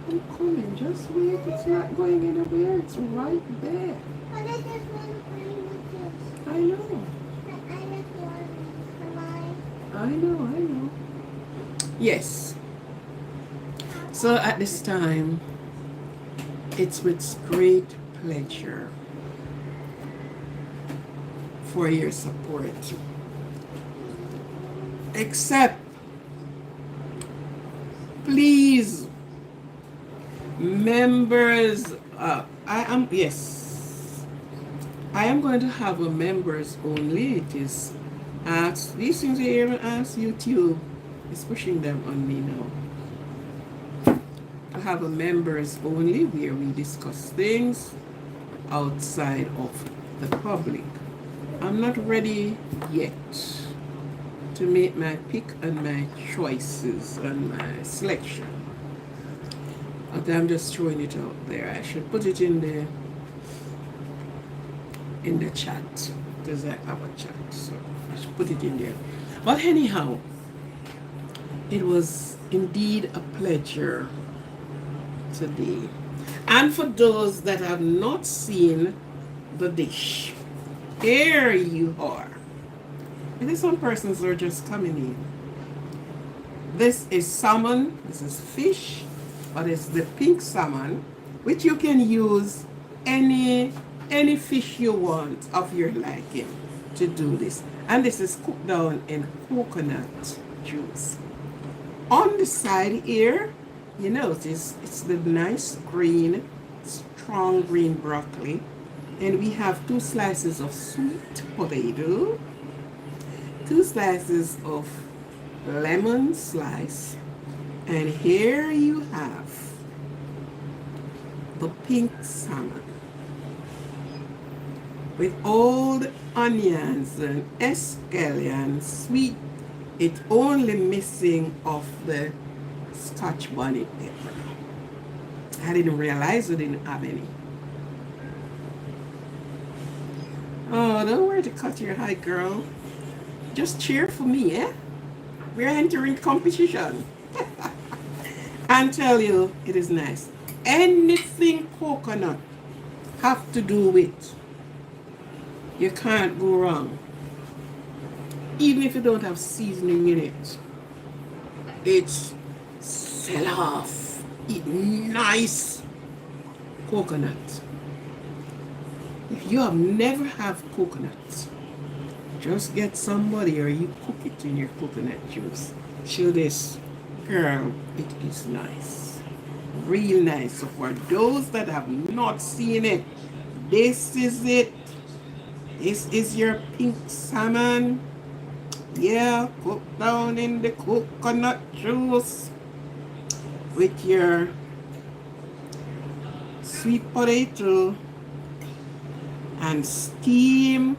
I'm coming, just wait, it's not going anywhere, it's right there. I know. I know. Yes. So at this time, it's with great pleasure for your support. Except, please, members, I am going to have a members only. It is ask these things here and ask YouTube. It's pushing them on me now. To have a members only where we discuss things outside of the public. I'm not ready yet to make my pick and my choices and my selection. But I'm just throwing it out there. I should put it in the chat because I have a chat, so I should put it in there. But anyhow, it was indeed a pleasure today. And for those that have not seen the dish, here you are. And some persons are just coming in. This is salmon, this is fish, but it's the pink salmon, which you can use any fish you want of your liking to do this. And this is cooked down in coconut juice. On the side here, you notice it's the nice green, strong green broccoli. And we have 2 slices of sweet potato, 2 slices of lemon slice, and here you have the pink salmon with all the onions and escallion sweet. It's only missing of the Scotch bonnet pepper. I didn't realize we didn't have any. Oh, don't worry to cut your high, girl. Just cheer for me, eh? We're entering competition. And tell you, it is nice. Anything coconut have to do with, you can't go wrong. Even if you don't have seasoning in it, it's sell off. Eat nice coconut. If you have never have coconut, just get somebody or you cook it in your coconut juice. Show this, girl, it is nice. Real nice. So for those that have not seen it, this is it. This is your pink salmon. Yeah, cooked down in the coconut juice with your sweet potato and steam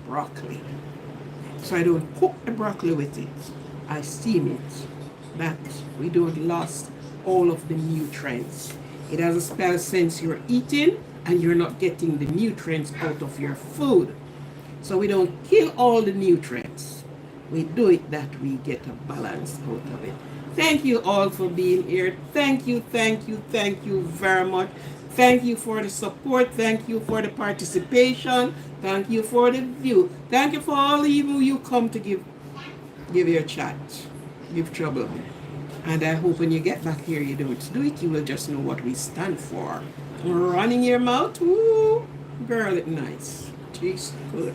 broccoli. So I don't cook the broccoli with it. I steam it. That we don't lose all of the nutrients. It has a spell since you're eating and you're not getting the nutrients out of your food. So we don't kill all the nutrients. We do it that we get a balance out of it. Thank you all for being here. Thank you, thank you, thank you very much. Thank you for the support. Thank you for the participation. Thank you for the view. Thank you for all you come to give your chat, give trouble. And I hope when you get back here, you don't do it. You will just know what we stand for. Running your mouth, ooh, girl, it's nice. Tastes good.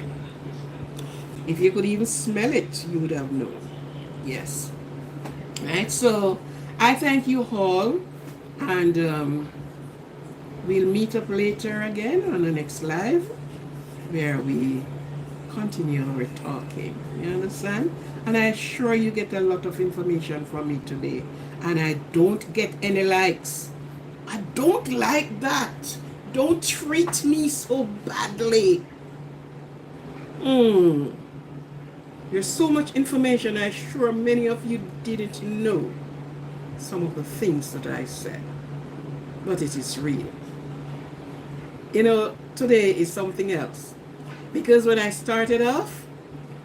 If you could even smell it, you would have known. Yes. Right, so I thank you all, and we'll meet up later again on the next live where we continue our talking. You understand? And I'm sure you get a lot of information from me today. And I don't get any likes. I don't like that. Don't treat me so badly. There's so much information. I'm sure many of you didn't know some of the things that I said. But it is real. You know, today is something else. Because when I started off,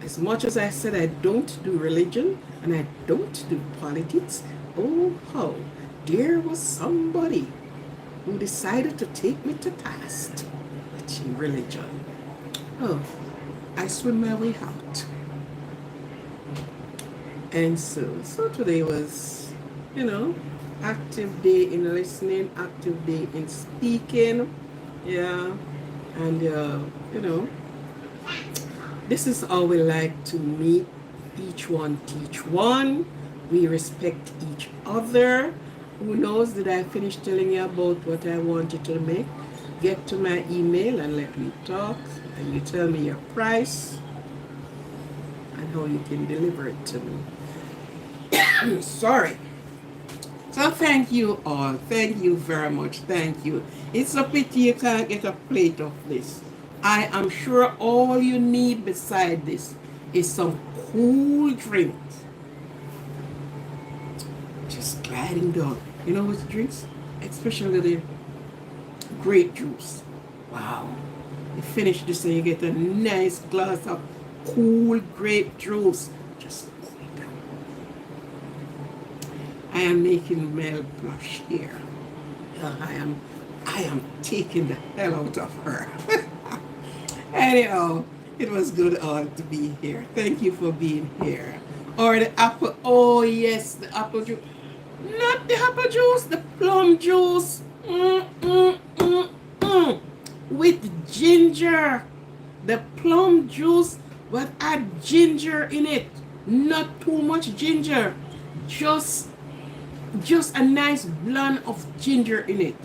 as much as I said I don't do religion and I don't do politics, oh how, there was somebody who decided to take me to task with religion. Oh, I swim my way out. And so today was, you know, active day in listening, active day in speaking. Yeah, and you know, this is how we like to meet. Each one teach one. We respect each other. Who knows, did I finish telling you about what I wanted to make? Get to my email and let me talk, and you tell me your price and how you can deliver it to me. Sorry. So thank you all. Thank you very much. Thank you. It's a pity you can't get a plate of this. I am sure all you need beside this is some cool drinks. Just gliding down. You know what drinks? Especially the grape juice. Wow. You finish this and you get a nice glass of cool grape juice. Just I am making Mel blush here. I am taking the hell out of her. Anyhow, it was good all to be here. Thank you for being here. Or the apple, oh yes, the apple juice. Not the apple juice, the plum juice. With ginger. The plum juice will add ginger in it. Not too much ginger. Just a nice blend of ginger in it.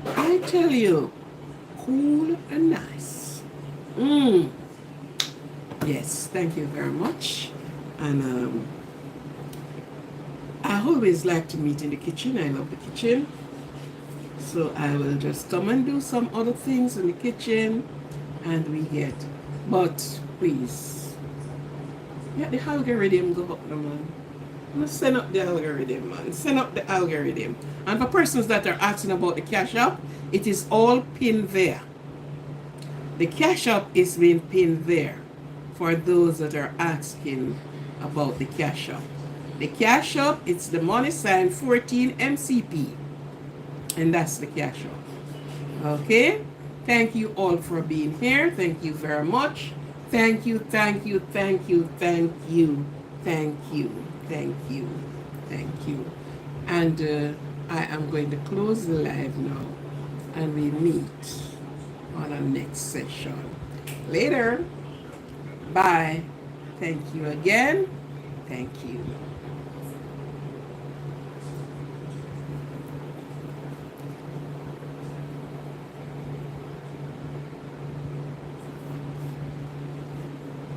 I tell you, cool and nice. Yes, thank you very much. And I always like to meet in the kitchen. I love the kitchen. So I will just come and do some other things in the kitchen and we get. But please, get the algorithm go up now, man. Let's send up the algorithm, man. Send up the algorithm. And for persons that are asking about the cash app, it is all pinned there. The cash app is being pinned there for those that are asking about the cash app. The cash app, it's the money sign 14 MCP. And that's the cash app. Okay? Thank you all for being here. Thank you very much. Thank you, thank you, thank you, thank you, thank you, thank you, thank you. And I am going to close the live now and we meet on our next session. Later. Bye. Thank you again. Thank you.